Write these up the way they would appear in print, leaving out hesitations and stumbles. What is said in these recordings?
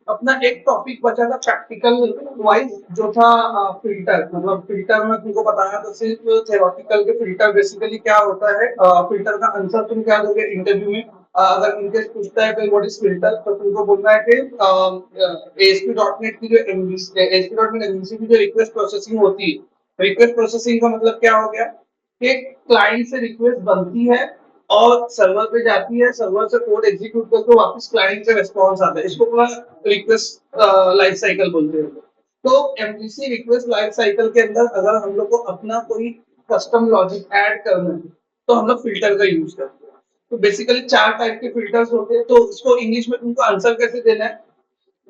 अपना एक टॉपिक बचा था प्रैक्टिकल वाइज जो था फिल्टर। मतलब फिल्टर में तुमको बताया तो सिर्फ थ्योरेटिकल के फिल्टर बेसिकली क्या होता है। फिल्टर का आंसर तुम क्या दोगे इंटरव्यू में। अगर इनकेस पूछता है व्हाट इज फिल्टर तो तुमको बोलना है कि ASP.NET की जो ASP.NET की जो रिक्वेस्ट प्रोसेसिंग होती है। रिक्वेस्ट प्रोसेसिंग का मतलब क्या हो गया कि क्लाइंट से रिक्वेस्ट बनती है और सर्वर पे जाती है, सर्वर से कोड एग्जीक्यूट करके वापस क्लाइंट से रिस्पॉन्स आता है। इसको पूरा रिक्वेस्ट लाइफ साइकिल बोलते हैं। तो MVC रिक्वेस्ट लाइफ साइकिल के अंदर अगर हम लोग को अपना कोई कस्टम लॉजिक ऐड करना है तो हम लोग फिल्टर का यूज करते हैं। तो बेसिकली 4 टाइप के फिल्टर्स होते हैं। तो इसको इंग्लिश में तुमको आंसर कैसे देना है?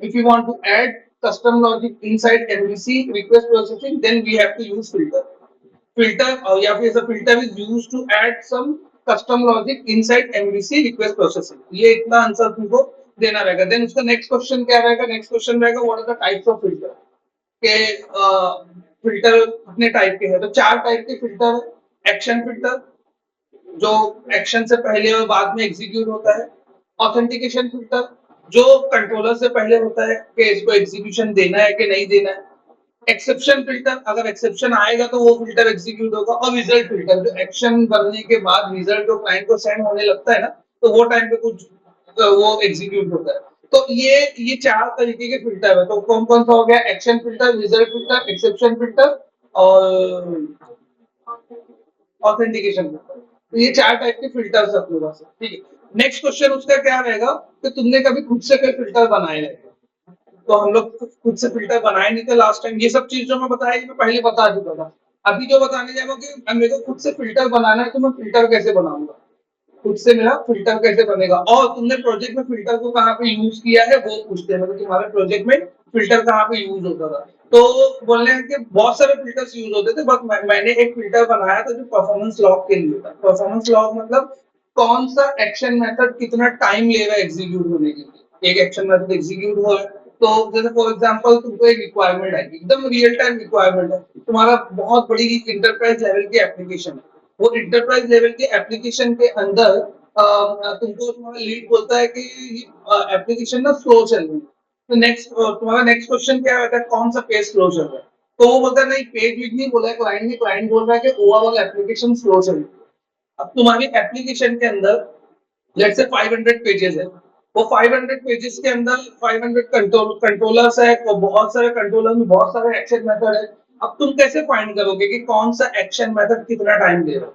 If you want to add custom logic inside MVC request processing, then we have to use filter. Filter या फिर ऐसा filter is used to add some custom logic inside MVC request processing. ये इतना answer तुमको देना रहेगा। Then उसका next question क्या रहेगा? नेक्स्ट क्वेश्चन रहेगा what are the types of filter के। फिल्टर कितने टाइप के हैं? तो 4 टाइप के फिल्टर है। एक्शन फिल्टर जो एक्शन से पहले और बाद में एग्जीक्यूट होता है। ऑथेंटिकेशन फिल्टर जो कंट्रोलर से पहले होता है कि इसको एग्जीक्यूशन देना है कि नहीं देना है। एक्सेप्शन फिल्टर अगर एक्सेप्शन आएगा तो वो फिल्टर एग्जीक्यूट होगा। और रिजल्ट फिल्टर जो एक्शन बनने के बाद रिजल्ट जो क्लाइंट को सेंड होने लगता है ना तो वो टाइम पे कुछ वो एग्जीक्यूट होता है। तो ये 4 तरीके के फिल्टर है। तो कौन कौन सा हो गया? Action filter, result filter, exception filter और ऑथेंटिकेशन फिल्टर। तो ये 4 टाइप के फिल्टर्स है अपने पास। ठीक है। नेक्स्ट क्वेश्चन उसका क्या रहेगा कि तुमने कभी खुद से कोई फिल्टर बनाए है? तो हम लोग खुद से फिल्टर बनाए नहीं थे लास्ट टाइम। ये सब चीज जो मैं बताया मैं पहले बता चुका था। अभी जो बताने जा रहा हूँ कि मेरे को खुद से फिल्टर बनाना है तो मैं फिल्टर कैसे बनाऊंगा, खुद से मेरा फिल्टर कैसे बनेगा। और तुमने प्रोजेक्ट में फिल्टर को कहाँ पे यूज किया है वो पूछते हैं। मतलब तुम्हारे प्रोजेक्ट में फिल्टर कहाँ पे यूज होता था। तो बोलने हैं कि बहुत सारे फिल्टर्स यूज होते थे बट मैंने एक फिल्टर बनाया था जो परफॉर्मेंस लॉग के लिए था। परफॉर्मेंस लॉग मतलब कौन सा एक्शन मेथड कितना टाइम लेगा एग्जीक्यूट होने के लिए। एक एक्शन मेथड एग्जीक्यूट हो तो जैसे फॉर एग्जांपल तुमको एक रिक्वायरमेंट है, एकदम रियल टाइम रिक्वायरमेंट है, तुम्हारा बहुत बड़ी इंटरप्राइज लेवल की एप्लीकेशन है। वो इंटरप्राइज लेवल के एप्लीकेशन के अंदर तुमको तुम्हारा लीड बोलता है कि एप्लीकेशन ना स्लो चल रही है। तो तुम्हारा नेक्स्ट क्वेश्चन क्या रहता है? कौन सा पेज स्लो चल रहा है? तो वो बोलता है नहीं, पेज वीज नहीं बोला है क्लाइंट ने, क्लाइंट बोल रहा है कि ओवरऑल एप्लीकेशन स्लो चल रही है। अब तुम्हारी एप्लीकेशन के अंदर लेट्स से 500 पेजेस है। वो 500 पेजेस के अंदर 500 कंट्रोलर्स है और बहुत सारे कंट्रोलर में बहुत सारे एक्शन मेथड है। अब तुम कैसे फाइंड करोगे कि कौन सा एक्शन मेथड कितना टाइम ले रहा है?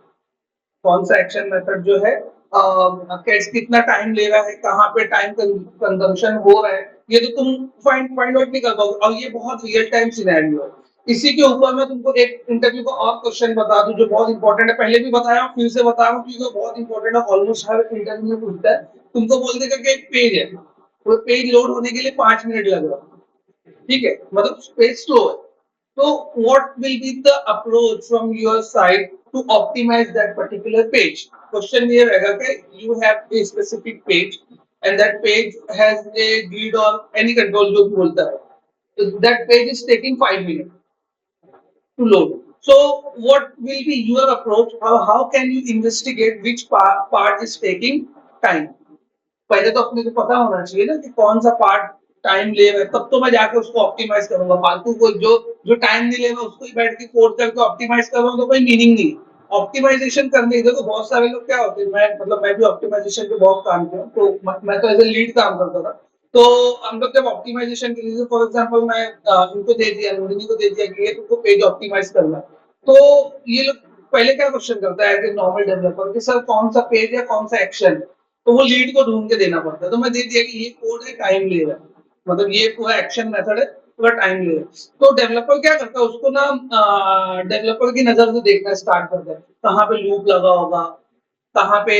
कौन सा एक्शन मेथड जो है कैसे कितना टाइम ले रहा है, कहाँ पे टाइम कंजम्पशन हो रहा है, ये तो तुम फाइंड आउट नहीं कर पाओगे। और ये बहुत रियल टाइम सिनेरियो है। इसी के ऊपर मैं तुमको एक इंटरव्यू का और क्वेश्चन बता दूं जो बहुत इंपॉर्टेंट है। पहले भी बताया फिर से बता रहा हूँ क्योंकि बहुत इंपॉर्टेंट है। ऑलमोस्ट हर इंटरव्यू में पूछता है। तुमको बोल देगा कि एक पेज है, वो पेज लोड होने के लिए 5 मिनट लग रहा है। ठीक है, मतलब पेज स्लो है। So what will be the approach from your side to optimize that particular page? Question ये रहेगा कि you have a specific page and that page has a grid or any control जो भी बोलता है। So that page is taking 5 minutes to load. So what will be your approach? How can you investigate which part is taking time? पहले तो अपने को पता होना चाहिए ना कि कौन सा पार्ट टाइम ले रहा है, तब तो मैं जाकर उसको ऑप्टिमाइज करूंगा। फालतू को जो जो टाइम नहीं ले रहा उसको ही बैठ के कोड करके ऑप्टिमाइज कर रहा हूँ तो कोई मीनिंग नहीं। ऑप्टिमाइजेशन करने देखो बहुत सारे लोग क्या होते हैं, मतलब मैं भी ऑप्टिमाइजेशन पे बहुत काम किया तो मैं तो एज ए लीड काम करता था। तो हम लोग जब ऑप्टिमाइजेशन के लिए फॉर एग्जाम्पल मैं इनको दे दिया, नूरिनी को दे दिया कि ये तुमको पेज ऑप्टिमाइज करना है। तो ये लोग पहले क्या क्वेश्चन करता है कि नॉर्मल डेवलपर कि सर कौन सा पेज है कौन सा एक्शन है। तो वो लीड को ढूंढ के देना पड़ता है। तो मैं दे दिया कि ये कोड है टाइम ले रहा है, मतलब ये पूरा एक्शन मेथड है पूरा टाइम ले रहा है। तो डेवलपर क्या करता है उसको ना डेवलपर की नजर से देखना स्टार्ट करता है कहाँ पे लूप लगा होगा, कहाँ पे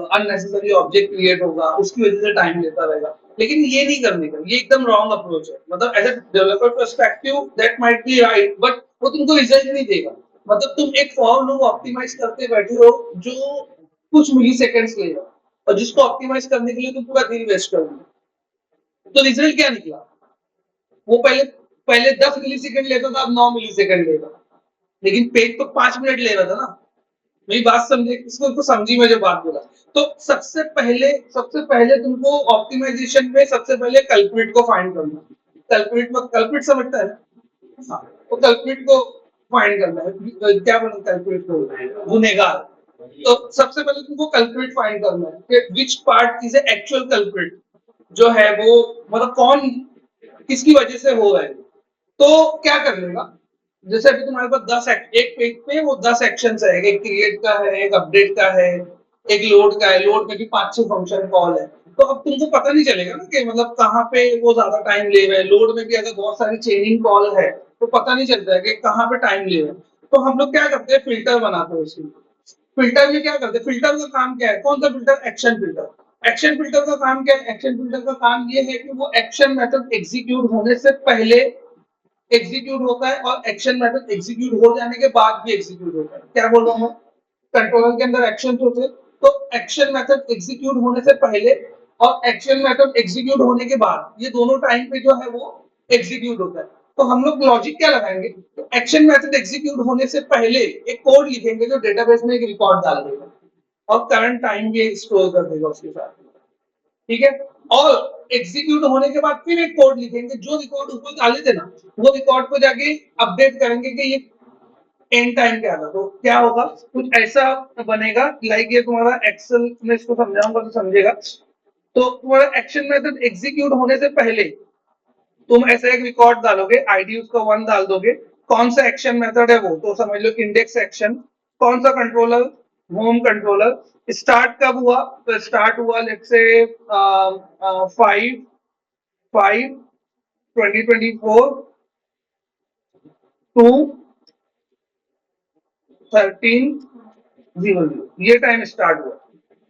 अननेसेसरी ऑब्जेक्ट क्रिएट होगा, उसकी वजह से टाइम लेता रहेगा। लेकिन ये नहीं करने का, ये एकदम रॉन्ग अप्रोच है। मतलब as a developer perspective that might be right but वो तुमको रिजल्ट नहीं देगा। मतलब तुम एक फॉर लूप ऑप्टिमाइज करते बैठे हो जो कुछ मिली सेकेंड्स लेगा और जिसको ऑप्टिमाइज करने के लिए तुम पूरा दिन वेस्ट कर दिया। तो रिजल्ट क्या निकला? वो पहले पहले 10 मिली सेकंड लेता था, अब 9 मिली सेकंड लेगा। लेकिन पेज तो 5 मिनट ले रहा था ना। मेरी बात समझे, इसको समझी मैं जो बात बोला। तो सबसे पहले तुमको ऑप्टिमाइजेशन में सबसे पहले कल्प्रिट को फाइंड करना। कल्प्रिट समझता है ना? हाँ, तो कल्प्रिट को फाइंड करना है। क्या बोलूं कल्प्रिट को? गुनहगार। तो सबसे पहले तुमको कल्प्रिट फाइंड करना है कि which part is actual culprit, जो है वो मतलब कौन किसकी वजह से हो रहा है। तो क्या कर लेगा, जैसे अभी तुम्हारे पास एक पेज पे वो 10 एक्शन है, एक क्रिएट का है, एक अपडेट का है, एक लोड का है। लोड में भी 5-6 फंक्शन कॉल है। तो अब तुमको पता नहीं चलेगा ना कि मतलब कहाँ पे वो ज्यादा टाइम ले रहे हैं। लोड में भी अगर बहुत सारी चेनिंग कॉल है तो पता नहीं चलता है कि कहाँ पे टाइम ले रहे हैं। तो हम लोग क्या करते हैं, फिल्टर बनाते हैं उसमें। फिल्टर में क्या करते हैं, फिल्टर का काम क्या है, कौन सा filter? Action filter. Action filter का काम क्या है? एक्शन फिल्टर का काम ये है कि वो एक्शन मेथड एग्जीक्यूट होने से पहले एग्जीक्यूट होता है और एक्शन मेथड एग्जीक्यूट हो जाने के बाद भी एग्जीक्यूट होता है। क्या बोल रहा हूँ? कंट्रोलर के अंदर एक्शन होते हैं, तो एक्शन मेथड एग्जीक्यूट होने से पहले और एक्शन मेथड एग्जीक्यूट होने के बाद, ये दोनों टाइम पे जो है वो एग्जीक्यूट होता है। तो हम लोग लॉजिक क्या लगाएंगे, तो एक्शन मेथड एग्जीक्यूट होने से पहले एक कोड लिखेंगे जो डेटाबेस में एक रिकॉर्ड डाल देगा और करंट टाइम भी स्टोर कर देगा उसके साथ। ठीक है। और एग्जीक्यूट होने के बाद फिर एक कोड लिखेंगे, जो रिकॉर्ड ऊपर डाले थे ना, वो रिकॉर्ड को जाके अपडेट करेंगे कि ये एंड टाइम क्या था। तो क्या होगा, कुछ ऐसा बनेगा लाइक ये तुम्हारा एक्सेल में, इसको समझाऊंगा तो समझेगा। तो तुम्हारा एक्शन मेथड एग्जीक्यूट होने से पहले तुम ऐसा एक रिकॉर्ड डालोगे, आईडी उसका 1 डाल दोगे। कौन सा एक्शन मेथड है वो तो समझ लो इंडेक्स एक्शन। कौन सा कंट्रोलर? Home controller. स्टार्ट कब हुआ, तो स्टार्ट हुआ लेट्स से 5/5/2024 टू 13/00, ये टाइम स्टार्ट हुआ।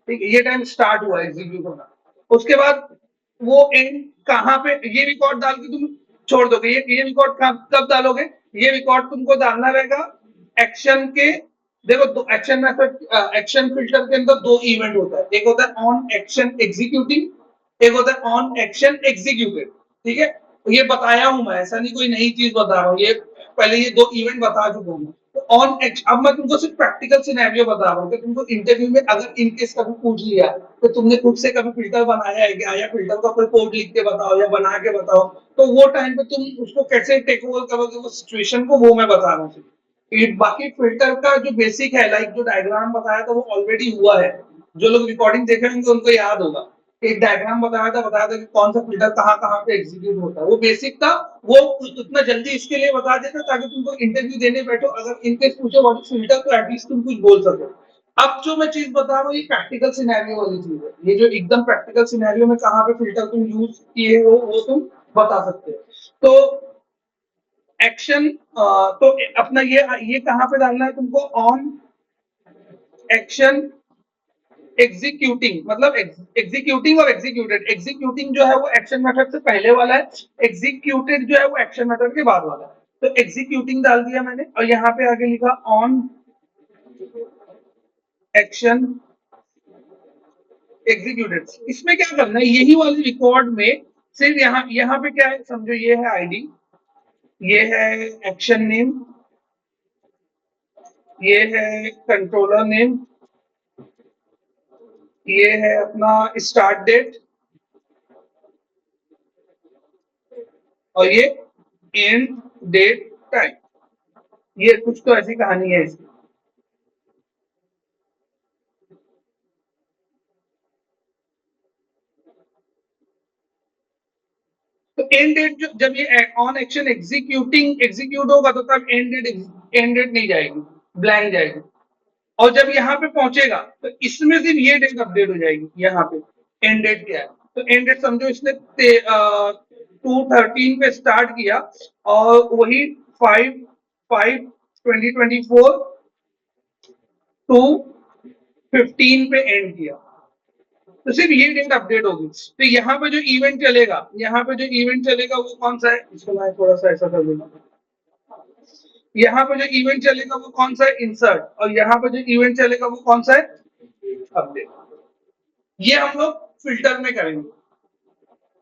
ठीक है, ये टाइम स्टार्ट हुआ एग्जीक्यूट होना। उसके बाद वो एंड कहाँ पे, ये रिकॉर्ड डाल के तुम छोड़ दोगे। ये रिकॉर्ड कब डालोगे, ये रिकॉर्ड तुमको डालना रहेगा एक्शन के। देखो, दो एक्शन मेथड, एक्शन फिल्टर के अंदर दो इवेंट होता है, एक होता है ऑन एक्शन एग्जीक्यूटिंग, एक होता है ऑन एक्शन एग्जीक्यूटेड। ठीक है, तो ये बताया हूं मैं, ऐसा नहीं कोई नई चीज बता रहा हूँ, ये पहले ये दो इवेंट बता चुका हूँ। तो ऑन एक्शन, अब मैं तुमको सिर्फ प्रैक्टिकल सिनेरियो बता रहा हूँ कि तुमको इंटरव्यू में अगर इनकेस कभी पूछ लिया तो तुमने खुद से कभी फिल्टर बनाया है क्या, या फिल्टर का कोई कोड लिख के बताओ या बना के बताओ, तो वो टाइम पे तुम उसको कैसे टेक ओवर करोगे वो सिचुएशन को, वो मैं बता रहा हूँ। बाकी फिल्टर का जो बेसिक है, लाइक जो डायग्राम बताया था वो ऑलरेडी हुआ है। जो लोग रिकॉर्डिंग देखे होंगे उनको याद होगा, एक डायग्राम बताया था कि कौन सा फिल्टर कहाँ कहाँ पे एग्जीक्यूट होता है, वो बेसिक था। वो उतना जल्दी इसके लिए बता देता ताकि तुमको इंटरव्यू देने बैठो, अगर इनकेस पूछो व्हाट इज फिल्टर, तो एटलीस्ट तुम कुछ बोल सको। अब जो मैं चीज बता रहा हूँ ये प्रैक्टिकल सिनेरियो वाली चीज है, ये जो एकदम प्रैक्टिकल सिनेरियो में कहाँ पे फिल्टर तुम यूज किए हो वो तुम बता सकते हो। तो एक्शन, तो अपना ये कहाँ पे डालना है तुमको, ऑन एक्शन एग्जीक्यूटिंग, मतलब एग्जीक्यूटिंग और एग्जीक्यूटेड। एग्जीक्यूटिंग जो है वो एक्शन मेथड से पहले वाला है, एग्जीक्यूटेड जो है वो एक्शन मेथड के बाद वाला है। तो एग्जीक्यूटिंग डाल दिया मैंने और यहाँ पे आगे लिखा ऑन एक्शन एग्जीक्यूटेड। इसमें क्या करना है, यही वाले रिकॉर्ड में सिर्फ यहाँ पे क्या है समझो, ये है आईडी, ये है एक्शन नेम, ये है कंट्रोलर नेम, ये है अपना स्टार्ट डेट, और ये एंड डेट टाइम। ये कुछ तो ऐसी कहानी है इसकी। तो एंड डेट जब ये ऑन एक्शन एग्जीक्यूट होगा तो तब एंड डेट नहीं जाएगी, ब्लैंक जाएगी। और जब यहाँ पे पहुंचेगा तो इसमें सिर्फ ये डेट अपडेट हो जाएगी। यहाँ पे एंड डेट क्या है, तो एंड डेट समझो इसने 2/13 पे स्टार्ट किया और वही 5/5/2024 टू 15 पे एंड किया। तो सिर्फ ये डेट अपडेट होगी। तो यहाँ पे जो इवेंट चलेगा, यहाँ पे जो इवेंट चलेगा वो कौन सा है, इसको मैं थोड़ा सा ऐसा कर दूंगा। यहाँ पे जो इवेंट चलेगा वो कौन सा है, इंसर्ट, और यहाँ पे जो इवेंट चलेगा वो कौन सा है, अपडेट। ये हम लोग फिल्टर में करेंगे।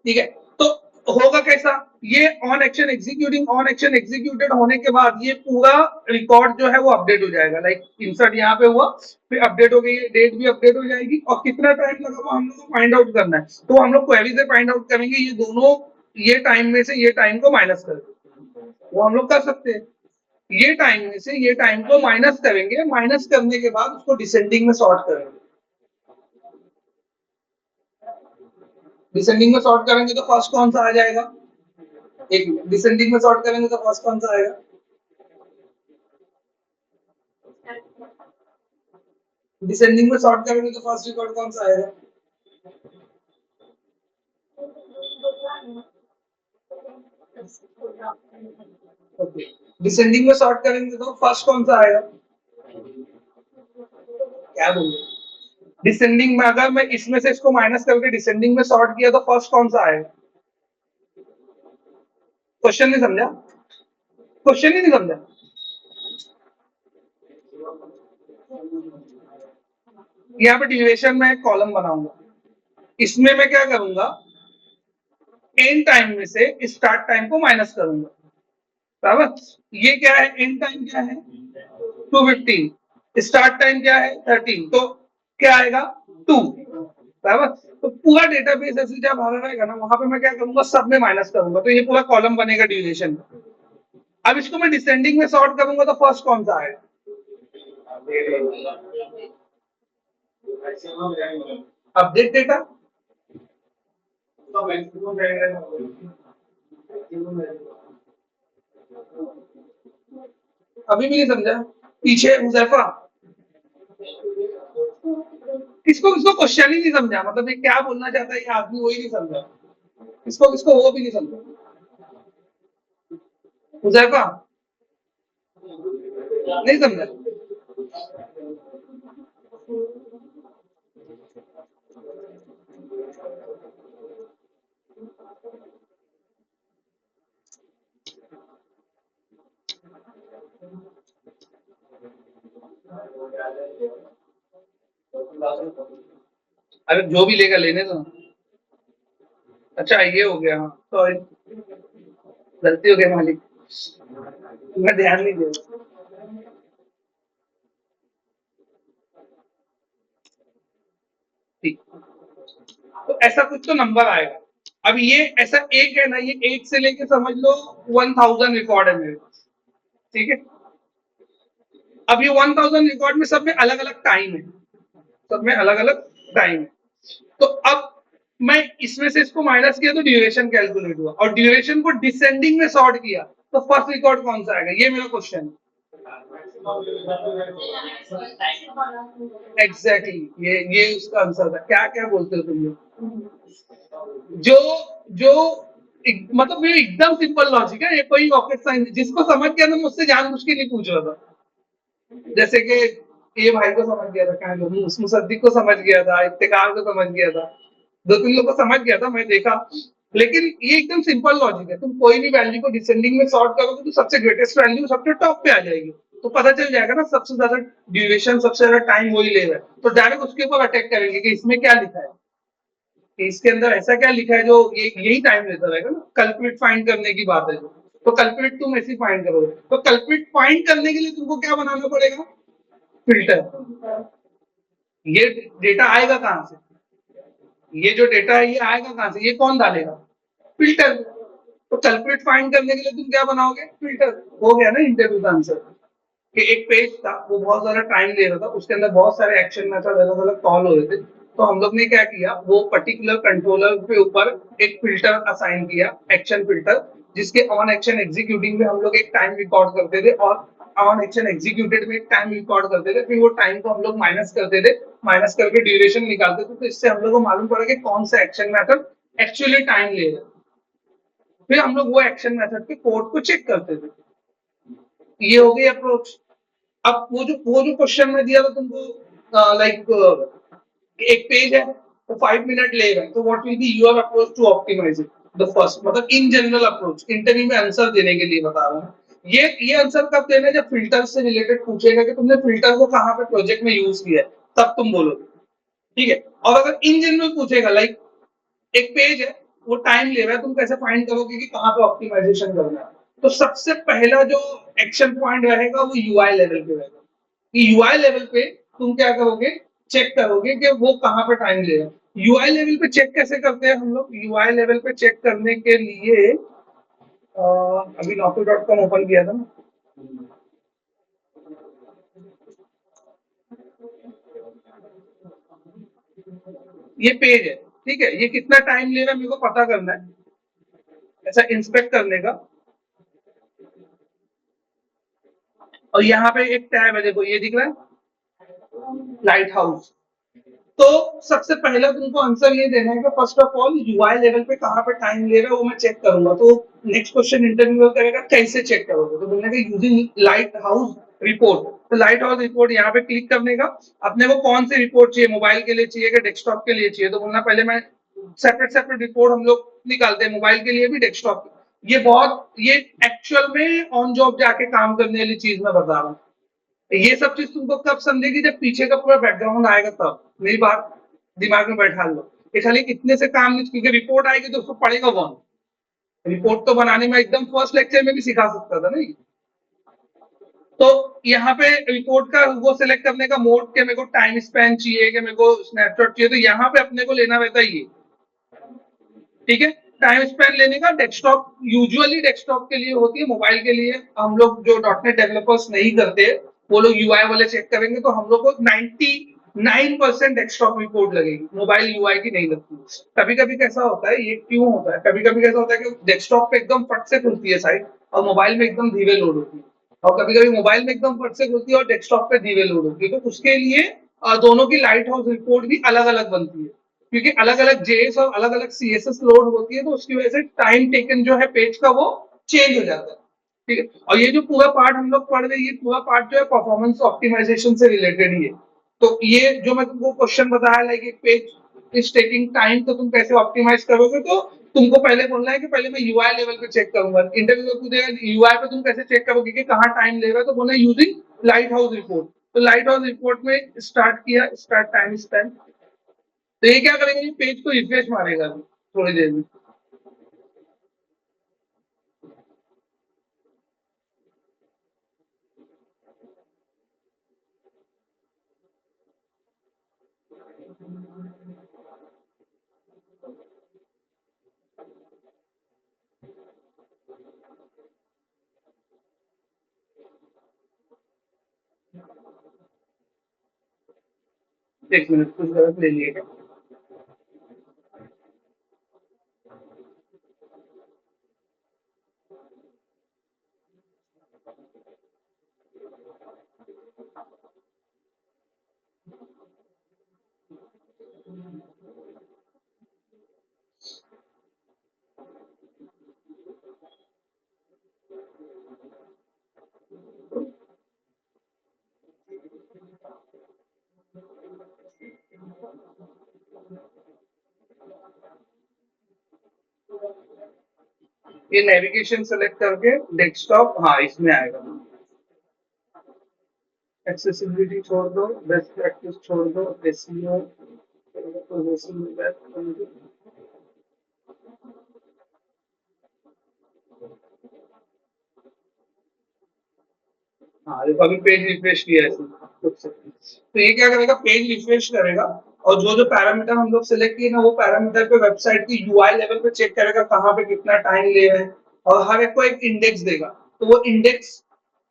ठीक है। तो होगा कैसा, ये on action executing, on action executed होने के बाद ये पूरा रिकॉर्ड जो है वो अपडेट हो जाएगा, लाइक इंसर्ट यहाँ पे हुआ, फिर अपडेट हो गई, डेट भी अपडेट हो जाएगी, और कितना टाइम लगा वो हम लोग को फाइंड आउट करना है, तो हम लोग क्वेरी से फाइंड आउट करेंगे ये दोनों, ये टाइम में से ये टाइम को माइनस कर, वो हम लोग कर सकते हैं, ये टाइम में से ये टाइम को माइनस करेंगे, माइनस करने के बाद उसको डिसेंडिंग में सॉर्ट करेंगे, डिसेंडिंग में सॉर्ट करेंगे तो फर्स्ट कौन सा आ जाएगा, एक डिसेंडिंग में सॉर्ट करेंगे तो फर्स्ट कौन सा आएगा, डिसेंडिंग में सॉर्ट करेंगे तो फर्स्ट रिकॉर्ड कौन सा आएगा, ओके, डिसेंडिंग में सॉर्ट करेंगे तो फर्स्ट कौन सा आएगा, क्या बोलूं, डिसेंडिंग में अगर मैं इसमें से इसको माइनस करके डिसेंडिंग में सॉर्ट किया तो फर्स्ट कौन सा आएगा, क्वेश्चन नहीं समझा, क्वेश्चन ही नहीं समझा, यहाँ पे ड्यूरेशन में एक कॉलम बनाऊंगा, इसमें मैं क्या करूंगा, एंड टाइम में से स्टार्ट टाइम को माइनस करूंगा, बराबर, ये क्या है, एंड टाइम क्या है 215, स्टार्ट टाइम क्या है 13, तो क्या आएगा 2, बराबर, तो पूरा डेटाबेस ऐसे जब भरा रहेगा ना, वहां पे मैं क्या करूंगा, सब में माइनस करूंगा, तो ये पूरा कॉलम बनेगा ड्यूरेशन। अब इसको मैं डिसेंडिंग में सॉर्ट करूंगा तो फर्स्ट कौन सा आएगा, अपडेट डेटा, अभी भी नहीं समझा, पीछे हुजैफा, किसको किसको क्वेश्चन ही नहीं समझा, मतलब ये क्या बोलना चाहता है ये आदमी, वही नहीं समझा, किसको किसको वो भी नहीं समझा, हुजैफा नहीं समझा, अरे जो भी लेगा लेने दो, अच्छा ये हो गया, हाँ सॉरी, गलती हो गई मालिक, मैं ध्यान नहीं दिया, ठीक, तो ऐसा कुछ तो नंबर आएगा, अब ये ऐसा एक है ना, ये एक से लेके समझ लो 1000 रिकॉर्ड है मेरे पास, ठीक है, अब ये 1000 रिकॉर्ड में सब में अलग अलग टाइम है, सब में अलग अलग टाइम है, तो अब मैं इसमें से इसको माइनस किया तो ड्यूरेशन कैलकुलेट हुआ, और ड्यूरेशन को डिसेंडिंग में सॉर्ट किया तो फर्स्ट रिकॉर्ड कौन सा आएगा, ये मेरा क्वेश्चन है, एग्जैक्टली ये उसका आंसर था, क्या क्या बोलते हो तुम लोग, जो जो मतलब ये एकदम सिंपल लॉजिक है, ये कोई रॉकेट साइंस, जिसको समझ गया ना, मुझसे जानबूझ के नहीं पूछ रहा था, जैसे कि ये भाई को समझ गया था, क्या मुसद्दिक को समझ गया था, इफ्तिकार को समझ गया था, दो तीन लोग को समझ गया था, मैं देखा, लेकिन ये एकदम सिंपल लॉजिक है, तुम कोई भी वैल्यू को डिसेंडिंग में सॉर्ट करोगे तो सबसे ग्रेटेस्ट वैल्यू सबसे टॉप पे आ जाएगी, तो पता चल जाएगा ना सबसे ज्यादा ड्यूरेशन, सबसे ज्यादा टाइम वही ले रहा है, तो डायरेक्ट उसके ऊपर अटैक करेंगे कि इसमें क्या लिखा है, कि इसके अंदर ऐसा क्या लिखा है जो ये यही टाइम लेता रहेगा ना, कल्प्रिट फाइंड करने की बात है जो, तो कल्प्रिट तुम ऐसे फाइंड करोगे, तो कल्प्रिट फाइंड करने के लिए तुमको क्या बनाना पड़ेगा, फिल्टर, ये डेटा आएगा कहां से, ये जो डेटा है ये आएगा कहां से, ये कौन डालेगा, फिल्टर, तो कल्प्रिट फाइंड करने के लिए तुम क्या बनाओगे, फिल्टर, हो गया ना इंटरव्यू का आंसर, कि एक पेज था वो बहुत ज्यादा टाइम ले रहा था, उसके अंदर बहुत सारे एक्शन मेथड अलग अलग कॉल हो रहे थे, तो हम लोग ने क्या किया, वो पर्टिकुलर कंट्रोलर के ऊपर एक फिल्टर असाइन किया, एक्शन फिल्टर, जिसके ऑन एक्शन एग्जीक्यूटिंग में हम लोग एक टाइम रिकॉर्ड करते थे, और ऑन एक्शन एग्जीक्यूटेड में एक टाइम रिकॉर्ड करते थे, फिर वो टाइम को हम लोग माइनस करते थे, माइनस करके ड्यूरेशन निकालते थे, तो इससे हम लोग को मालूम पड़ा कि कौन सा एक्शन मेथड एक्चुअली टाइम ले रहा है, फिर हम लोग वो एक्शन मेथड के कोड को चेक करते थे, ये हो गई अप्रोच। अब वो जो क्वेश्चन में दिया था तुमको, लाइक एक पेज है तो 5 मिनट लेगा, तो what will be your approach to optimise it, the first, मतलब इन जनरल अप्रोच, इंटरव्यू में आंसर देने के लिए बता रहा हूँ, ये आंसर कब देना है, जब फिल्टर से रिलेटेड पूछेगा कि तुमने फिल्टर को कहाँ पे प्रोजेक्ट में यूज किया है, तब तुम बोलोगे, ठीक है, और अगर इन जनरल पूछेगा, लाइक एक पेज है, वो टाइम ले रहा है, तुम कैसे फाइंड करोगे कि कहाँ पे ऑप्टिमाइजेशन करना है? तो सबसे पहला जो एक्शन पॉइंट रहेगा वो यूआई लेवल पे रहेगा कि यूआई लेवल पे तुम क्या करोगे, चेक करोगे कि वो कहाँ पे टाइम ले रहा है। यूआई लेवल पे चेक कैसे करते हैं हम लोग? यूआई लेवल पे चेक करने के लिए अभी naukri.com ओपन किया था ना, ये पेज है, ठीक है, ये कितना टाइम ले रहा है मेरे को पता करना है, ऐसा इंस्पेक्ट करने का। और यहाँ पे एक टैब है, देखो ये दिख रहा है, लाइट हाउस। तो सबसे पहले तुमको आंसर ये देना है कि first of all UI level पे कहाँ पे टाइम ले रहा है वो मैं चेक करूंगा। तो नेक्स्ट क्वेश्चन इंटरव्यू में करेगा कैसे चेक करोगे, तो बोलने का यूजिंग लाइट हाउस रिपोर्ट। तो लाइट हाउस रिपोर्ट यहाँ पे क्लिक करने का, अपने को कौन सी रिपोर्ट चाहिए, मोबाइल के लिए चाहिए कि डेस्कटॉप के लिए चाहिए, तो बोलना पहले मैं सेपरेट सेपरेट रिपोर्ट हम लोग निकालते हैं, मोबाइल के लिए भी डेस्कटॉप। ये एक्चुअल में ऑन जॉब जाके काम करने वाली चीज मैं बता रहा हूँ। ये सब चीज तुमको कब समझेगी, जब पीछे का पूरा बैकग्राउंड आएगा तब। मेरी बात दिमाग में बैठा लो कि खाली इतने से काम नहीं, क्योंकि रिपोर्ट आएगी तो उसको पढ़ेगा कौन? रिपोर्ट तो बनाने में एकदम फर्स्ट लेक्चर में भी सिखा सकता था नहीं। तो यहाँ पे रिपोर्ट का वो सिलेक्ट करने का मोड के मेरे को टाइम स्पेन चाहिए कि मेरे को स्नैपशॉट चाहिए, तो यहाँ पे अपने को लेना रहता है ये, ठीक है। टाइम स्पेन लेने का डेस्कटॉप, यूजुअली डेस्कटॉप के लिए होती है, मोबाइल के लिए हम लोग जो डॉटनेट डेवलपर्स नहीं करते वो लोग यूआई वाले चेक करेंगे, तो हम लोग को 99% डेस्कटॉप रिपोर्ट लगेगी, मोबाइल यूआई की नहीं लगती। कभी कभी कैसा होता है, ये क्यों होता है, कभी कभी कैसा होता है कि डेस्कटॉप पे एकदम फट से खुलती है साइट और मोबाइल में एकदम धीरे लोड होती है, और कभी कभी मोबाइल में एकदम फट से खुलती है और डेस्कटॉप पे धीरे लोड होती है। तो उसके लिए दोनों की लाइट हाउस रिपोर्ट भी अलग अलग बनती है, क्योंकि अलग अलग जेएस और अलग अलग सीएसएस लोड होती है, तो उसकी वजह से टाइम टेकन जो है पेज का वो चेंज हो जाता है, ठीक है। और ये जो पूरा पार्ट हम लोग पढ़ रहे हैं, ये पूरा पार्ट जो है परफॉर्मेंस ऑप्टिमाइजेशन से रिलेटेड ही है। तो ये जो मैं तुमको क्वेश्चन बताया, लाइक एक पेज इज टेकिंग टाइम, तो तुम कैसे ऑप्टिमाइज करोगे, तो तुमको पहले बोलना है कि पहले मैं यूआई लेवल पे चेक करूंगा। इंटरव्यू में पूछेगा यूआई पे तुम कैसे चेक करोगे कि कहाँ टाइम ले रहा है, तो बोलना यूजिंग लाइट हाउस रिपोर्ट। तो लाइट हाउस रिपोर्ट में स्टार्ट किया, स्टार्ट टाइम स्पेंड। तो ये क्या करेगा, ये पेज को रिफ्रेश मारेगा थोड़ी देर में। एक मिनट, कुछ गलत ले लिएगा। ये नेविगेशन सेलेक्ट करके डेस्कटॉप, हाँ इसमें आएगा। एक्सेसिबिलिटी छोड़ दो, बेस्ट प्रैक्टिस छोड़ दो, एसईओ, हाँ देखो अभी पेज रिफ्रेश किया है इसने, कुछ सेकंड। तो ये क्या करेगा, पेज रिफ्रेश करेगा, और जो जो पैरामीटर हम लोग सेलेक्ट किए ना, वो पैरामीटर पे वेबसाइट की यूआई लेवल पे चेक करेगा कहाँ पे कितना टाइम ले रहे हैं, और हर एक को एक इंडेक्स देगा। तो वो इंडेक्स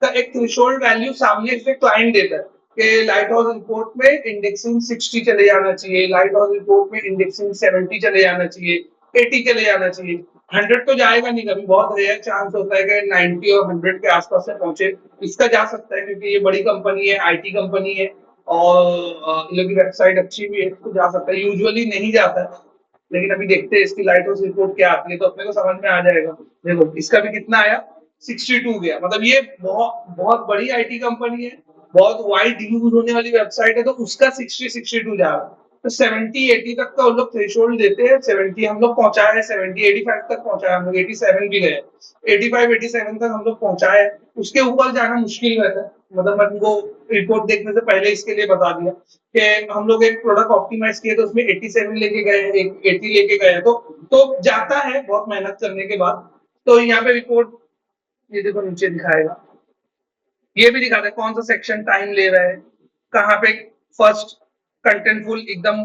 का एक थ्रेशोल्ड वैल्यू सामने से क्लाइंट देता है कि लाइट हाउस रिपोर्ट में इंडेक्सिंग 60 चले जाना चाहिए, लाइट हाउस रिपोर्ट में इंडेक्सिंग 70 चले जाना चाहिए, 80 चले जाना चाहिए। 100 तो जाएगा नहीं कभी, बहुत रेयर चांस होता है कि 90 और 100 के आसपास से पहुंचे। इसका जा सकता है क्योंकि ये बड़ी कंपनी है, आईटी कंपनी है, और इन लोग की वेबसाइट अच्छी भी है, तो जा सकता है। यूजुअली नहीं जाता है, लेकिन अभी देखते हैं इसकी लाइट हाउस रिपोर्ट क्या आती है, तो अपने को समझ में आ जाएगा। देखो इसका भी कितना आया, 62 गया, मतलब ये बहुत बहुत बड़ी आईटी कंपनी है, बहुत वाइड यूज होने वाली वेबसाइट है, तो उसका 60 62 जा रहा है। तो 70-80 तक का उन लोग थ्रेशोल्ड देते हैं। 70 हम लोग पहुंचाए हैं, 70-85 तक पहुंचाए हम लोग, 87 भी गए, 85-87 तक हम लोग पहुंचाए हैं। उसके ऊपर जाना मुश्किल रहता है। मतलब मैं तुमको रिपोर्ट देखने से पहले इसके लिए बता दिया कि हम लोग एक प्रोडक्ट ऑप्टिमाइज किए तो उसमें 87 लेके गए, एक 80 लेके गए, तो जाता है बहुत मेहनत करने के बाद। तो यहाँ पे रिपोर्ट ये देखो नीचे दिखाएगा, ये भी दिखाता है कौन सा सेक्शन टाइम ले रहा है, कहाँ पे फर्स्ट कंटेंटफुल एकदम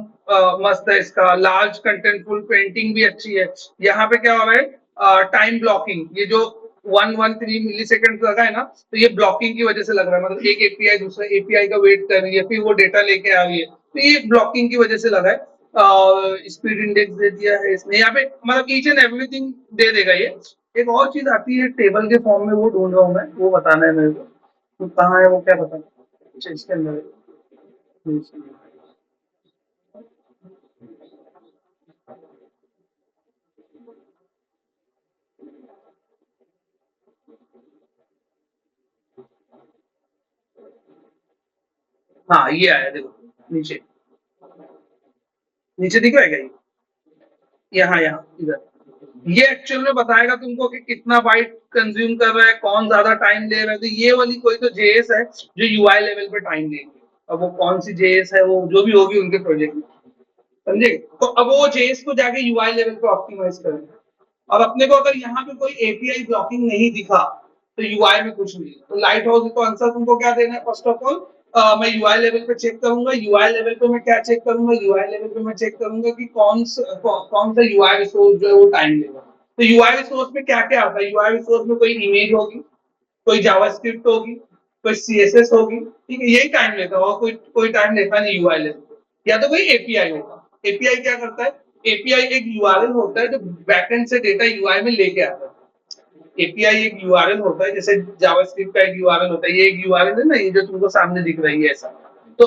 मस्त है इसका, लार्ज कंटेंटफुल, पेंटिंग भी अच्छी है। यहाँ पे क्या हो रहा है, टाइम ब्लॉकिंग, ये जो 113 मिली सेकेंड लगा है ना, तो ये ब्लॉकिंग की वजह से लग रहा है। मतलब एक एपीआई दूसरे एपीआई का वेट कर रही है, फिर वो डेटा लेके आ रही है, तो ये ब्लॉकिंग की वजह से लगा है। स्पीड इंडेक्स दे दिया है इसने यहाँ पे, मतलब ईच एंड एवरीथिंग दे देगा ये। एक और चीज आती है टेबल के फॉर्म में, वो ढूंढ रहा हूँ मैं, वो बताना है मेरे को, तो कहाँ है वो, क्या पता। अच्छा इसके अंदर है। हाँ ये आया देखो नीचे, नीचे दिख रहा है क्या ये? यहाँ यहाँ इधर ये एक्चुअल में बताएगा तुमको कि कितना बाइट कंज्यूम कर रहा है, कौन ज्यादा टाइम ले रहा है। तो ये वाली कोई तो जेएस है जो यूआई लेवल पे टाइम लेगी। अब वो कौन सी जेएस है, वो जो भी होगी उनके प्रोजेक्ट में, समझे। तो अब वो जेएस को जाके यूआई लेवल पे ऑप्टिमाइज करेंगे। और अपने को अगर यहाँ पे कोई एपीआई ब्लॉकिंग नहीं दिखा तो यूआई में कुछ नहीं। तो लाइट हाउस को आंसर तुमको क्या देना है, फर्स्ट ऑफ ऑल मैं यूआई लेवल पे चेक करूंगा। यूआई लेवल पे मैं क्या चेक करूंगा, यूआई लेवल पे मैं चेक करूंगा कि कौन सा यूआई रिसोर्स जो है वो टाइम लेगा। तो यूआई रिसोर्स में क्या क्या आता है, यूआई रिसोर्स में कोई इमेज होगी, कोई जावास्क्रिप्ट होगी, कोई सीएसएस होगी, ठीक है, यही टाइम लेता है। और कोई कोई टाइम लेता नहीं यूआई लेवल पे। या तो कोई एपीआई होगा। एपीआई क्या करता है, एपीआई एक यूआरएल होता है जो बैकएंड से डेटा यूआई में लेके आता है। एपीआई एक यूआरएल होता है, जैसे जावास्क्रिप्ट का एक यूआरएल होता है, ये एक यूआरएल है ना, ये जो तुमको सामने दिख रही है ऐसा। तो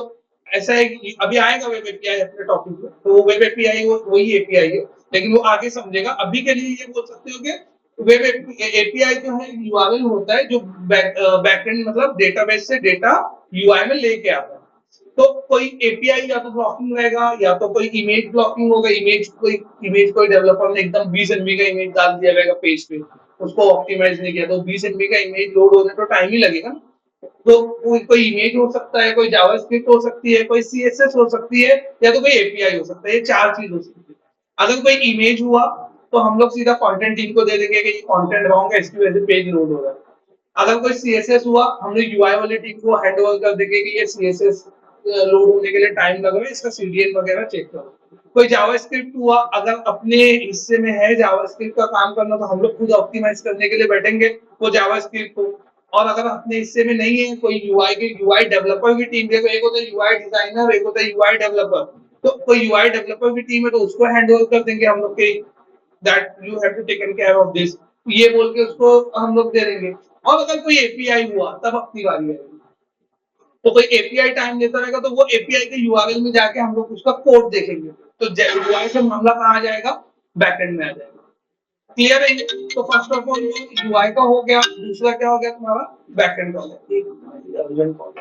ऐसा एक अभी आएगा वेब एपीआई अपने टॉपिक में, तो वो वेब एपीआई वही एपीआई है, लेकिन वो आगे समझेगा। अभी के लिए ये बोल सकते हो कि वेब एपीआई जो है यूआरएल होता है जो बैकएंड मतलब डेटाबेस से डेटा यूआई में लेके आता है। तो कोई एपीआई या तो ब्लॉकिंग रहेगा, या तो कोई इमेज ब्लॉकिंग होगा। इमेज कोई डेवलपर ने एकदम 20 एमबी का इमेज डाल दिया रहेगा पेज पे, उसको ऑप्टिमाइज नहीं किया, तो 20 एमबी का इमेज लोड होने तो टाइम ही लगेगा ना। तो कोई इमेज हो सकता है, कोई जावास्क्रिप्ट हो सकती है, कोई सीएसएस हो सकती है, या तो कोई एपीआई हो सकता है। ये चार चीज हो सकती है। अगर कोई इमेज हुआ तो हम लोग सीधा कंटेंट टीम को दे देंगे कि ये कंटेंट रॉन्ग है, इसकी वजह से पेज लोड हो रहा है। अगर कोई सीएसएस हुआ, हम लोग यूआई वाले टीम को हैंड ओवर कर देंगे कि ये सीएसएस लोड होने के लिए टाइम लग रहा है, इसका सीडीएन वगैरह चेक करो। कोई जावास्क्रिप्ट हुआ, अगर अपने हिस्से में है जावास्क्रिप्ट का काम करना, तो हम लोग खुद ऑप्टिमाइज करने के लिए बैठेंगे वो जावास्क्रिप्ट को। और अगर अपने हिस्से में नहीं है, कोई यूआई डेवलपर की टीम, देखो एक होता है यूआई डिजाइनर, एक होता है यूआई डेवलपर। तो कोई यूआई डेवलपर की टीम है तो उसको हैंड ओवर कर देंगे हम लोग के, that you have to taken care of this, ये बोल के उसको हम लोग दे देंगे। और अगर कोई एपीआई हुआ तब अपनी बारी आएगी। तो कोई एपीआई टाइम देता रहेगा तो वो एपीआई के यूआरएल में जाके हम लोग उसका कोड देखेंगे, तो यूआई से मामला कहाँ आ जाएगा, बैकएंड में आ जाएगा। क्लियर है? तो फर्स्ट ऑफ ऑल यूआई का हो गया, दूसरा क्या हो गया तुम्हारा, बैकएंड का हो गया। एक अर्जेंट कॉल।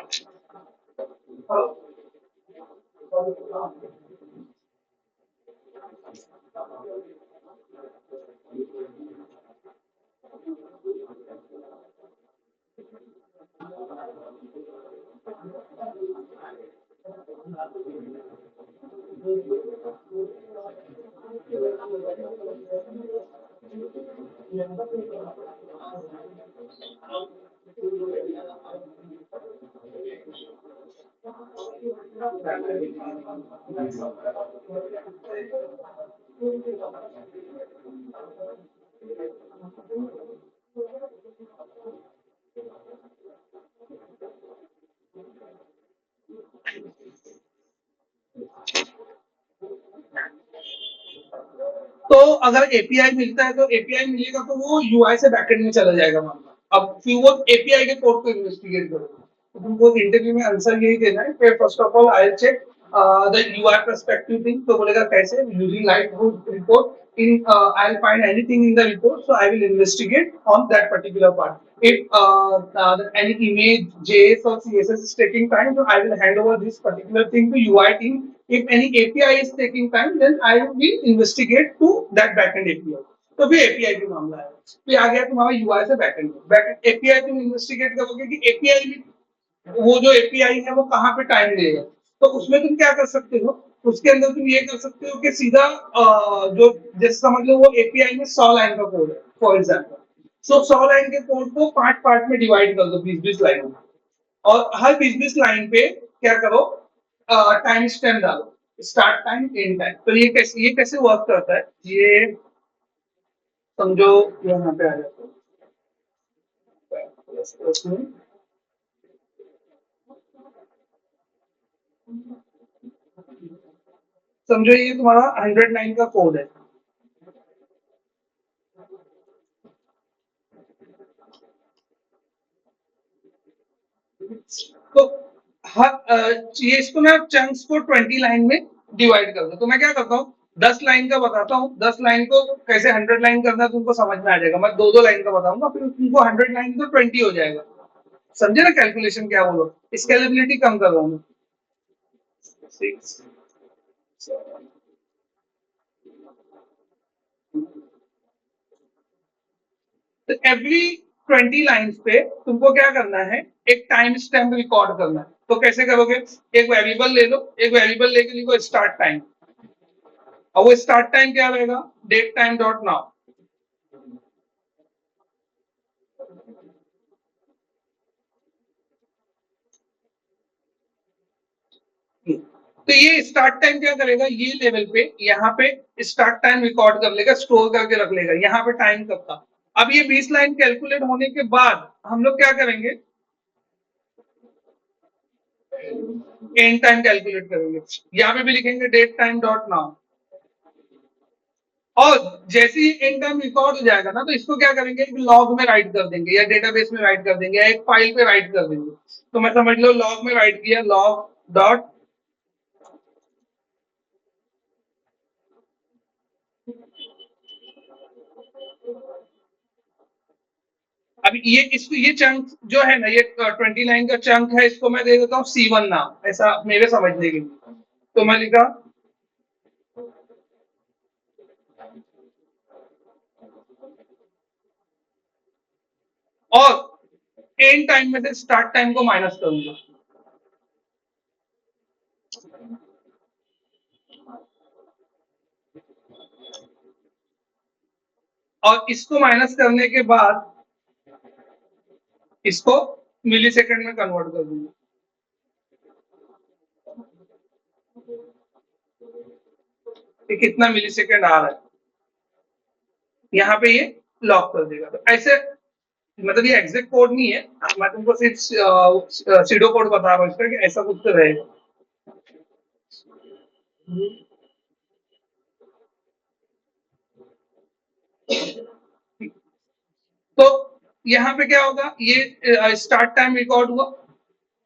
तो अगर एपीआई मिलता है तो एपीआई मिलेगा तो वो यूआई से बैकएंड में चला जाएगा मामला। अब फिर वो एपीआई के कोड को इन्वेस्टिगेट करो। तो तुमको इंटरव्यू में आंसर यही देना है कि first of all I check the UI perspective thing. तो बोलेगा कैसे, using light report in I'll find anything in the report, so I will investigate on that particular part. If any image JS or CSS is taking time, so I will hand over this particular thing to UI team if any API is taking time, then I will investigate to that backend API. तो फिर API का मामला है, फिर आ गया तुम्हारा UI से backend API तुम इन्वेस्टिगेट करोगे कि API में वो जो API है वो कहाँ पे टाइम लेगा, तो उसमें तुम क्या कर सकते हो, उसके अंदर तुम ये कर सकते हो कि सीधा जो जैसे समझ लो वो API में 100 लाइन का कोड है फॉर एग्जाम्पल, सो 100 लाइन के कोड को 5 पार्ट में डिवाइड कर दो 20-20 लाइन में, और हर 20-20 लाइन पे क्या करो, टाइम स्टैम्प डालो, स्टार्ट टाइम एंड टाइम। तो ये कैसे वर्क करता है, ये समझो यहाँ पे आ जाता है, समझो ये तुम्हारा 100 लाइन का कोड है, तो ये इसको ना चंक्स को 20 लाइन में डिवाइड कर दो। तो मैं क्या करता हूँ 10 लाइन का बताता हूँ, 10 लाइन को कैसे 100 लाइन करना है तुमको समझ में आ जाएगा, मैं 2-2 लाइन का बताऊंगा, फिर तुमको 100 लाइन तो 20 हो जाएगा, समझे ना कैलकुलेशन क्या बोलो, स्केलेबिलिटी कम कर रहा हूँ। 6 7 तो एवरी 20 लाइंस पे तुमको क्या करना है, एक टाइम स्टैम्प रिकॉर्ड करना है। तो कैसे करोगे, एक वेरिएबल ले लो, एक वेरिएबल लेके लिखो स्टार्ट टाइम, और वो स्टार्ट टाइम क्या रहेगा, डेट टाइम डॉट नाउ। तो ये स्टार्ट टाइम क्या करेगा, ये लेवल पे यहाँ पे स्टार्ट टाइम रिकॉर्ड कर लेगा, स्टोर करके रख लेगा, यहाँ पे टाइम कब था। अब ये 20 लाइन कैलकुलेट होने के बाद हम लोग क्या करेंगे, एंड टाइम कैलकुलेट करेंगे, यहाँ पे भी लिखेंगे डेट टाइम डॉट नाउ, और जैसे ही एंड टाइम रिकॉर्ड हो जाएगा ना, तो इसको क्या करेंगे, एक लॉग में राइट कर देंगे या डेटाबेस में राइट कर देंगे या एक फाइल पे राइट कर देंगे। तो मैं समझ लो लॉग में राइट किया, लॉग डॉट, अब ये चंक जो है ना, ये 20 लाइन का चंक है, इसको मैं दे देता हूँ C1 नाम, ऐसा मेरे समझने के लिए। तो मैं लिखा, और एंड टाइम में से स्टार्ट टाइम को माइनस करूंगा, और इसको माइनस करने के बाद इसको मिली सेकेंड में कन्वर्ट कर दूंगा। कि कितना मिली सेकेंड आ रहा है, यहाँ पे ये लॉक कर देगा। तो ऐसे मतलब ये एग्जैक्ट कोड नहीं है, मैं तुमको सिर्फ सीडो कोड बता रहा हूँ इसका, कि ऐसा कुछ तो रहेगा। तो यहाँ पे क्या होगा, ये स्टार्ट टाइम रिकॉर्ड हुआ,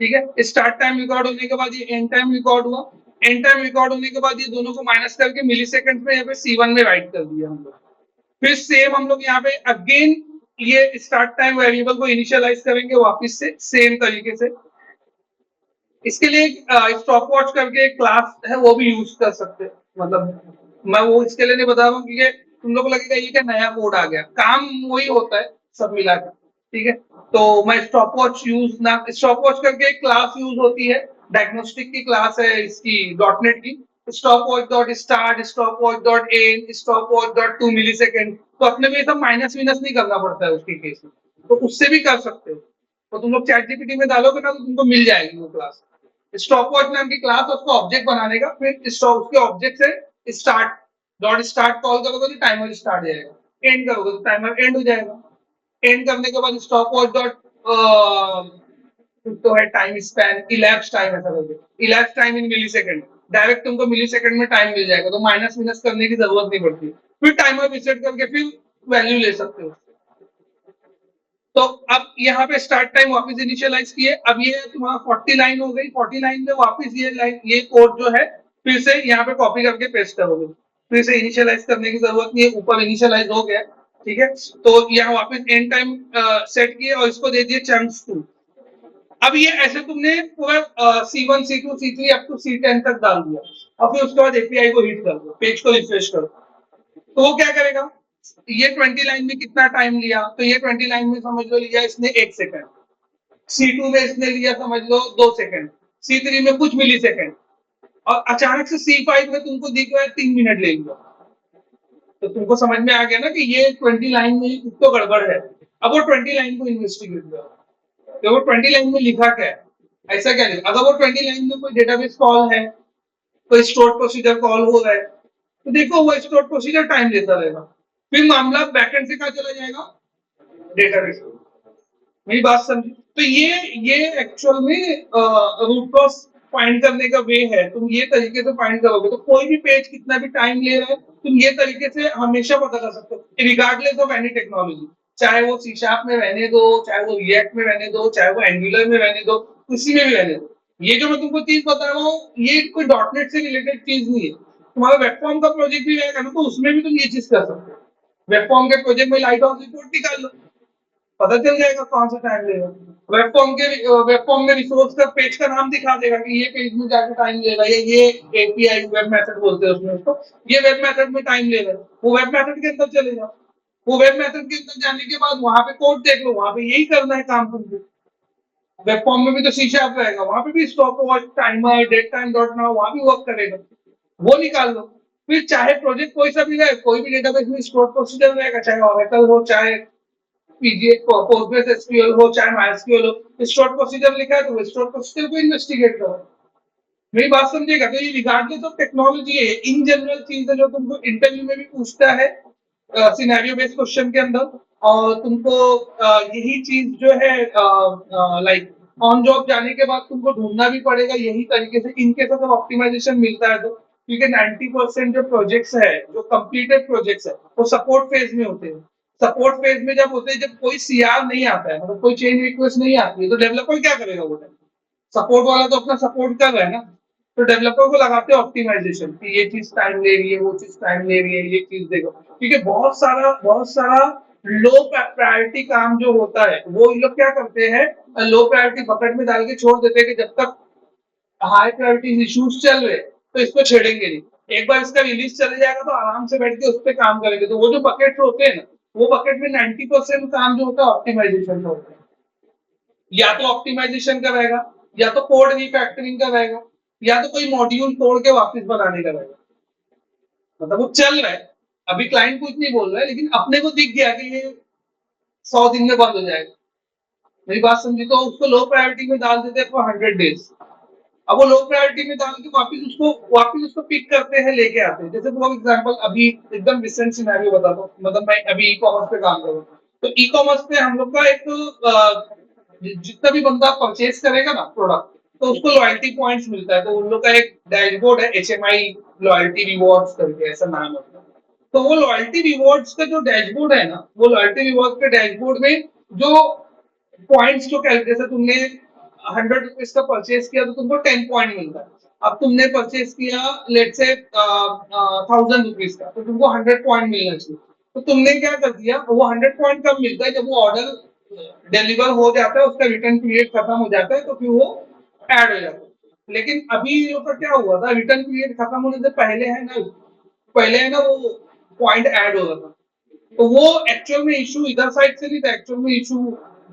ठीक है, स्टार्ट टाइम रिकॉर्ड होने के बाद ये एंड टाइम रिकॉर्ड हुआ, एंड टाइम रिकॉर्ड होने के बाद ये दोनों को माइनस करके मिली सेकेंड में यहाँ पे C1 में राइट कर दिया हम लोग। फिर सेम हम लोग यहाँ पे अगेन ये स्टार्ट टाइम वेरिएबल को इनिशियलाइज करेंगे वापस से सेम तरीके से। इसके लिए स्टॉप वॉच करके एक क्लास है, वो भी यूज कर सकते हैं, मतलब मैं वो इसके लिए नहीं बता रहा हूँ क्योंकि तुम लोग को लगेगा ये क्या नया कोड आ गया, काम वही होता है सब मिला के, ठीक है। तो मैं स्टॉप वॉच यूज ना, स्टॉप वॉच करके एक क्लास यूज होती है, डायग्नोस्टिक की क्लास है इसकी डॉटनेट की, stop watch dot start, stop watch dot end, stop watch dot 2 millisecond. तो अपने में सब माइनस विनस नहीं करना पड़ता है उसके केस में, तो उससे भी कर सकते हो। तो तुम लोग चैट जीपीटी में डालोगे ना, तो तुमको मिल जाएगी वो क्लास, स्टॉप वॉच नाम की क्लास, उसको ऑब्जेक्ट बनाने का, फिर स्टॉप उसके ऑब्जेक्ट से स्टार्ट डॉट स्टार्ट कॉल करोगे तो टाइमर स्टार्ट हो जाएगा, एंड करोगे तो टाइमर एंड हो जाएगा, एंड करने के बाद स्टॉप वॉच डॉट तो है टाइम स्पैन, इलैप्स टाइम, ऐसा करोगे elapse time in millisecond, direct तुमको मिली सेकेंड में टाइम मिल जाएगा, तो माइनस मिनस करने की जरूरत नहीं पड़ती, फिर टाइमर रिसेट करके फिर वैल्यू ले सकते हो। तो अब यहाँ पे स्टार्ट टाइम वापस इनिशियलाइज किए, अब ये तुम्हारा 40 लाइन हो गई, 40 लाइन में वापस ये लाइन, ये कोड जो है फिर से यहाँ पे कॉपी करके पेस्ट करोगे, फिर से इनिशियलाइज करने की जरूरत नहीं है, ऊपर इनिशियलाइज हो गया, ठीक है। तो यहाँ वापस एंड टाइम सेट किए और इसको दे दिए चंक्स 2। अब ये ऐसे तुमने पूरा C1 C2 C3 up to C10 तक डाल दिया, और फिर उसके बाद एपीआई को हिट कर दो, पेज को रिफ्रेश करो, तो वो क्या करेगा, ये 20 लाइन में कितना टाइम लिया, तो ये 20 लाइन में समझ लो लिया इसने 1 सेकंड, C2 में इसने लिया समझ लो 2 सेकंड, C3 में कुछ मिली सेकंड, और अचानक से C5 में तुमको दिख रहा है 3 मिनट ले लिया, तो तुमको समझ में आ गया ना कि ये 20 लाइन में कुछ तो गड़बड़ है। अब वो 20 लाइन को इन्वेस्टिगेट करो, तो वो 20 लाइन में लिखा क्या है, ऐसा क्या लिखा, अगर वो 20 लाइन में कोई डेटाबेस कॉल है, कोई स्टोर प्रोसीजर कॉल हो रहा है, तो देखो वो स्टोर प्रोसीजर टाइम लेता रहेगा, फिर मामला बैकएंड से कहा चला जाएगा, डेटाबेस। मेरी बात समझी, तो ये एक्चुअल में रूट कॉज फाइंड करने का वे है, तुम ये तरीके से फाइंड करोगे तो कोई भी पेज कितना भी टाइम ले रहा है तुम ये तरीके से हमेशा पता कर सकते हो, रिगार्डलेस ऑफ एनी टेक्नोलॉजी, चाहे वो सी शार्प में रहने दो, चाहे वो रिएक्ट में रहने दो, चाहे वो एंगुलर में रहने दो, किसी में भी रहने दो। ये जो मैं तुमको चीज बता रहा हूँ ये कोई डॉटनेट से रिलेटेड चीज नहीं है, तुम्हारा वेबफॉर्म का प्रोजेक्ट भी रहेगा ना तो उसमें भी तुम ये चीज कर सकते हो, वेबफॉर्म के प्रोजेक्ट में लाइट हाउस रिपोर्ट निकाल लो, पता चल जाएगा कौन सा टाइम लेगा, वेबफॉर्म में रिसोर्स का पेज का नाम दिखा देगा कि ये पेज में जाके टाइम लेगा, ये एपीआई वेब मेथड बोलते हैं उसमें उसको, ये वेब मेथड में टाइम लेगा, वो वेब मेथड के अंदर चलेगा, वो वेब मेथड के अंदर जाने के बाद वहां पे कोड देख लो, वहां पे यही करना है काम तुमको, वेब फॉर्म में भी तो सी शार्प रहेगा, वहां पे भी stop watch timer date time dot now वहां भी वर्क करेगा, वो निकाल लो। फिर चाहे प्रोजेक्ट कोई सा भी रहे, कोई भी डेटाबेस में स्टोर प्रोसीजर रहेगा, चाहे ऑरेकल हो, चाहे पीजीए पोस्टग्रेस एसक्यूएल हो, चाहे माइस्क्यूएल हो, स्टोर प्रोसीजर लिखा है तो वो स्टोर प्रोसीजर को इन्वेस्टिगेट करो। मेरी बात समझिएगा, तो ये रिगार्डलेस ऑफ टेक्नोलॉजी है, इन जनरल चीज है जो तुमको इंटरव्यू में भी पूछता है सिनेरियो बेस्ड क्वेश्चन के अंदर, और तुमको यही चीज जो है लाइक ऑन जॉब जाने के बाद तुमको ढूंढना भी पड़ेगा यही तरीके से, इनके साथ ऑप्टिमाइजेशन मिलता है तो, क्योंकि 90% जो प्रोजेक्ट्स है, जो कंप्लीटेड प्रोजेक्ट्स है, वो सपोर्ट फेज में होते हैं, सपोर्ट फेज में जब होते हैं, जब कोई सीआर नहीं आता है, मतलब कोई चेंज रिक्वेस्ट नहीं आती है, तो डेवलपर क्या करेगा वो टाइम, सपोर्ट वाला तो अपना सपोर्ट कर रहा है ना, तो डेवलपर को लगाते हैं ऑप्टिमाइजेशन कि ये चीज टाइम ले रही है, वो चीज टाइम ले रही है, ये चीज देखो, क्योंकि बहुत सारा लो प्रायोरिटी काम जो होता है वो ये लोग क्या करते हैं, लो प्रायोरिटी बकेट में डाल के छोड़ देते हैं कि जब तक हाई प्रायोरिटी इश्यूज चल रहे तो इसको छेड़ेंगे नहीं, एक बार इसका रिलीज चले जाएगा तो आराम से बैठ के उस पर काम करेंगे, तो वो जो बकेट होते हैं ना, वो बकेट में 90% काम जो होता है ऑप्टिमाइजेशन का होता है, या तो ऑप्टिमाइजेशन का रहेगा, या तो कोड रिफैक्टरिंग का रहेगा, या तो कोई मॉड्यूल तोड़ के वापस बनाने का रहेगा, मतलब वो चल रहा है, अभी क्लाइंट कुछ नहीं बोल रहा है लेकिन अपने को दिख गया कि ये 100 दिन में बंद हो जाएगा, मेरी बात समझी, तो उसको लो प्रायोरिटी में डाल देते हैं फॉर 100 डेज, अब वो लो प्रायोरिटी में डाल के वापस उसको पिक करते हैं, लेके आते हैं, जैसे फॉर एग्जांपल अभी एकदम रिसेंट सिनेरियो बताता हूँ, मतलब मैं अभी ई कॉमर्स पे काम कर रहा हूँ, तो ई कॉमर्स पे हम लोग का एक जितना भी बंदा परचेज करेगा ना प्रोडक्ट, तो उसको लॉयल्टी पॉइंट्स मिलता है, तो उन लोग का एक डैशबोर्ड है HMI लॉयल्टी रिवॉर्ड्स करके ऐसा नाम होता है, तो वो लॉयल्टी रिवॉर्ड्स का जो डैशबोर्ड है ना, वो लॉयल्टी रिवॉर्ड्स के डैशबोर्ड में जो पॉइंट्स जो कैलकुलेट, जैसे तुमने 100 रुपीज का परचेज किया तो तुमको 10 पॉइंट मिलता है, अब तुमने परचेज किया लेट से 1000 रुपीज का, तो तुमको 100 पॉइंट मिलना चाहिए, तो तुमने क्या कर दिया, वो 100 पॉइंट कब मिलता है, जब वो ऑर्डर डिलीवर हो जाता है, उसका रिटर्न पीरियड खत्म हो जाता है, तो फिर वो ऐड हो जाता है, लेकिन अभी का क्या हुआ था, रिटर्न पीरियड खत्म होने से पहले है ना वो पॉइंट ऐड हो रहा था, तो वो एक्चुअल में इशू इधर साइड से नहीं था, एक्चुअल में इशू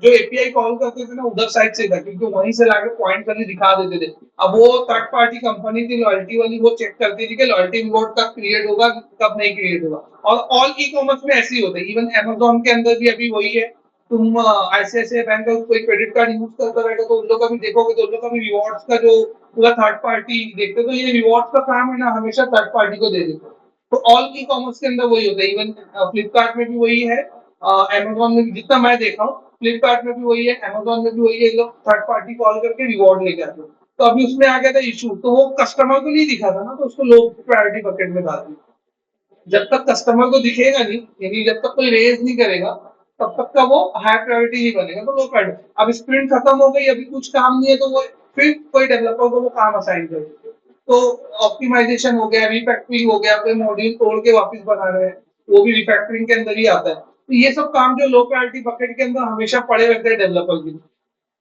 जो एपीआई कॉल करते थे ना उधर साइड से था, क्योंकि वहीं से लाके पॉइंट करके दिखा देते थे, अब वो थर्ड पार्टी कंपनी थी लॉयल्टी वाली, वो चेक करती थी कि लॉयल्टी रिवॉर्ड कब क्रिएट होगा कब नहीं क्रिएट होगा, और ऑल ई कॉमर्स में ऐसे ही होता है, इवन अमेजोन के अंदर भी अभी वही है, तुम आईसीआईसीआई बैंक का कोई क्रेडिट कार्ड यूज करता रहेगा तो उन लोग का भी देखोगे, तो उन लोग का भी रिवॉर्ड्स का जो पूरा थर्ड पार्टी देखते, तो ये रिवॉर्ड्स का काम है ना हमेशा थर्ड पार्टी को दे देते, तो ऑल ई कॉमर्स के अंदर वही होता है, इवन फ्लिपकार्ट में भी वही है, अमेजोन में भी, जितना मैं देखा हूँ फ्लिपकार्ट में भी वही है, अमेजोन में भी वही है, ये लोग थर्ड पार्टी कॉल करके रिवॉर्ड लेके आते हैं, तो अभी उसमें आ गया था इशू, तो वो कस्टमर को नहीं दिखा था ना, तो उसको लो प्रायोरिटी बकेट में डाल दिया, जब तक कस्टमर को दिखेगा नहीं, यानी जब तक कोई रेज नहीं करेगा तब तक का वो हाई प्रायोरिटी नहीं बनेगा, तो लो प्रायोरिटी, अब स्प्रिंट खत्म हो गई, अभी कुछ काम नहीं है, तो वो फिर कोई डेवलपर को वो काम असाइन कर देते, तो ऑप्टिमाइजेशन हो गया, रिफैक्टरिंग हो गया, कोई मॉड्यूल तोड़ के वापस बना रहे हैं, वो भी रिफैक्टरिंग के अंदर ही आता है, तो ये सब काम जो लो प्रायोरिटी बकेट के अंदर हमेशा पड़े रहते हैं डेवलपर के,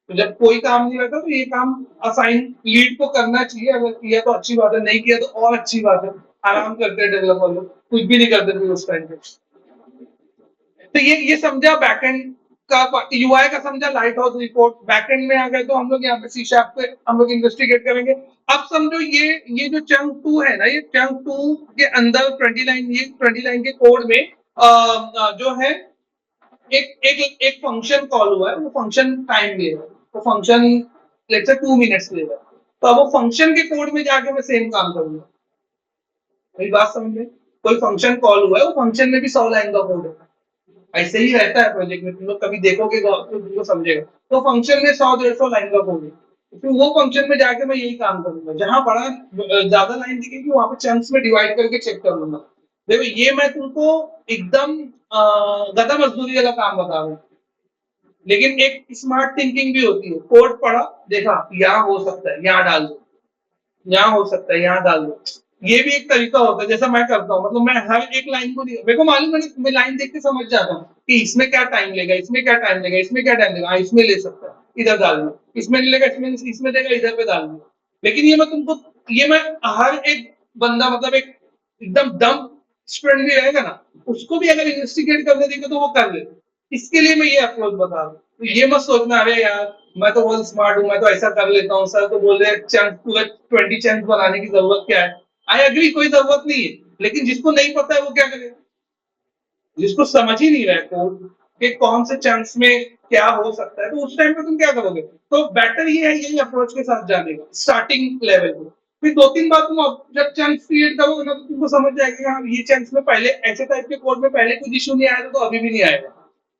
तो जब कोई काम नहीं रहता तो ये काम असाइन लीड को करना चाहिए, अगर किया तो अच्छी बात है, नहीं किया तो और अच्छी बात है। आराम करते हैं डेवलपर लोग, कुछ भी नहीं करते थे उस टाइम पे। तो ये समझा बैकएंड का, यूआई का समझा, लाइट हाउस रिपोर्ट। बैकएंड में आ गए तो हम लोग यहाँ पे सी शार्प पे हम लोग इन्वेस्टिगेट करेंगे। अब समझो ये जो चंक 2 है ना, ये चंक 2 के अंदर 20 लाइन, ये 20 लाइन के कोड में जो है एक एक एक फंक्शन कॉल हुआ है, वो फंक्शन टाइम ले रहा है, वो फंक्शन लेट्स से 2 मिनट्स ले रहा है। तो अब वो फंक्शन के कोड में जाके मैं सेम काम करूंगा। मेरी बात समझ में? कोई फंक्शन कॉल हुआ है, वो फंक्शन में भी 100 लाइन का कोड है। ऐसे ही रहता है प्रोजेक्ट में, तुम लोग कभी देखोगे तो तुमको समझेगा। तो फंक्शन में 100-150 लाइन का कोड है, फिर वो फंक्शन में जाके मैं यही काम करूंगा। जहां बड़ा ज्यादा लाइन दिखेगी वहां पे चंक्स में डिवाइड करके चेक करूंगा। देखो ये मैं तुमको एकदम गधा मजदूरी वाला काम बता रहा हूँ, लेकिन एक स्मार्ट थिंकिंग भी होती है। कोड पढ़ा, देखा यहाँ हो सकता है, यहाँ डाल दो, यहाँ हो सकता है, यहाँ डाल दो। ये भी एक तरीका होता है, जैसा मैं करता हूँ। मतलब मैं हर एक लाइन को नहीं, मेरे को मालूम है, मैं लाइन देख के समझ जाता हूँ कि इसमें क्या टाइम लेगा, इसमें क्या टाइम लेगा, इसमें क्या टाइम लेगा। हाँ, इसमें ले सकता है, इधर डाल दो। इसमें नहीं लेगा, इसमें देगा, इधर पे डाल दो। लेकिन ये मैं तुमको, ये मैं हर एक बंदा, मतलब एक एकदम दम स्टूडेंट भी रहेगा ना, उसको भी अगर इन्वेस्टिगेट करने देंगे तो वो कर ले। इसके लिए मैं ये अप्रोच बता रहा हूँ। तो ये मत सोचना अरे यार मैं तो बहुत स्मार्ट हूँ, मैं तो ऐसा कर लेता हूँ, सर तो बोल रहे चंक पूरा 20 चंक बनाने की जरूरत क्या है। आई एग्री, कोई जरूरत नहीं है, लेकिन जिसको नहीं पता है वो क्या करेगा? जिसको समझ ही नहीं रहा है कोड के कौन से चंक्स में क्या हो सकता है, तो उस टाइम पे तुम क्या करोगे? तो बेटर ये है यही अप्रोच के साथ जाने का स्टार्टिंग लेवल पे। फिर 2-3 बार तुम जब चंक्स क्रिएट करोगे ना, तो तुमको समझ जाएगा कि हाँ ये चंक्स में पहले ऐसे टाइप के कोड में पहले कुछ इशू नहीं आया था, तो अभी भी नहीं आएगा।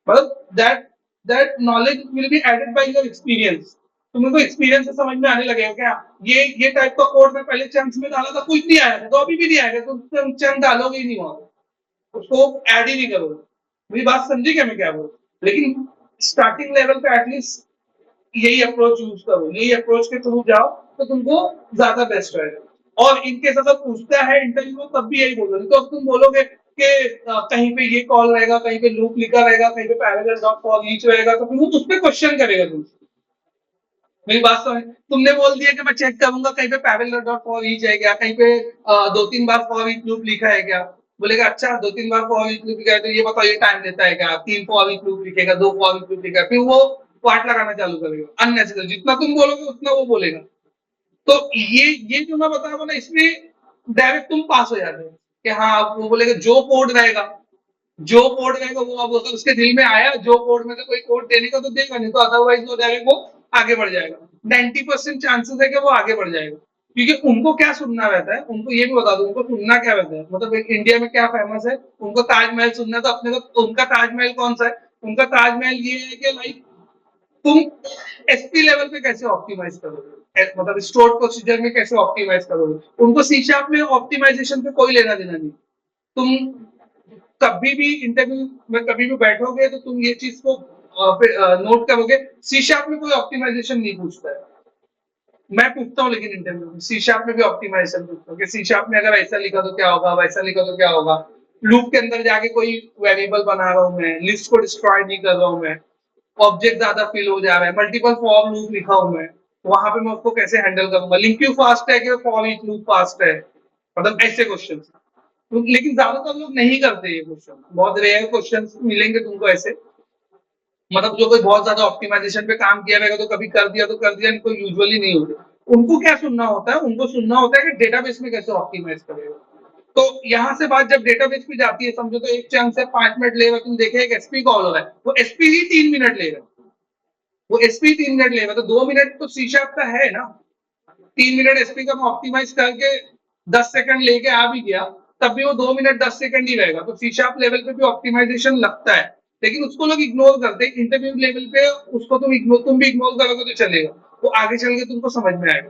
मतलब that knowledge will be added by your experience. तुमको एक्सपीरियंस से समझ में आने लगेगा क्या ये टाइप का कोड में पहले चंक्स में डाला था, कुछ नहीं आया था, तो अभी भी नहीं आएगा, तो तुम चंक डालोगे ही नहीं वहां, उसको ऐड ही नहीं करोगे। मेरी बात समझी क्या मैं क्या बोल? लेकिन स्टार्टिंग लेवल पे एटलीस्ट यही अप्रोच यूज करो, यही अप्रोच के थ्रू जाओ, तो तुमको ज्यादा बेस्ट रहेगा। और इनकेस अगर पूछता है इंटरव्यू में तब भी यही बोलोगे, तो अब तुम बोलोगे कि कहीं पे ये कॉल रहेगा, कहीं पे लूप लिखा रहेगा, कहीं पे पैरेलल डॉट फॉर ईच रहेगा, तो फिर वो उस पर क्वेश्चन करेगा तुमसे। मेरी बात समझ? तुमने बोल दिया कि मैं चेक करूंगा कहीं पे पैरेलल डॉट फॉर ईच है क्या, कहीं पे 2-3 बार फॉर ईच लूप लिखा है क्या। बोलेगा अच्छा 2-3 बार फॉर ईच लूप लिखा है, तो ये बताओ ये टाइम लेता है क्या, 3 फॉर ईच लूप लिखेगा, 2 फॉर ईच लूप लिखा है, फिर वो पार्ट लगाना चालू करेगा अननेसेसरी। जितना तुम बोलोगे उतना वो बोलेगा। तो ये जो मैं बता रहा हूँ ना, इसमें डायरेक्ट तुम पास हो जाते हो कि हाँ, वो बोलेगा जो कोड रहेगा, जो कोड रहेगा वो, अब अगर उसके दिल में आया जो कोड में से कोई कोड देने का तो देगा, नहीं तो अदरवाइज वो डायरेक्ट वो आगे बढ़ जाएगा। 90% चांसेस है कि वो आगे बढ़ जाएगा, क्योंकि उनको क्या सुनना रहता है, उनको ये भी बता दो उनको सुनना क्या रहता है। मतलब एक इंडिया में क्या फेमस है, उनको ताजमहल सुनना है, तो अपने को उनका ताजमहल कौन सा है? उनका ताजमहल ये है कि लाइक तुम एसपी लेवल पे कैसे ऑप्टिमाइज करोगे, मतलब स्टोर प्रोसीजर में कैसे ऑप्टिमाइज करोगे। उनको सी शार्प में ऑप्टिमाइजेशन पे कोई लेना देना नहीं। तुम कभी भी इंटरव्यू में कभी भी बैठोगे तो तुम ये चीज को नोट करोगे, सी शार्प में कोई ऑप्टिमाइजेशन नहीं पूछता है। मैं पूछता हूँ लेकिन इंटरव्यू में सी शार्प में भी ऑप्टिमाइजेशन पूछता हूँ कि सी शार्प में अगर ऐसा लिखा तो क्या होगा, वैसा लिखा तो क्या होगा। लूप के अंदर जाके कोई वेरिएबल बना रहा हूँ मैं, लिस्ट को डिस्ट्रॉय नहीं कर रहा हूँ मैं, ऑब्जेक्ट ज्यादा फिल हो जा रहा है, मल्टीपल फॉर लूप लिखा हूं मैं, वहां पे मैं उसको कैसे हैंडल करूंगा। लिंक क्यू फास्ट है कि फॉर ईच लूप फास्ट है, मतलब ऐसे क्वेश्चन। तो लेकिन ज्यादातर लोग नहीं करते ये क्वेश्चन, बहुत रेयर क्वेश्चन मिलेंगे तुमको ऐसे, मतलब जो कोई बहुत ज्यादा ऑप्टिमाइजेशन पे काम किया रहेगा तो कभी कर दिया तो कर दिया, नहीं तो यूजुअली नहीं होते। उनको क्या सुनना होता है, उनको सुनना होता है कि डेटाबेस में कैसे ऑप्टिमाइज करेगा। तो यहाँ से बात जब डेटाबेस पे जाती है, समझो तो एक चंक से 5 मिनट लेगा, तुम देखे एक एसपी कॉल हो रहा है, वो एसपी ही 3 मिनट लेगा, वो एसपी 3 मिनट लेगा, तो 2 मिनट तो सी शार्प का है ना। 3 मिनट एसपी का ऑप्टिमाइज करके 10 सेकंड लेके आ भी गया, तब भी वो 2 मिनट 10 सेकंड ही रहेगा। तो सी शार्प लेवल पे भी ऑप्टिमाइजेशन लगता है, लेकिन उसको लोग इग्नोर करते हैं। इंटरव्यू लेवल पे उसको तुम भी इग्नोर करोगे तो चलेगा, तो आगे चल के तुमको समझ में आएगा।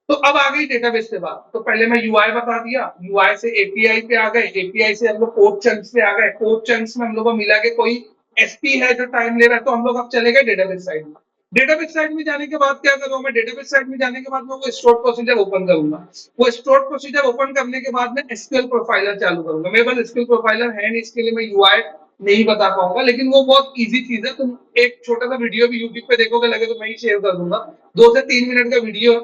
तो अब आ गई डेटाबेस से बात। तो पहले मैं यूआई बता दिया, यूआई से एपीआई पे आ गए, एपीआई से हम लोग कोड चंक्स पे आ गए, कोड चंक्स में हम लोग को मिला के कोई एसपी है जो टाइम ले रहा है, तो हम लोग अब चले गए डेटाबेस साइड में। डेटाबेस साइड में जाने के बाद क्या करूंगा मैं, डेटाबेस साइड में जाने के बाद मैं वो स्टोर प्रोसीजर ओपन करूंगा। वो स्टोर प्रोसीजर ओपन करने के बाद में एसक्यूएल प्रोफाइलर चालू करूंगा। मेरे पास एसक्यूएल प्रोफाइलर है नहीं, इसके लिए मैं यूआई नहीं बता पाऊंगा, लेकिन वो बहुत इजी चीज है। तुम एक छोटा सा वीडियो भी यूट्यूब पे देखोगे, लगे तो मैं ही शेयर कर दूंगा, 2 से 3 मिनट का वीडियो।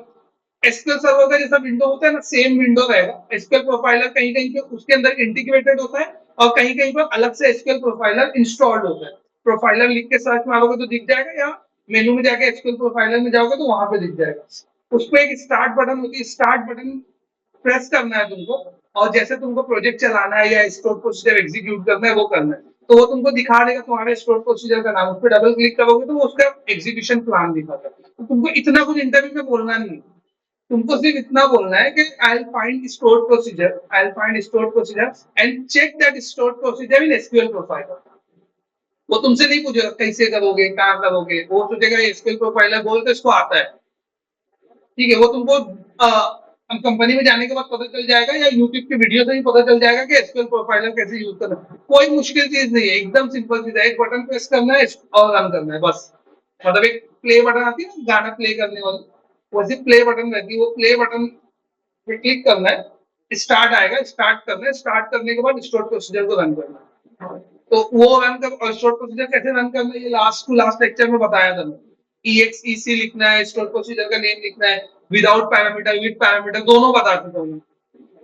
एसक्यूएल सर्वर का जैसा विंडो होता है ना, सेम विंडो रहेगा। एसक्यूएल प्रोफाइलर कहीं कहीं पे उसके अंदर इंटीग्रेटेड होता है, और कहीं कहीं पर अलग से एसक्यूएल प्रोफाइलर इंस्टॉल्ड होता है। प्रोफाइलर लिख के सर्च मारोगे तो दिख जाएगा, या मेनू में जाके एसक्यूएल प्रोफाइलर में जाओगे तो वहां पे दिख जाएगा। उस पर एक स्टार्ट बटन होती है, स्टार्ट बटन प्रेस करना है तुमको, और जैसे तुमको प्रोजेक्ट चलाना है या स्टोर प्रोसीजर एग्जीक्यूट करना है वो करना है, तो वो तुमको दिखा देगा तुम्हारे स्टोर प्रोसीजर का नाम। उस पर डबल क्लिक करोगे तो वो उसका एग्जीक्यूशन प्लान दिखाता है। तो तुमको इतना कुछ इंटरव्यू में बोलना नहीं है, तुमको सिर्फ इतना बोलना है कि I will find store procedure and check that store procedure in SQL profiler. वो तुमसे नहीं पूछेगा कैसे करोगे, कहाँ करोगे, वो सोचेगा एसक्यूएल प्रोफाइलर बोल तो इसको आता है। ठीक है, वो तुमको कंपनी में जाने के बाद पता चल जाएगा, या यूट्यूब की वीडियो से ही पता चल जाएगा कि एसक्यूएल प्रोफाइलर कैसे यूज करना है। कोई मुश्किल चीज नहीं है, एकदम सिंपल चीज है। एक बटन प्रेस करना है और रन करना है बस। मतलब एक प्ले बटन आती है ना गाना प्ले करने वाली, वैसे प्ले बटन रहती है, वो प्ले बटन पे क्लिक करना है, स्टार्ट आएगा, स्टार्ट करना है, स्टार्ट करने के बाद स्टोर प्रोसीजर को रन करना है। तो वो रन कर, और स्टोर प्रोसीजर कैसे रन करना है ये लास्ट टू लास्ट लेक्चर में बताया था। EXEC लिखना है, स्टोर प्रोसीजर का नेम लिखना है, विदाउट पैरामीटर विद पैरामीटर दोनों बता चुका हूँ।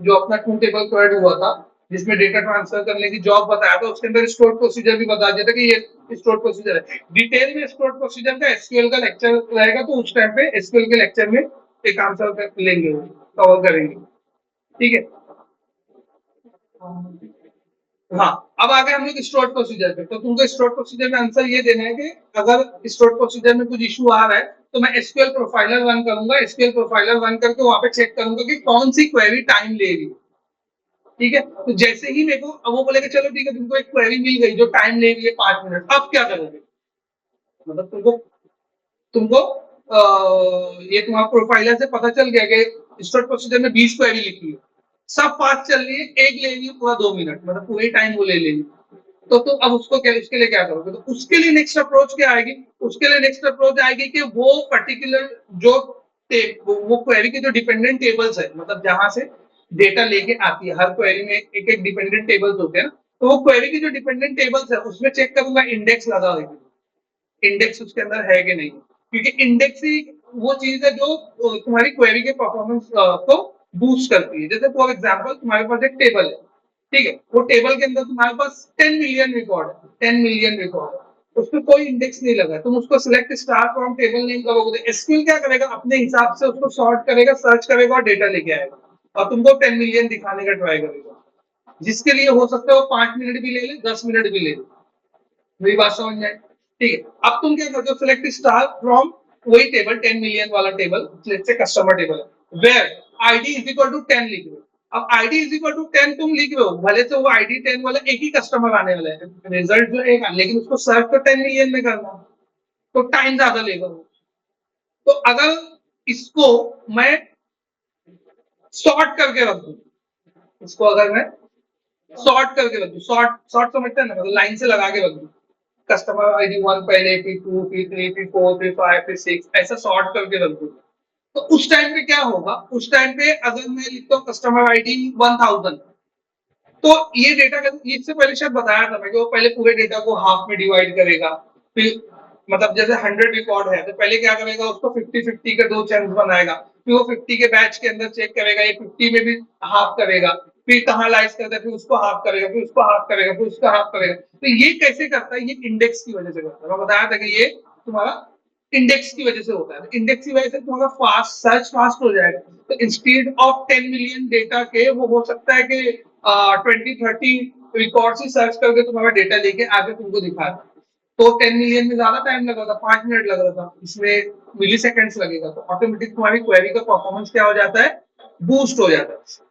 जो अपना टू टेबल क्वेड हुआ था, जिसमें डेटा ट्रांसफर करने की जॉब बताया था, उसके अंदर स्टोर प्रोसीजर भी बता दिया था कि ये स्टोर प्रोसीजर है। डिटेल में स्टोर प्रोसीजर का एसक्यूएल का लेक्चर रहेगा, तो उस टाइम पे एसक्यूएल के लेक्चर में एक आंसर लेंगे, कवर करेंगे। ठीक है, हाँ। अब आ गए हम लोग स्टोर प्रोसीजर पे। तो तुमको स्टोर प्रोसीजर में आंसर ये देना है कि अगर स्टोर प्रोसीजर में कुछ इशू आ रहा है, तो मैं एसक्यूएल प्रोफाइलर रन करूंगा। एसक्यूएल प्रोफाइलर रन करके वहां पे चेक करूंगा कि कौन सी क्वेरी टाइम ले रही है। ठीक है, तो जैसे ही मेरे को अब वो बोलेगा चलो ठीक है, तुमको एक क्वेरी मिल गई जो टाइम ले रही है 5 मिनट, अब क्या करोगे? मतलब तुमको तुमको ये तुम्हारा प्रोफाइलर से पता चल गया कि स्टोर प्रोसीजर में 20 क्वेरी लिखी है, सब फास्ट चल रही है, एक ले रही है पूरा 2 मिनट, मतलब पूरे टाइम वो ले लेगी। तो अब उसको क्या, उसके लिए क्या करोगे? तो उसके लिए नेक्स्ट अप्रोच क्या आएगी? उसके लिए नेक्स्ट अप्रोच आएगी कि वो पर्टिकुलर जो वो क्वेरी के जो डिपेंडेंट टेबल्स है, मतलब जहां से डेटा लेके आती है, हर क्वेरी में एक एक डिपेंडेंट टेबल्स होते हैं ना, तो वो क्वेरी की जो डिपेंडेंट टेबल्स है उसमें चेक करूंगा, इंडेक्स लगा होगी, इंडेक्स उसके अंदर है कि नहीं। क्योंकि इंडेक्स ही वो चीज है जो तुम्हारी क्वेरी के परफॉर्मेंस को बूस्ट करती है। जैसे फॉर एग्जांपल तुम्हारे पास एक टेबल है, ठीक है, वो टेबल के अंदर तुम्हारे पास 10 मिलियन रिकॉर्ड है, 10 मिलियन रिकॉर्ड, उसमें कोई इंडेक्स नहीं लगा, तुम उसको select star from table name करोगे तो एसक्यूएल क्या करेगा, अपने हिसाब से उसको सॉर्ट करेगा, सर्च करेगा और डेटा लेके आएगा, और तुमको 10 मिलियन दिखाने का ट्राई करेगा। जिसके लिए हो सकता है वो 5 मिनट भी ले ले, 10 मिनट भी ले ले। मेरी बात समझ में? ठीक है, अब तुम क्या करते हो, सिलेक्ट स्टार फ्रॉम वही टेबल, 10 मिलियन वाला table, let's say customer table है, where ID is equal to 10 लिख रहे हो। अब आईडी इज इक्वल टू 10 तुम लिख रहे हो, भले से वो आईडी 10 वाला एक ही कस्टमर आने वाला है, रिजल्ट जो एक, लेकिन उसको सर्च तो 10 मिलियन में करना है, तो टाइम ज्यादा लेगा वो। तो अगर इसको मैं सॉर्ट करके रख दूं, इसको अगर मैं सॉर्ट करके रख दूं, सॉर्ट सॉर्ट समझते हैं ना, मतलब लाइन से लगा के रख दूं, कस्टमर आईडी 1 पहले, फिर 2, फिर 3, फिर 4, फिर 5, फिर 6, ऐसा सॉर्ट करके रख दूंगा। तो उस टाइम पे क्या होगा, उस टाइम पे अगर मैं लिखता हूँ कस्टमर आईडी 1000, तो ये डेटा का इससे पहले शायद बताया था मैं कि वो पहले पूरे डेटा को हाफ में डिवाइड करेगा। फिर मतलब जैसे 100 रिकॉर्ड है तो पहले क्या करेगा, उसको 50-50 के 2 चंक्स बनाएगा, फिर वो 50 के बैच के अंदर चेक करेगा, ये 50 में भी हाफ करेगा, फिर कहाँ लाइस करता है, फिर उसको हाफ करेगा, फिर उसको हाफ करेगा, फिर उसका हाफ करेगा। तो ये कैसे करता है, ये इंडेक्स की वजह से करता है। मैं बताया था कि ये तुम्हारा इंडेक्स की वजह से होता है, इंडेक्स की वजह से तुम्हारा फास्ट सर्च फास्ट हो जाएगा। तो इंस्टेड ऑफ 10 मिलियन डेटा के वो हो सकता है कि 20-30 रिकॉर्ड ही सर्च करके तुम्हारा डेटा लेके आगे तुमको दिखा। तो 10 मिलियन में ज्यादा टाइम लगा था, 5 मिनट लग रहा था, इसमें मिली सेकेंड्स लगेगा, तो ऑटोमेटिक तुम्हारी क्वेरी का परफॉर्मेंस क्या हो जाता है, बूस्ट हो जाता है।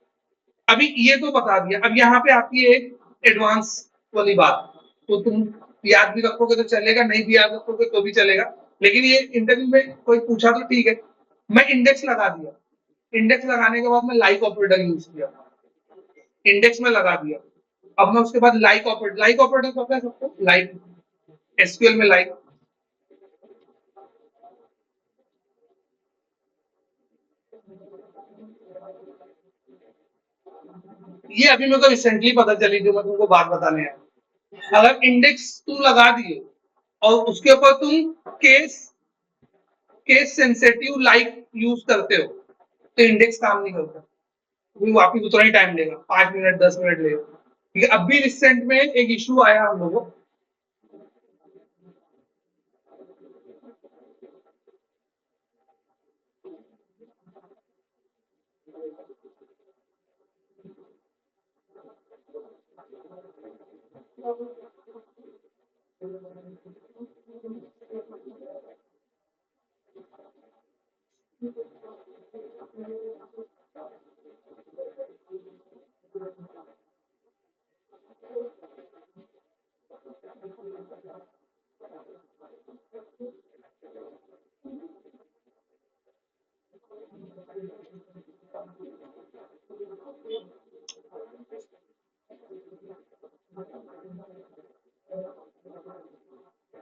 अभी ये तो बता दिया, अब यहाँ पे आपकी एक एडवांस वाली बात, तो तुम याद भी रखोगे तो चलेगा, नहीं भी याद रखोगे तो भी चलेगा, लेकिन ये इंटरव्यू में कोई पूछा तो ठीक है। मैं इंडेक्स लगा दिया, इंडेक्स लगाने के बाद मैं लाइक ऑपरेटर यूज किया, इंडेक्स में लगा दिया। अब मैं उसके बाद लाइक ऑपरेटर पता है सबको, लाइक एसक्यूएल में लाइक, ये अभी मेरे को रिसेंटली पता चली जो मैं तुमको बात बताने आया। अगर इंडेक्स तुम लगा दिए और उसके ऊपर तुम case case sensitive like use करते हो तो इंडेक्स काम नहीं करता, वो वापिस उतना ही टाइम लेगा, 5 मिनट 10 मिनट लेगा। क्योंकि अभी रिसेंट में एक इशू आया हम लोगों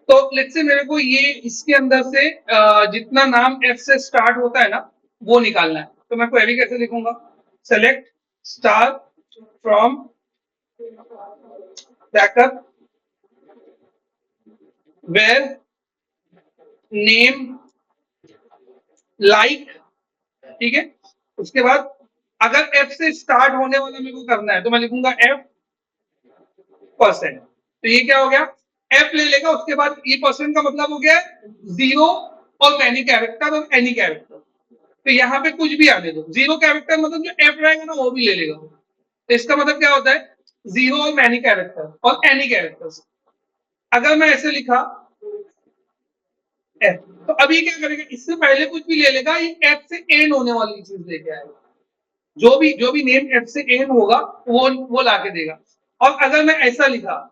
तो लेट्स से मेरे को ये इसके अंदर से जितना नाम एफ से स्टार्ट होता है ना वो निकालना है, तो मैं क्वेरी कैसे लिखूंगा? Select star from backup where name like, ठीक है। उसके बाद अगर एफ से स्टार्ट होने वाला मेरे को करना है तो मैं लिखूंगा एफ परसेंट। तो ये क्या हो गया? एफ ले लेगा, उसके बाद ये परसेंट का मतलब हो गया जीरो और मैनी कैरेक्टर और एनी कैरेक्टर। तो यहाँ पे कुछ भी आने दो, जीरो कैरेक्टर मतलब जो एफ रहेगा ना वो भी ले लेगा। तो इसका मतलब क्या होता है? जीरो और मैनी कैरेक्टर और एनी कैरेक्टर्स। अगर मैं ऐसे लिखा एफ, तो अभी क्या करेगा? इससे पहले कुछ भी ले लेगा, ये एफ से एंड होने वाली चीज लेके आएगा। जो भी नेम एफ से एंड होगा वो लाके देगा। और अगर मैं ऐसा लिखा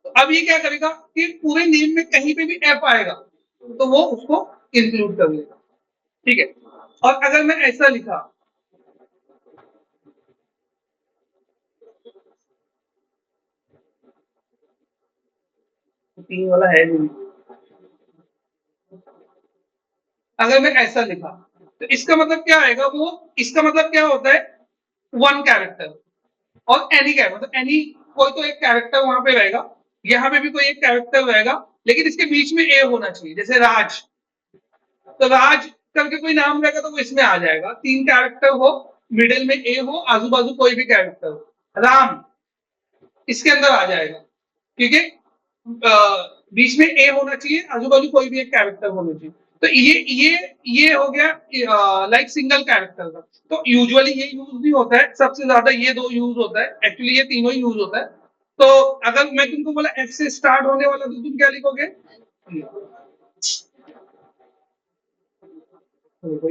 तो अब ये क्या करेगा कि पूरे नेम में कहीं पे भी एफ आएगा तो वो उसको इंक्लूड कर लेगा, ठीक है। और अगर मैं ऐसा लिखा तीन वाला है नहीं, अगर मैं ऐसा लिखा तो इसका मतलब क्या आएगा? वो इसका मतलब क्या होता है? वन कैरेक्टर और एनी कैरेक्टर, मतलब एनी कोई तो एक कैरेक्टर वहां पे रहेगा, यहाँ पे भी कोई एक कैरेक्टर रहेगा, लेकिन इसके बीच में ए होना चाहिए। जैसे राज, तो राज करके कोई नाम रहेगा तो वो इसमें आ जाएगा। तीन कैरेक्टर हो, मिडिल में ए हो, आजू बाजू कोई भी कैरेक्टर हो, राम इसके अंदर आ जाएगा, क्योंकि बीच में ए होना चाहिए, आजू बाजू कोई भी एक कैरेक्टर होना चाहिए। तो ये हो गया लाइक सिंगल कैरेक्टर का। तो यूजुअली ये यूज भी होता है, सबसे ज्यादा ये दो यूज होता है, एक्चुअली ये तीनों ही यूज होता है। तो अगर मैं तुमको बोला एफ से स्टार्ट होने वाला तो तुम क्या लिखोगे?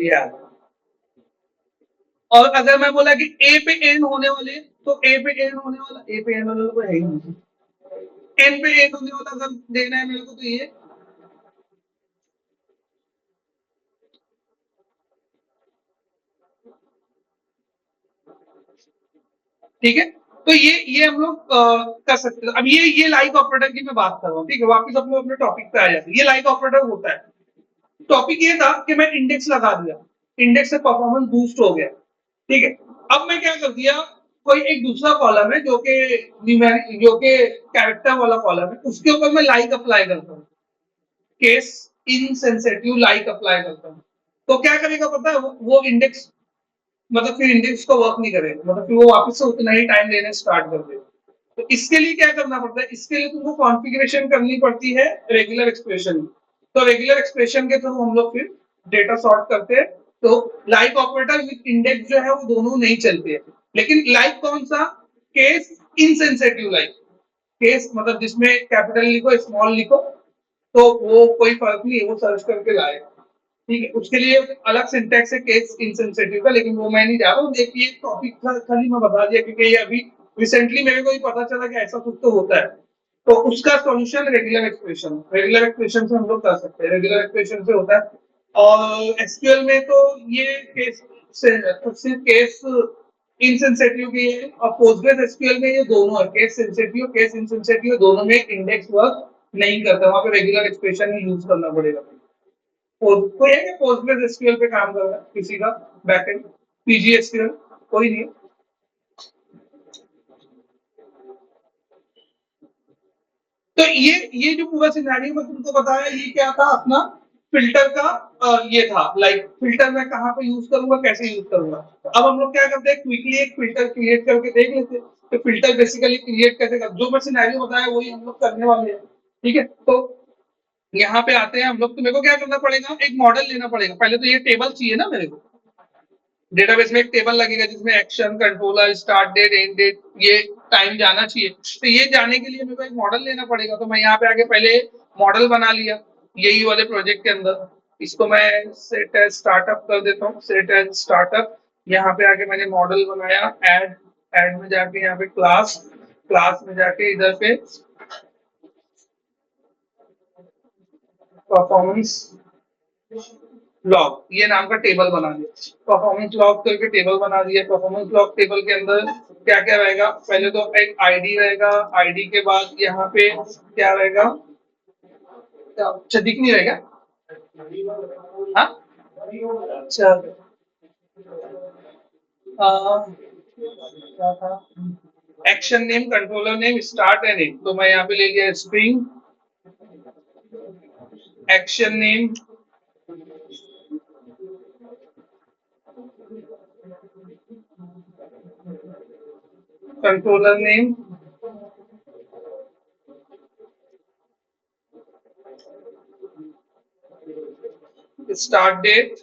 यार, और अगर मैं बोला कि ए पे एंड होने वाले, तो ए पे एंड होने वाला, ए पे एंड होने वाला कोई है ही नहीं, एन पे एंड होने वाला अगर देना है मेरे को तो ये, ठीक है। तो ये हम लोग कर सकते हैं। अब ये लाइक ऑपरेटर की मैं बात कर रहा हूँ, ठीक है। वापिस हम लोग अपने टॉपिक पे आ जाते हैं। ये लाइक ऑपरेटर होता है। टॉपिक ये था कि मैं इंडेक्स लगा दिया, इंडेक्स से परफॉर्मेंस बूस्ट हो गया, ठीक है। अब मैं क्या कर दिया, कोई एक दूसरा कॉलम है जो कि न्यूमेरिक, जो कि कैरेक्टर वाला कॉलम है, उसके ऊपर मैं लाइक अप्लाई करता हूँ, केस इनसेंसिटिव लाइक अप्लाई करता हूँ। तो क्या करेगा पता है? वो इंडेक्स, मतलब फिर इंडेक्स को वर्क नहीं करेगा, मतलब फिर वो वापस से उतना ही टाइम लेने स्टार्ट कर देगा। तो इसके लिए क्या करना पड़ता है? इसके लिए तुमको कॉन्फ़िगरेशन करनी पड़ती है रेगुलर एक्सप्रेशन। तो रेगुलर एक्सप्रेशन के थ्रू हम लोग फिर डेटा सॉर्ट करते हैं। तो लाइक ऑपरेटर विद इंडेक्स जो है वो दोनों नहीं चलते हैं, लेकिन लाइक कौन सा? केस इनसेंसिटिव लाइक, केस मतलब जिसमें कैपिटल लिखो स्मॉल लिखो, तो वो कोई फर्क नहीं है, वो सर्च करके लाएगा, ठीक है। उसके लिए अलग सिंटैक्स है केस इनसेंसिटिव का, लेकिन वो मैं नहीं जा रहा हूँ। देखिए टॉपिक खाली मैं बता दिया, क्योंकि ये अभी रिसेंटली मेरे को ही पता चला कि ऐसा कुछ तो होता है। तो उसका solution regular expression, regular expression से हम लोग कर सकते हैं, रेगुलर एक्सप्रेशन से होता है। और एसक्यूएल में तो ये केस सिर्फ केस इनसेंसिटिव की है, और पोस्टग्रेस एसक्यूएल में ये दोनों है, केस सेंसिटिव केस इनसेंसिटिव, दोनों में इंडेक्स वर्क नहीं करता, वहां पे रेगुलर एक्सप्रेशन ही यूज करना पड़ेगा। कोई है क्या पोस्टग्रेस एसक्यूएल पे काम कर रहा है किसी का? बैकएंड पीजीएसक्यूएल कोई नहीं? तो ये जो पूरा सिनेरियो मैं तुमको बताया, ये क्या था अपना फिल्टर का, ये था लाइक फिल्टर मैं कहाँ पे यूज करूंगा, कैसे यूज करूंगा। तो अब हम लोग क्या करते हैं, क्विकली एक फिल्टर क्रिएट करके देख लेते हैं। तो फिल्टर बेसिकली क्रिएट कैसे कर, जो मैं सिनेरियो बताया वही हम लोग करने वाले हैं। ठीक है, तो यहाँ पे आते हैं हम लोग। तो मेरे को क्या करना पड़ेगा, एक मॉडल लेना पड़ेगा। पहले तो ये टेबल चाहिए ना मेरे को, डेटाबेस में एक टेबल लगेगा जिसमें action, controller, start date, end date, ये टाइम जाना चाहिए। तो ये जाने के लिए मेरे को एक मॉडल लेना पड़ेगा। तो मैं यहाँ पे आके पहले मॉडल बना लिया यही वाले प्रोजेक्ट के अंदर। इसको मैं सेट एज स्टार्टअप कर देता हूँ, सेट एज स्टार्टअप। यहाँ पे आके मैंने मॉडल बनाया, ऐड, ऐड में जाके यहाँ पे क्लास, क्लास में जाके इधर पे परफॉर्मेंस लॉग, ये नाम का टेबल बना दिया। परफॉर्मेंस लॉग करके टेबल बना दिया। परफॉर्मेंस लॉग टेबल के अंदर क्या क्या रहेगा, पहले तो एक आईडी रहेगा, आईडी के बाद यहाँ पे क्या रहेगा, अच्छा दिख नहीं रहेगा, हाँ अच्छा, क्या था, action name, controller name, start end end. तो मैं यहाँ पे ले लिया string action name, controller name, start date,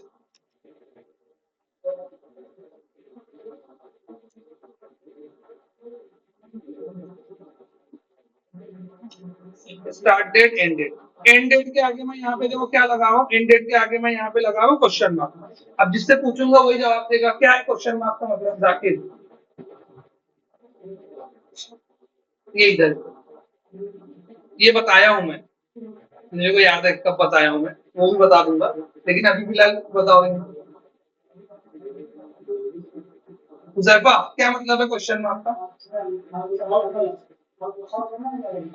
start date, end date. End date के आगे मैं यहाँ पे देखो क्या लगा रहा हूँ, एंड डेट के आगे मैं यहाँ पे लगा रहा हूँ क्वेश्चन मार्क। अब जिससे पूछूंगा वही जवाब देगा। क्या है क्वेश्चन मार्क का मतलब, जाकिर ये इधर, ये बताया हूँ मैं, मेरे को याद है कब बताया हूँ मैं, वो भी बता दूंगा, लेकिन अभी फिलहाल बताओ। हुजैफा क्या मतलब है क्वेश्चन मार्क का,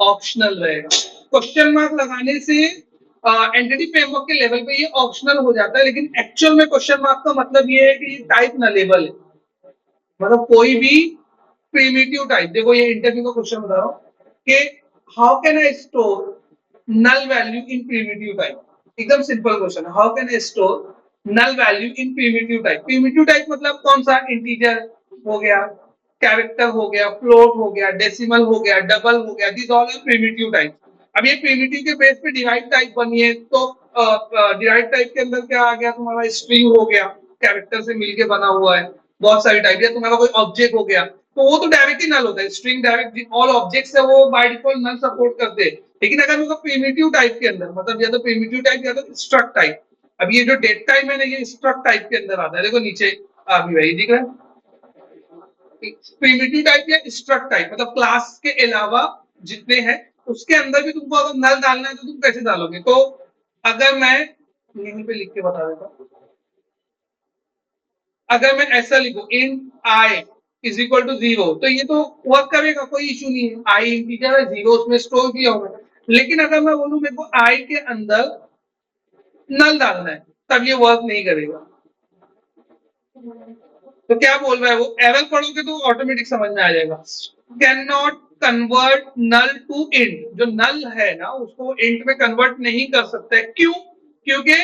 ऑप्शनल रहेगा। क्वेश्चन मार्क लगाने से एंटिटी फ्रेमवर्क के लेवल पे ये ऑप्शनल हो जाता है, लेकिन एक्चुअल में क्वेश्चन मार्क का मतलब ये है कि ये टाइप न लेबल है। मतलब कोई भी प्रीमिटिव टाइप, देखो ये इंटरव्यू का क्वेश्चन बता रहा हूँ कि how can I store null value in primitive type. एकदम सिंपल क्वेश्चन है, how can I store null value in primitive type. Primitive type मतलब कौन सा, इंटीजर हो गया, कैरेक्टर हो गया, फ्लोट हो गया, डेसिमल हो गया, डबल हो गया, this all are primitive type. अब ये प्रीमिटिव के बेस पे डिराइव टाइप बनी है। तो डिराइव टाइप के अंदर क्या आ गया, तुम्हारा स्ट्रिंग हो गया, कैरेक्टर से मिलके बना हुआ है, बहुत सारी टाइप है। तुम्हारा कोई ऑब्जेक्ट हो गया, तो वो तो डायरेक्ट ही नल होता है। स्ट्रिंग डायरेक्ट ऑल ऑब्जेक्ट्स है वो बाय डिफॉल्ट नल सपोर्ट करते हैं। लेकिन अगर मेरे को प्रिमिटिव टाइप के अंदर, मतलब या तो प्रिमिटिव टाइप या तो स्ट्रक्ट टाइप। अब ये जो डेट टाइप है ना, ये स्ट्रक्ट टाइप के अंदर आता है। देखो नीचे अभी वही दिख रहा है, प्रिमिटिव टाइप या स्ट्रक्ट टाइप, मतलब क्लास के अलावा जितने हैं उसके अंदर भी तुमको अगर नल डालना है तो तुम कैसे डालोगे। तो अगर मैं यहीं पे लिख के बता देता हूँ, अगर मैं ऐसा लिखूं इन आई इज इक्वल टू 0, तो ये तो वर्क करेगा, कोई इशू नहीं है। आई इंटीजर है, 0 उसमें स्टोर किया होगा। लेकिन अगर मैं बोलूं मेरे को आई के अंदर नल डालना है, तब ये वर्क नहीं करेगा। तो क्या बोल रहा है वो, एरर पढ़ोगे तो ऑटोमेटिक समझ में आ जाएगा। Can not convert null to int, जो नल है ना उसको इंट में कन्वर्ट नहीं कर सकते। क्यों, क्योंकि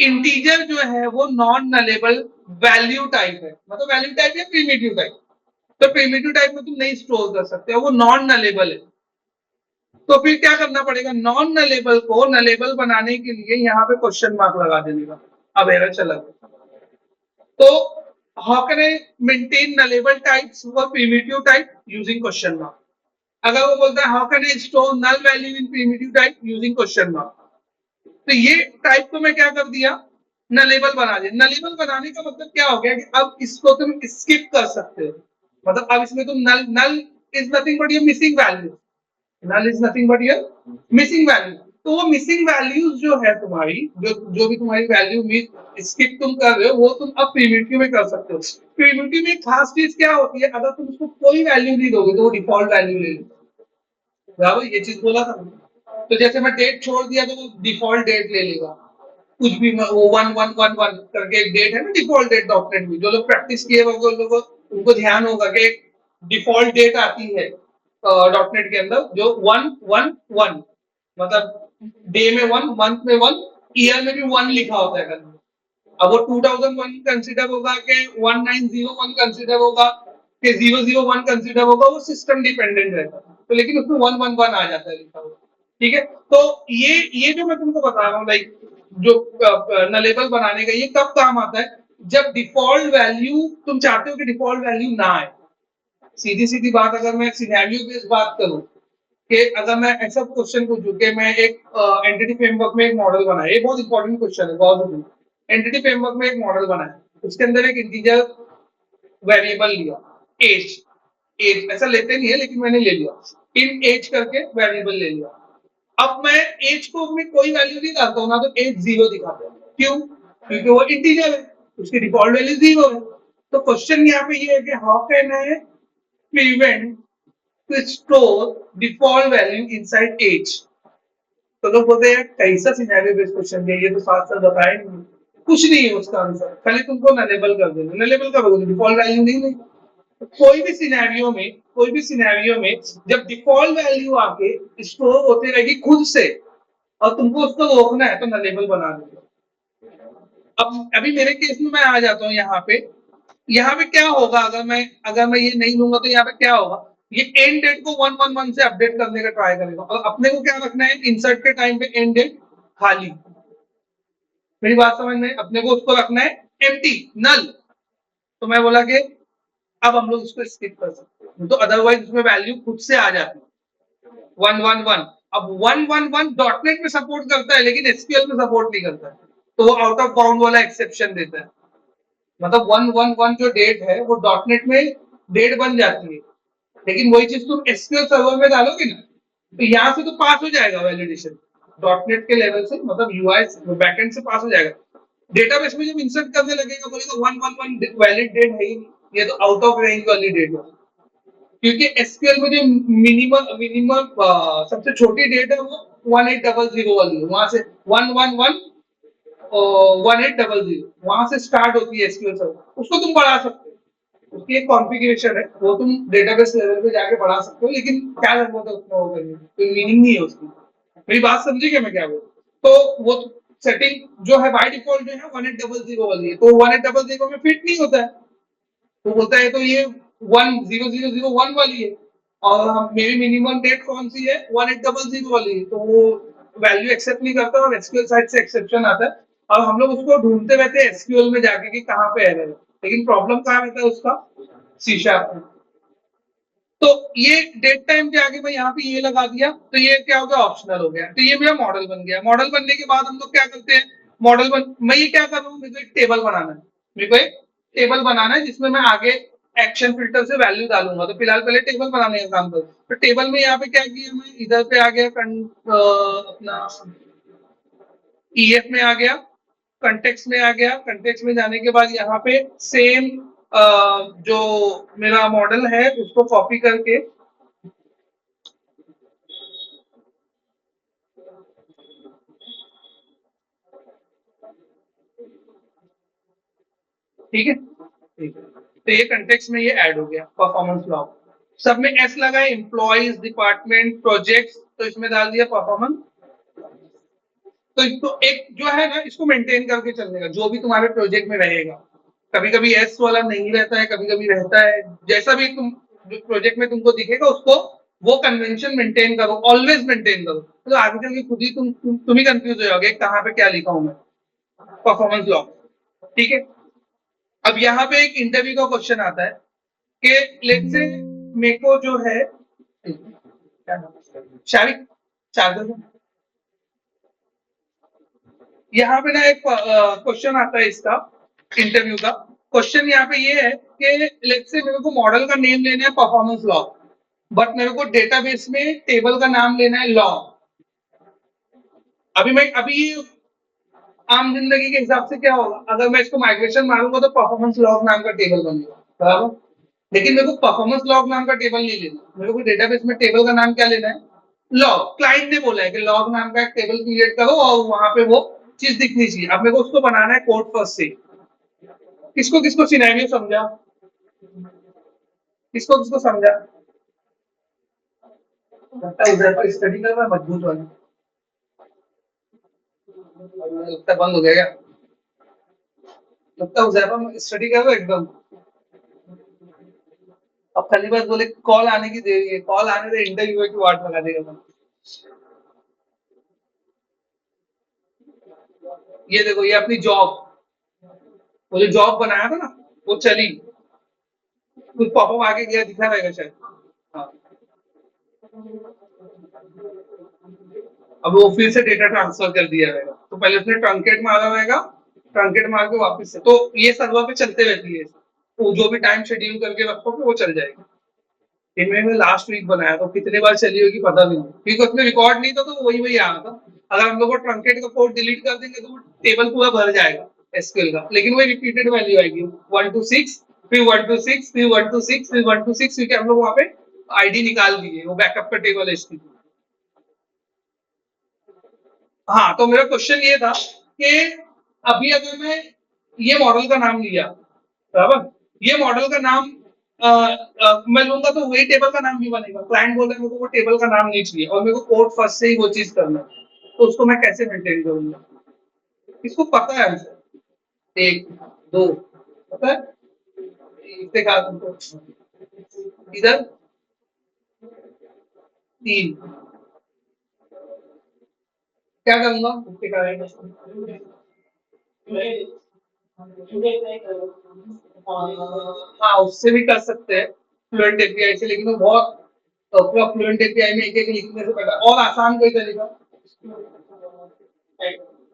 इंटीजर जो है वो नॉन नलेबल वैल्यू टाइप है। मतलब वैल्यू टाइप या प्रीमिटिव टाइप, तो प्रीमिटिव टाइप में तुम नहीं स्टोर कर सकते हो, वो नॉन नलेबल है। तो फिर क्या करना पड़ेगा, नॉन नलेबल को नलेबल बनाने के लिए यहाँ पे क्वेश्चन मार्क लगा देने का। अब एरर चला गया। तो how can I maintain nullable types for primitive type using question mark. अगर वो बोलता है how can I store null value in primitive type using question mark, तो ये टाइप को मैं क्या कर दिया, नलेबल बना दिया। नलेबल बनाने का मतलब क्या हो गया कि अब इसको तुम स्किप कर सकते हो। मतलब अब इसमें तुम null, null is nothing but your missing value, null is nothing but your missing value. तो वो मिसिंग वैल्यूज जो है तुम्हारी, जो भी तुम्हारी वैल्यू स्किप तुम कर रहे हो, वो तुम अब प्रिमिटिव में कर सकते हो। प्रिमिटिव में खास चीज क्या होती है, अगर तुम उसको कोई वैल्यू नहीं दोगे तो वो डिफॉल्ट वैल्यू ले लो। बराबर, ये चीज बोला था। तो जैसे मैं डेट छोड़ दिया तो वो डिफॉल्ट डेट ले लेगा। कुछ भी वो 1111 करके एक डेट है ना डिफॉल्ट डेट डॉक्यूमेंट में, जो लोग प्रैक्टिस किए होंगे उन लोगों को, उनको ध्यान होगा कि डिफॉल्ट डेट आती है डॉटनेट के अंदर जो 1 1 1 मतलब डे में 1, मंथ में 1, ईयर में भी 1 लिखा होता है कहीं। अब वो 2001 कंसिडर होगा कि 1901 कंसिडर होगा कि 001 कंसिडर होगा, वो सिस्टम डिपेंडेंट रहता है। तो लेकिन उसमें 111 आ जाता है लिखा हुआ। ठीक है, तो ये जो मैं तुमको बता रहा हूँ, लाइक जो नलेबल बनाने का, ये कब काम आता है? जब डिफॉल्ट वैल्यू तुम चाहते हो कि डिफॉल्ट वैल्यू ना आए। सीधी सीधी बात, अगर मैं सिनेरियो बेस्ड बात करूं कि अगर मैं ऐसा क्वेश्चन पूछूं कि मैं एक एंटिटी फ्रेमवर्क में एक मॉडल बनाया, ये बहुत इंपॉर्टेंट क्वेश्चन है, बहुत एंटिटी फ्रेमवर्क में एक मॉडल बनाया, उसके अंदर एक इंटीजर वेरिएबल लिया, एज। एज ऐसा लेते नहीं है लेकिन मैंने ले लिया, इन एज करके वेरिएबल ले लिया। अब मैं एज को में कोई वैल्यू नहीं डालता हूं ना, तो एज 0 दिखाता हूं। क्यों? क्योंकि वो इंटीजर है, उसकी डिफॉल्ट वैल्यू 0 है। तो क्वेश्चन यहाँ पे ये है कि how can I prevent to store default value inside edge? तो लोग बोलते हैं कैसा सिनेरियो बेस्ड क्वेश्चन है ये, तो साथ साथ बताए नहीं। कुछ नहीं है उसका आंसर, खाली तुमको नलेबल कर देना, नलेबल करोगे डिफॉल्ट वैल्यू नहीं नहीं। तो कोई भी सिनेरियो में जब डिफॉल्ट वैल्यू आके स्टोर होते रहेगी खुद से और तुमको उसको रोकना है, तो नलेबल बना दो। अब अभी मेरे केस में मैं आ जाता हूँ यहाँ पे क्या होगा, अगर मैं ये नहीं लूंगा तो यहाँ पे क्या होगा? ये एंड डेट को 111 से अपडेट करने का ट्राई करेगा, और अपने को क्या रखना है? इंसर्ट के टाइम पे एंड डेट खाली। मेरी बात समझ में? अपने को उसको रखना है एम्प्टी, नल। तो मैं बोला कि अब हम लोग इसको स्किप कर सकते हैं, तो अदरवाइज उसमें वैल्यू खुद से आ जाती है 111। अब 111 डॉटनेट में सपोर्ट करता है लेकिन एसक्यूएल में सपोर्ट नहीं करता है, तो वो आउट ऑफ बाउंड वाला एक्सेप्शन देता है। मतलब 111 जो डेट है वो डॉटनेट में डेट बन जाती है, लेकिन वही चीज तुम एसक्यूएल सर्वर में डालोगे ना, तो यहाँ से तो पास हो जाएगा वैलिडेशन डॉटनेट के लेवल से, मतलब यूआई बैकएंड से पास हो जाएगा। डेटाबेस में जब इंसर्ट करने लगेगा बोलेगा 111 वैलिड डेट है ही नहीं, ये तो आउट ऑफ रेंज वाली डेट है। क्योंकि एसक्यूएल में जो मिनिमम मिनिमम सबसे छोटी डेट है वो 1800 वाली है, वहां से 111 1800 वहां से स्टार्ट होती है एसक्यूएल सर्वर। उसको तुम बढ़ा सकते हो, उसकी एक कॉन्फ़िगरेशन है, वो तुम डेटाबेस लेवल पे जाके बढ़ा सकते हो, लेकिन क्या जरूरत है उतना वो करने की? कोई मीनिंग नहीं है उसकी। मेरी बात समझी क्या मैं क्या बोल? तो वो सेटिंग जो है बाय डिफॉल्ट जो है 1800 वाली है, तो 1800 में फिट नहीं होता है। तो बोलता है तो ये 10001 वाली है, और हम मेरी मिनिमम डेट कौन सी है? 1800 वाली है, तो वो वैल्यू एक्सेप्ट नहीं करता और एसक्यूएल साइड से एक्सेप्शन आता है, और हम लोग उसको ढूंढते रहते हैं एसक्यूएल में जाके कि कहाँ पे एरर है। लेकिन प्रॉब्लम कहाँ रहता है उसका? सी शार्प में। तो ये डेट टाइम के आगे मैं यहाँ पे ये लगा दिया, तो ये क्या हो गया? ऑप्शनल हो गया। तो ये मेरा मॉडल बन गया। मॉडल बनने के बाद हम लोग क्या करते हैं? मैं ये क्या कर रहा हूँ, मेरे को एक टेबल बनाना है। मेरे को एक टेबल बनाना है जिसमें मैं आगे एक्शन फिल्टर से वैल्यू डालूंगा। तो फिलहाल पहले टेबल बनाने का काम करूँ। तो टेबल में यहाँ पे क्या किया, मैं इधर पे आ गया अपना ईएफ में आ गया, कंटेक्स्ट में आ गया। कंटेक्स्ट में जाने के बाद यहाँ पे सेम जो मेरा मॉडल है उसको कॉपी करके, ठीक है, ठीक है। तो ये कंटेक्स्ट में ये ऐड हो गया परफॉर्मेंस लॉग। सब में एस लगाए, एम्प्लॉइज, डिपार्टमेंट, प्रोजेक्ट्स, तो इसमें डाल दिया परफॉर्मेंस। तो इसको एक जो है ना, इसको मेंटेन करके चलने का, जो भी तुम्हारे प्रोजेक्ट में रहेगा। कभी कभी एस वाला नहीं रहता है, कभी कभी रहता है। जैसा भी तुम जो प्रोजेक्ट में तुमको दिखेगा उसको वो कन्वेंशन मेंटेन करो, ऑलवेज मेंटेन करो। तो आगे चल के खुद ही तुम ही कंफ्यूज हो जाओगे कहाँ पे क्या लिखा हूं मैं। परफॉर्मेंस लॉग, ठीक है। अब यहाँ पे एक इंटरव्यू का क्वेश्चन आता है कि लेट्स से मेरे को जो है शारिक चार्जर, यहाँ पे ना एक क्वेश्चन आता है इसका इंटरव्यू का। क्वेश्चन यहाँ पे ये है कि लेट्स से मेरे को मॉडल का नेम लेना है परफॉर्मेंस लॉग, बट मेरे को डेटाबेस में टेबल का नाम लेना है लॉग। अभी आम जिंदगी के हिसाब से क्या होगा, अगर मैं इसको माइग्रेशन मारूंगा तो परफॉर्मेंस लॉग नाम का टेबल बनेगा, बराबर। लेकिन मेरे को परफॉर्मेंस लॉग नाम का टेबल नहीं लेना, मेरे को डेटाबेस में टेबल का नाम क्या लेना है? लॉग। क्लाइंट ने बोला है कि लॉग नाम का एक टेबल क्रिएट करो और वहां पे वो चीज दिखनी चाहिए। अब मेरे को उसको बनाना है कोड फर्स्ट से। किसको किसको सिनेरियो समझा? किसको किसको समझा? लगता है उधर पर स्टडी कर रहा है मजबूत वाली। लगता है बंद हो गया क्या? लगता है उधर पर स्टडी कर रहा है एकदम। अब खाली बात बोले कॉल आने की देरी है, कॉल आने से इंटरव्यू की वाट लगा देगा। ये देखो, ये अपनी जॉब, वो जो जॉब बनाया था ना, वो चली, कुछ पॉपअप आगे गया दिखा रहेगा शायद। हाँ, अब वो फिर से डेटा ट्रांसफर कर दिया रहेगा, तो पहले उसने ट्रंकेट मारा रहेगा, ट्रंकेट मार के वापस से, तो ये सर्वर पे चलते रहती है, तो जो भी टाइम शेड्यूल करके रखोगे वो चल जाएगी। इनमें मैं लास्ट वीक बनाया, तो कितने बार चली होगी पता भी नहीं, क्योंकि उसमें रिकॉर्ड नहीं था, तो वही वही आ रहा था। अगर हम लोग वो ट्रंकेट का कोड डिलीट कर देंगे तो वो टेबल पूरा भर जाएगा एसक्यूएल का, लेकिन वही रिपीटेड वैल्यू आएगी 1 to 6, फिर 1 to 6, फिर 1 to 6, फिर 1 to 6, क्योंकि हम लोग वहां पे आईडी निकाल दिए, वो बैकअप का टेबल है इसकी। हाँ, तो मेरा क्वेश्चन ये था कि अभी अगर मैं ये मॉडल का नाम लिया, बराबर, ये मॉडल का नाम मैं लूंगा, तो वही टेबल का नाम भी बनेगा। क्लाइंट बोल रहा है मेरे को वो टेबल का नाम नहीं चाहिए, और मेरे को कोड फर्स्ट से ही वो चीज करना है, तो उसको मैं कैसे मेंटेन करूंगा? इसको पता है आंसर। एक, दो, पता है, इससे कहा तुमको, इधर तीन, क्या करूंगा इसके कारण? हाँ, उससे भी कर सकते हैं फ्लुएंट एपीआई से, लेकिन वो बहुत पूरा फ्लुएंट एपीआई में एक एक लिखने से पहले और आसान कोई तरीका।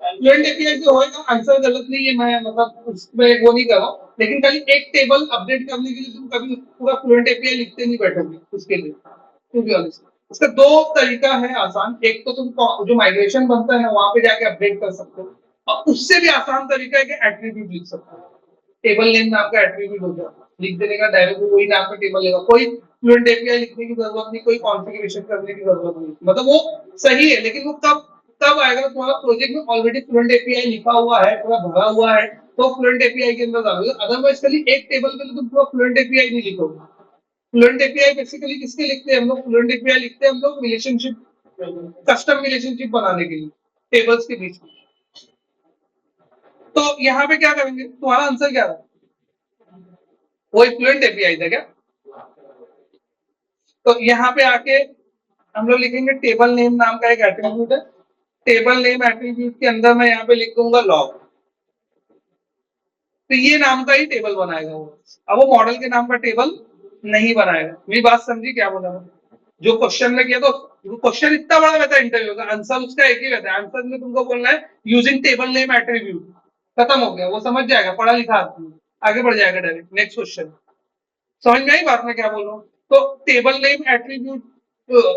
फ्लुएंट एपीआई से होएगा, आंसर गलत नहीं है, मैं मतलब उसमें वो नहीं कर रहा हूँ, लेकिन खाली एक टेबल अपडेट करने के लिए तुम कभी पूरा फ्लुएंट एपीआई लिखते नहीं बैठोगे उसके लिए, टू बी ऑनेस्ट। इसका दो तरीका है आसान, एक तो तुम जो माइग्रेशन बनता है ना वहां पे जाके अपडेट कर सकते हो, और उससे भी आसान तरीका है कि एट्रीब्यूट लिख सकते हो। टेबल नेम नाम का एट्रीब्यूट हो गया, लिख देने का, डायरेक्ट वही नाम का टेबल लेगा, कोई फ्लुएंट एपीआई लिखने की जरूरत नहीं, कोई कॉन्फ़िगरेशन करने की जरूरत नहीं, मतलब वो सही है, लेकिन वो कब तब आएगा तुम्हारा प्रोजेक्ट में ऑलरेडी फ्लुएंट एपीआई लिखा हुआ है, पूरा भरा हुआ है, तो फ्लुएंट एपीआई के अंदर डालोगे। अदरवाइज खाली एक टेबल के लिए तुम पूरा फ्लुएंट एपीआई नहीं लिखोगे। फ्लुएंट एपीआई बेसिकली किसके लिखते हैं हम लोग? फ्लुएंट एपीआई लिखते हैं हम लोग रिलेशनशिप, कस्टम रिलेशनशिप बनाने के लिए टेबल्स के बीच में। तो यहाँ पे क्या करेंगे, तुम्हारा आंसर क्या था? वो फ्लुएंट एपीआई था क्या? तो यहाँ पे आके हम लोग लिखेंगे टेबल नेम नाम का एक एट्रीब्यूट है, टेबल नेम एट्रीब्यूट के अंदर मैं यहाँ पे लिख दूंगा लॉग, तो ये नाम का ही टेबल बनाएगा वो। अब वो मॉडल के नाम का टेबल नहीं बनाएगा। मेरी बात समझी क्या बोला मैं? जो क्वेश्चन में किया, तो क्वेश्चन इतना बड़ा रहता है इंटरव्यू का, आंसर उसका एक ही रहता है, आंसर में तुमको बोलना है यूजिंग टेबल नेम एट्रीब्यूट, खत्म हो गया, वो समझ जाएगा, पढ़ा लिखा आदमी आगे बढ़ जाएगा डायरेक्ट नेक्स्ट क्वेश्चन। समझ में आई बात मैं क्या बोल रहा हूँ? तो टेबल नेम एट्रीब्यूट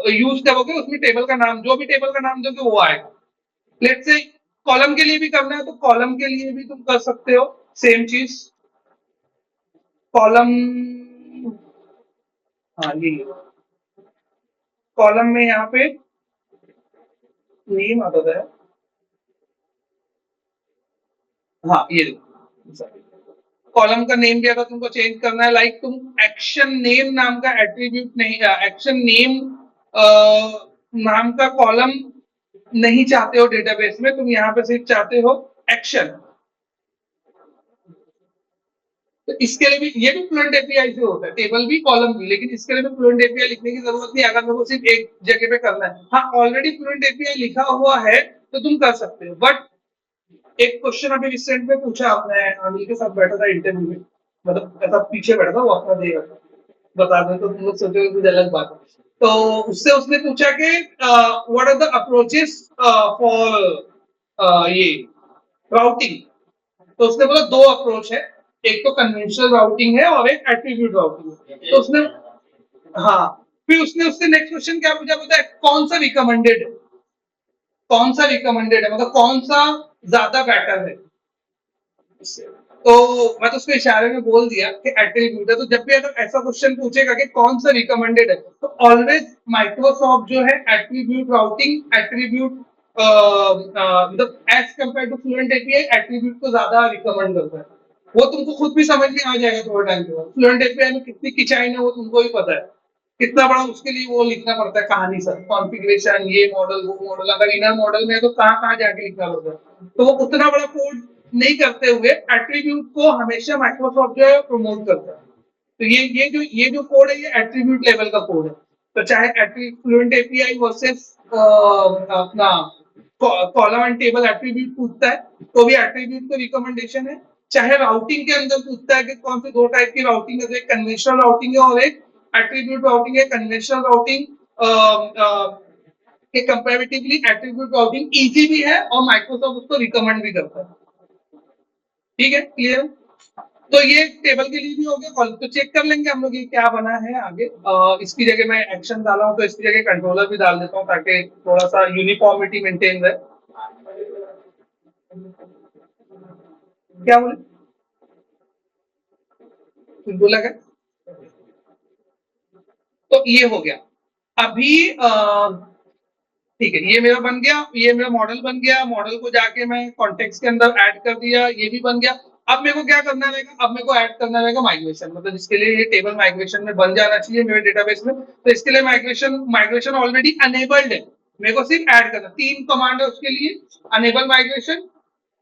यूज करोगे, उसमें टेबल का नाम, जो भी टेबल का नाम दोगे वो आएगा। लेट्स से कॉलम के लिए भी करना है, तो कॉलम के लिए भी तुम कर सकते हो सेम चीज, कॉलम, हाँ ये कॉलम में यहाँ पे नेम आता है, हाँ ये कॉलम का नेम भी अगर तुमको चेंज करना है, लाइक तुम एक्शन नेम नाम का एट्रीब्यूट नहीं, एक्शन नेम नाम का कॉलम नहीं चाहते हो डेटाबेस में, तुम यहाँ पे सिर्फ चाहते हो एक्शन, तो इसके लिए भी, ये भी फ्लुएंट एपीआई से होता है, टेबल भी कॉलम भी, लेकिन इसके लिए भी फ्लुएंट एपीआई लिखने की जरूरत नहीं, अगर मेरे को सिर्फ एक जगह पे करना है। हाँ, ऑलरेडी फ्लुएंट एपीआई लिखा हुआ है तो तुम कर सकते हो, बट एक क्वेश्चन अभी रिसेंट में पूछा आपने, अनिल के साथ बैठा था इंटरव्यू में, मतलब ऐसा पीछे बैठा था, वो अपना दे रहा था, बता दें तो तुम लोग सोचोगे कुछ अलग बात है। तो उससे उसने पूछा कि what are the approaches for ये राउटिंग, तो उसने बोला दो अप्रोच है, एक तो कन्वेंशनल राउटिंग है और एक एट्रीब्यूट राउटिंग है, तो उसने, हाँ, फिर उसने उससे नेक्स्ट क्वेश्चन क्या पूछा पता है? कौन सा रिकमेंडेड है, कौन सा रिकमेंडेड है, मतलब कौन सा ज्यादा बेटर है। तो मैं तो उसको इशारे में बोल दिया कि एट्रीब्यूट है, तो जब भी अगर ऐसा क्वेश्चन पूछेगा कि कौन सा रिकमेंडेड है, तो ऑलवेज माइक्रोसॉफ्ट जो है एट्रीब्यूट राउटिंग, एट्रीब्यूट मतलब as compare to fluent API attribute को ज्यादा रिकमेंड करता है। वो तुमको खुद भी समझ में आ जाएगा थोड़ा टाइम के बाद, फ्लुएंट एपीआई में कितनी किचाइन है वो तुमको भी पता है। कितना बड़ा उसके लिए वो लिखना पड़ता है कहानी सर, कॉन्फ़िगरेशन, ये मॉडल वो मॉडल, अगर इनर मॉडल में है तो कहाँ कहाँ जाके लिखना पड़ता है, तो वो उतना बड़ा कोड नहीं करते हुए एट्रीब्यूट को हमेशा माइक्रोसॉफ्ट जो है प्रमोट करता है। तो ये जो कोड है ये एट्रीब्यूट लेवल का कोड है। तो चाहे फ्लुएंट एपीआई वर्सेस अपना कॉलम एंड टेबल एट्रीब्यूट पूछता है तो भी एट्रीब्यूट को रिकमेंडेशन है। चाहे राउटिंग के अंदर पूछता है कि कौन से दो टाइप की राउटिंग है, एक कन्वेंशनल राउटिंग है और एक एट्रीब्यूट राउटिंग है। कन्वेंशनल राउटिंग के कंपैरेटिवली एट्रीब्यूट राउटिंग इजी भी है और माइक्रोसॉफ्ट उसको रिकमेंड भी करता है। ठीक है, क्लियर? तो ये टेबल के लिए भी हो गया कॉलम, तो चेक कर लेंगे हम लोग ये क्या बना है आगे। इसकी जगह मैं एक्शन डाला हूं तो इसकी जगह कंट्रोलर भी डाल देता हूं ताकि थोड़ा सा यूनिफॉर्मिटी मेंटेन रहे। क्या बोले, कुछ बोला क्या? तो ये हो गया अभी। ठीक है, ये मेरा बन गया, ये मेरा मॉडल बन गया। मॉडल को जाके मैं कॉन्टेक्स्ट के अंदर ऐड कर दिया, ये भी बन गया। अब मेरे को क्या करना रहेगा, अब मेरे को ऐड करना रहेगा माइग्रेशन, मतलब जिसके लिए ये टेबल माइग्रेशन में बन जाना चाहिए मेरे डेटाबेस में। तो इसके लिए माइग्रेशन माइग्रेशन ऑलरेडी अनेबल्ड है, मेरे को सिर्फ ऐड करना। 3 कमांड है उसके लिए, enable migration,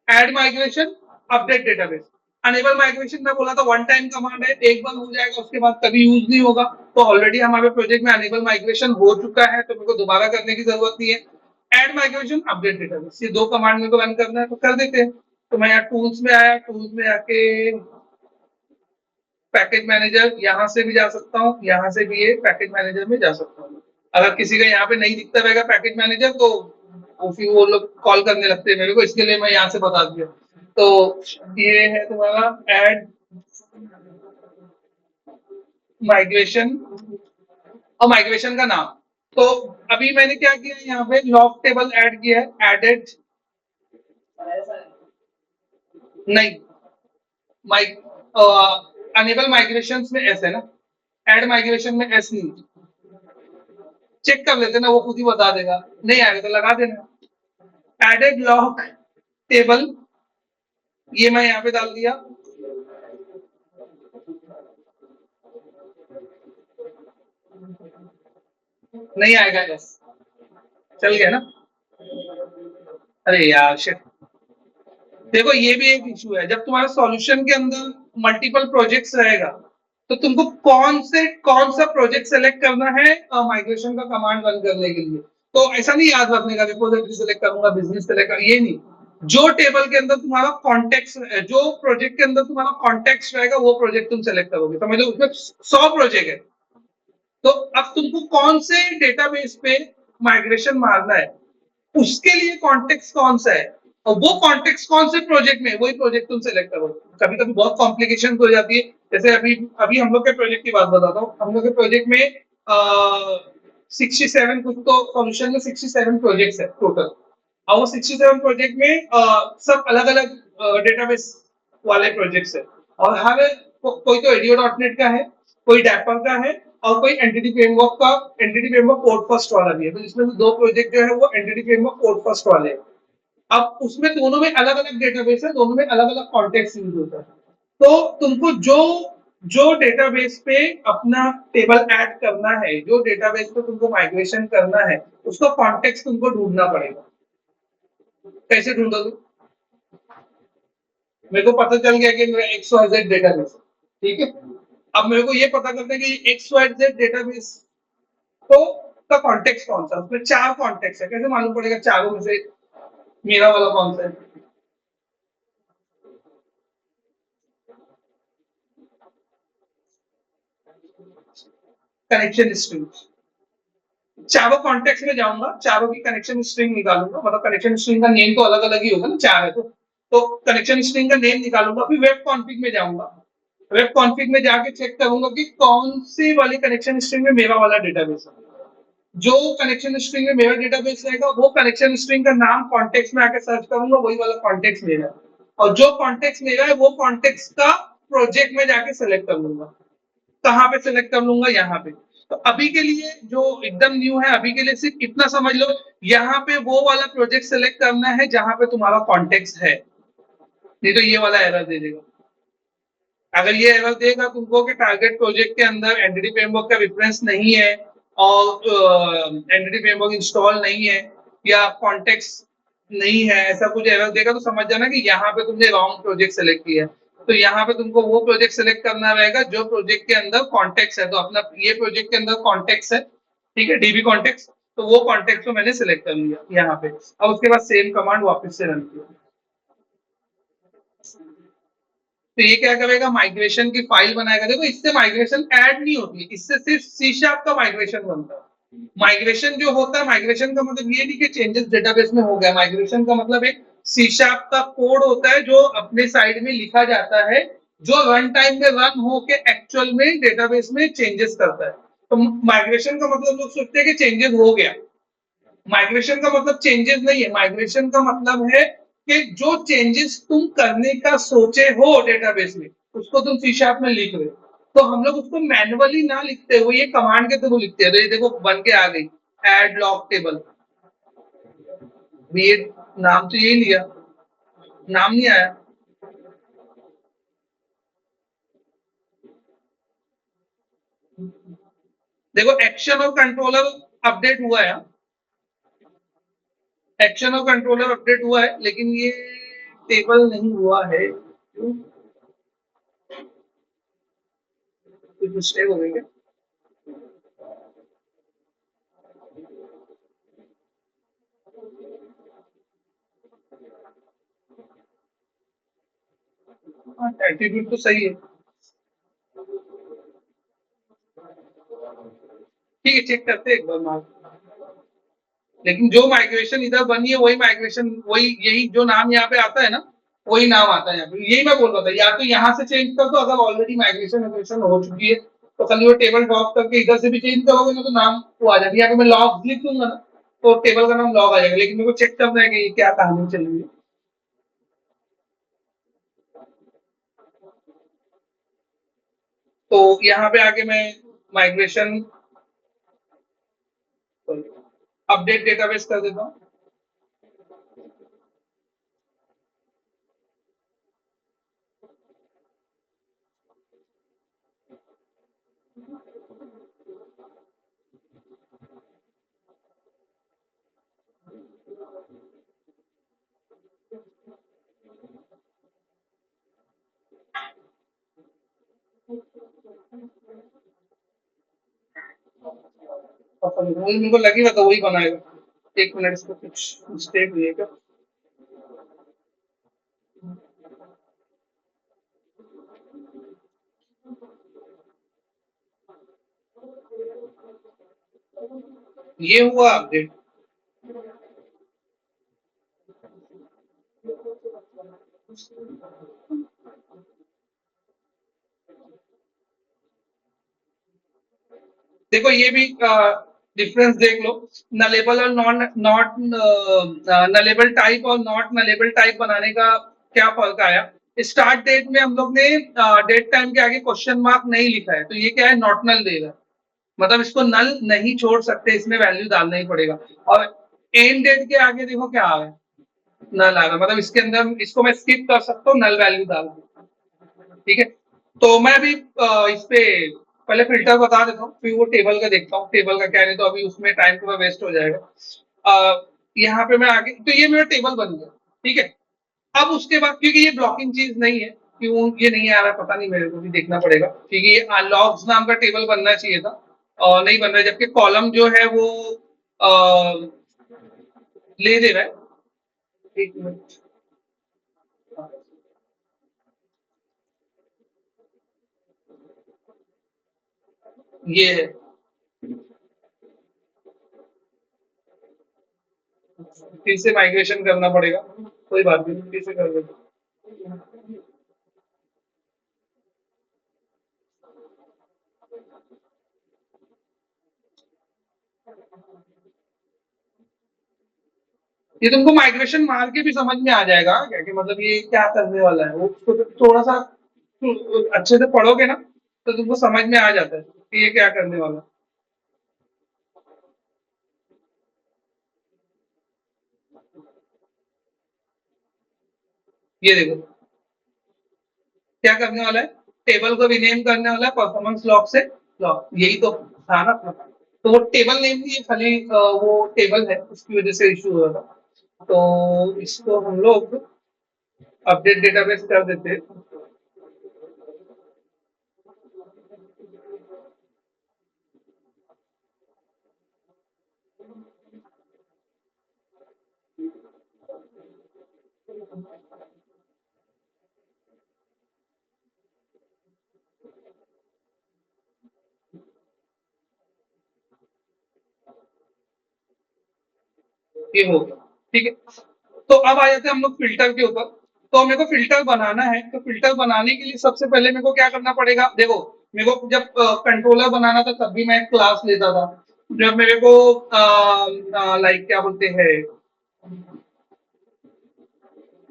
add migration, update database. Enable migration में बोला था वन टाइम कमांड है, एक बार हो जाएगा उसके बाद कभी यूज नहीं होगा। तो ऑलरेडी हमारे प्रोजेक्ट में अनेबल माइग्रेशन हो चुका है तो मेरे को दोबारा करने की जरूरत नहीं है। ऐड माइग्रेशन, अपडेट डेटाबेस, ये 2 कमांड मेरे को रन करना है तो कर देते हैं। तो मैं यहाँ टूल्स में आया, टूल्स में आके पैकेज मैनेजर, यहाँ से भी जा सकता हूँ, यहाँ से भी ये पैकेज मैनेजर में जा सकता हूँ। अगर किसी का यहाँ पे नहीं दिखता रहेगा पैकेज मैनेजर तो फिर वो लोग कॉल करने लगते हैं मेरे को, इसके लिए मैं यहाँ से बता दिया। तो ये है तुम्हारा ऐड माइग्रेशन और माइग्रेशन का नाम। तो अभी मैंने क्या किया, यहाँ पे लॉग टेबल ऐड किया है, एडेड नहीं माइक अनेबल माइग्रेशन में एस है ना, ऐड माइग्रेशन में एस नहीं। चेक कर लेते ना, वो खुद ही बता देगा, नहीं आएगा तो लगा देना। एडेड लॉग टेबल, ये मैं यहाँ पे डाल दिया। नहीं आएगा एस, चल गया ना? अरे यार शिट, देखो ये भी एक इशू है, जब तुम्हारा सॉल्यूशन के अंदर मल्टीपल प्रोजेक्ट्स रहेगा तो तुमको कौन सा प्रोजेक्ट सेलेक्ट करना है माइग्रेशन का कमांड रन करने के लिए। तो ऐसा नहीं याद रखने का रिपोजिटरी सेलेक्ट करूंगा, बिजनेस सेलेक्ट कर, ये नहीं। जो टेबल के अंदर तुम्हारा कॉन्टेक्स्ट, जो प्रोजेक्ट के अंदर तुम्हारा कॉन्टेक्स्ट रहेगा वो प्रोजेक्ट तुम सेलेक्ट करोगे। समझ लो उसमें 100 प्रोजेक्ट है, तो अब तुमको कौन से डेटाबेस पे माइग्रेशन मारना है, उसके लिए कॉन्टेक्स्ट कौन सा है और वो कॉन्टेक्स्ट कौन से प्रोजेक्ट में, वही प्रोजेक्ट तुम सेलेक्ट करो। कभी कभी बहुत कॉम्प्लिकेशन हो जाती है, जैसे अभी अभी हम लोग के प्रोजेक्ट की बात बताता हूँ। हम लोग के प्रोजेक्ट में 67 कुछ तो सॉल्यूशन में 67 प्रोजेक्ट्स है टोटल, और वो 67 प्रोजेक्ट में सब अलग अलग डेटाबेस वाले प्रोजेक्ट्स है। और हर कोई तो एडियो डॉट नेट का है, कोई डैपर का है और कोई एंटिटी फ्रेमवर्क का, एंटिटी फ्रेमवर्क कोड फर्स्ट वाला भी है। तो इसमें से 2 प्रोजेक्ट जो है वो एंटिटी फ्रेमवर्क कोड फर्स्ट वाले हैं। अब उसमें दोनों में अलग अलग डेटाबेस है, दोनों में अलग अलग कॉन्टेक्स्ट यूज होता है। तो तुमको जो जो डेटाबेस पे अपना टेबल ऐड करना है, जो डेटाबेस पे तुमको माइग्रेशन करना है, उसका कॉन्टेक्स्ट तुमको ढूंढना पड़ेगा। कैसे ढूंढोगे? मेरे को पता चल गया कि मेरा XYZ डेटाबेस, ठीक है। अब मेरे को ये पता करना है कि XYZ डेटाबेस तो का कॉन्टेक्स्ट कौन सा, उसमें 4 कॉन्टेक्स्ट है, कैसे मालूम पड़ेगा चारों में से मेरा वाला कौन सा है? कनेक्शन स्ट्रिंग, चारों कॉन्टेक्स्ट में जाऊंगा, चारों की कनेक्शन स्ट्रिंग निकालूंगा, मतलब कनेक्शन स्ट्रिंग का नेम तो अलग अलग ही होगा ना, 4 है तो कनेक्शन स्ट्रिंग का नेम निकालूंगा। फिर वेब कॉन्फिग में जाऊंगा, वेब कॉन्फिग में जाके चेक करूंगा कि कौन सी वाली कनेक्शन स्ट्रिंग में मेरा वाला डेटाबेस है। जो कनेक्शन स्ट्रिंग में मेरा डेटाबेस रहेगा वो कनेक्शन स्ट्रिंग का नाम कॉन्टेक्स्ट में आके सर्च करूंगा, वही वाला कॉन्टेक्स्ट मेरा है। और जो कॉन्टेक्स्ट मेरा है वो कॉन्टेक्स्ट का प्रोजेक्ट में जाके सेलेक्ट कर लूंगा। कहाँ पे सिलेक्ट कर लूंगा? यहाँ पे। तो अभी के लिए जो एकदम न्यू है, अभी के लिए सिर्फ इतना समझ लो, यहाँ पे वो वाला प्रोजेक्ट सिलेक्ट करना है जहां पे तुम्हारा कॉन्टेक्स्ट है, नहीं तो ये वाला एरर दे देगा। अगर ये एरर देगा तुमको कि टारगेट प्रोजेक्ट के अंदर एंटिटी फ्रेमवर्क का रेफरेंस नहीं है और एंटिटी फ्रेमवर्क इंस्टॉल नहीं है या कॉन्टेक्स्ट नहीं है, ऐसा कुछ एरर देगा तो समझ जाना कि यहाँ पे तुमने रॉन्ग प्रोजेक्ट सेलेक्ट किया है। तो यहाँ पे तुमको वो प्रोजेक्ट सेलेक्ट करना रहेगा जो प्रोजेक्ट के अंदर कॉन्टेक्स्ट है। तो अपना ये प्रोजेक्ट के अंदर कॉन्टेक्स्ट है, ठीक है, डीबी कॉन्टेक्स्ट। तो वो कॉन्टेक्स्ट को मैंने सिलेक्ट कर लिया यहाँ पे, और उसके बाद सेम कमांड वापस से रन किया। तो ये क्या करेगा, माइग्रेशन की फाइल बनाएगा। देखो इससे माइग्रेशन ऐड नहीं होती, इससे सिर्फ सी शार्प का माइग्रेशन बनता है। माइग्रेशन जो होता है, माइग्रेशन का मतलब ये नहीं कि चेंजेस डेटाबेस में हो गया। माइग्रेशन का मतलब एक सी शार्प का कोड होता है जो अपने साइड में लिखा जाता है, जो रन टाइम में रन होके एक्चुअल में डेटाबेस में चेंजेस करता है। तो माइग्रेशन का मतलब लोग सोचते हैं कि चेंजेस हो गया। माइग्रेशन का मतलब चेंजेस नहीं है। माइग्रेशन का मतलब है कि जो चेंजेस तुम करने का सोचे हो डेटाबेस में, उसको तुम सी शार्प में लिख रहे हो। तो हम लोग उसको मैनुअली ना लिखते हुए ये कमांड के थ्रू लिखते हैं। तो ये देखो बन के आ गई, एड लॉग टेबल। ये नाम तो यही लिया, नाम नहीं आया। देखो एक्शन और कंट्रोलर अपडेट हुआ है, एक्शन और कंट्रोलर अपडेट हुआ है, लेकिन ये टेबल नहीं हुआ है। क्यों? कुछ मिस्टेक हो गई क्या? एटीट्यूड तो सही है, ठीक है, चेक करते हैं एक बार मार्क। लेकिन जो माइग्रेशन इधर बनी है वही माइग्रेशन, वही यही जो नाम यहाँ पे आता है ना, वही नाम आता है यहाँ पे। यही मैं बोल रहा था, या तो यहाँ से चेंज कर दो अगर ऑलरेडी माइग्रेशन माइग्रेशन हो चुकी है, तो खाली वो टेबल ड्रॉप करके इधर से भी चेंज करोगे ना तो नाम वो आ जाएगा। यहाँ पे मैं लॉग लिख दूंगा ना तो टेबल का नाम लॉग आ जाएगा। लेकिन मेरे को चेक करना है कि ये क्या कहानी चल रही है। तो यहाँ पे आके मैं माइग्रेशन अपडेट डेटाबेस कर देता हूँ। वही मेरे को लगी रहा था वही बनाएगा। एक मिनट, इसको कुछ मिस्टेक हुई है क्या? ये हुआ अपडेट। देखो ये भी डिफरेंस देख लो, नलेबल और नॉन नॉट नलेबल टाइप और नॉट नलेबल टाइप बनाने का क्या फर्क आया। स्टार्ट डेट में हम लोग ने डेट टाइम के आगे क्वेश्चन मार्क नहीं लिखा है, तो ये क्या है, नॉट नल देगा। मतलब इसको नल नहीं छोड़ सकते, इसमें वैल्यू डालना ही पड़ेगा। और एंड डेट के आगे देखो क्या आ रहा है, नल आ रहा है। मतलब इसके अंदर इसको मैं स्किप कर सकता हूँ, नल वैल्यू डाल दूँ। ठीक है, तो मैं अभी इस पे पहले फिल्टर बता देता हूँ, फिर वो टेबल का देखता हूँ टेबल का क्या। नहीं तो अभी उसमें टाइम पूरा वेस्ट हो जाएगा। यहाँ पे मैं आगे, तो ये मेरा टेबल बन गया। ठीक है, अब उसके बाद क्योंकि ये ब्लॉकिंग चीज नहीं है, क्यों ये नहीं आ रहा पता नहीं, मेरे को भी देखना पड़ेगा। क्योंकि ये लॉग्स नाम का टेबल बनना चाहिए था और नहीं बन रहा है, जबकि कॉलम जो है वो आ, ले दे रहा है। एक मिनट, ये है, फिर से माइग्रेशन करना पड़ेगा, कोई बात नहीं, फिर से कर देते। ये तुमको माइग्रेशन मार के भी समझ में आ जाएगा क्या कि मतलब ये क्या करने वाला है। वो उसको तो थोड़ा सा अच्छे से पढ़ोगे ना तो तुमको समझ में आ जाता है कि ये क्या करने वाला है। ये देखो क्या करने वाला है, टेबल को रीनेम करने वाला है परफॉर्मेंस लॉग से लॉग, यही तो था ना अपना। तो वो टेबल नेम नहीं है, खाली वो टेबल है, उसकी वजह से इशू हो रहा था। तो इसको हम लोग अपडेट डेटाबेस कर देते हैं। ये हो गया, ठीक है। तो अब आ जाते हैं हम लोग फिल्टर के ऊपर। तो मेरे को फिल्टर बनाना है, तो फिल्टर बनाने के लिए सबसे पहले मेरे को क्या करना पड़ेगा, देखो मेरे को जब कंट्रोलर बनाना था तब भी मैं एक क्लास लेता था। जब मेरे को लाइक क्या बोलते हैं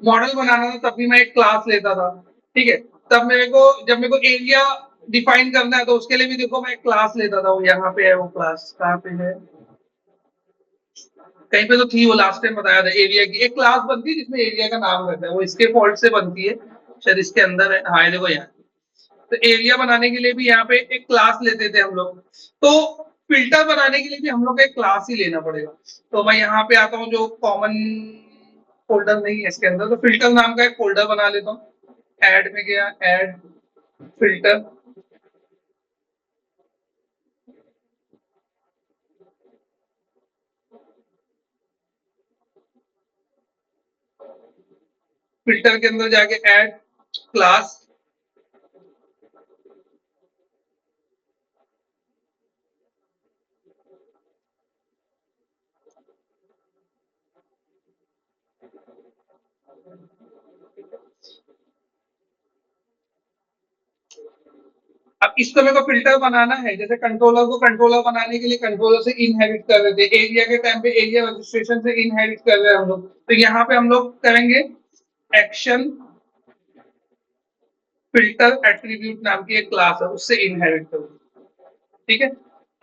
मॉडल बनाना था तब भी मैं एक क्लास लेता था, ठीक है। तब मेरे को जब मेरे को एरिया डिफाइन करना है तो उसके लिए भी देखो मैं एक क्लास लेता था, वो यहाँ पे है, वो क्लास कहाँ पे है, कहीं पे तो थी, वो लास्ट टाइम बताया था। एरिया की एक क्लास बनती है जिसमें एरिया का नाम रहता है, वो इसके फॉल्ट से बनती है, शायद इसके अंदर है, हाँ देखो यहाँ। तो एरिया बनाने के लिए भी यहाँ पे एक क्लास लेते थे हम लोग। तो फिल्टर बनाने के लिए भी हम लोग को एक क्लास ही लेना पड़ेगा। तो मैं यहाँ पे आता हूँ, जो कॉमन फोल्डर नहीं है इसके अंदर, तो फिल्टर नाम का एक फोल्डर बना लेता हूँ। ऐड में गया, ऐड फिल्टर, फिल्टर के अंदर जाके ऐड क्लास। अब इसको मेरे को फिल्टर बनाना है, जैसे कंट्रोलर को कंट्रोलर बनाने के लिए कंट्रोलर से इनहेरिट कर रहे थे, एरिया के टाइम पे एरिया रजिस्ट्रेशन से इनहेरिट कर रहे हैं हम लोग, तो यहाँ पे हम लोग करेंगे एक्शन फिल्टर एट्रीब्यूट नाम की एक क्लास है, उससे इनहेरिट करूंगा, ठीक है।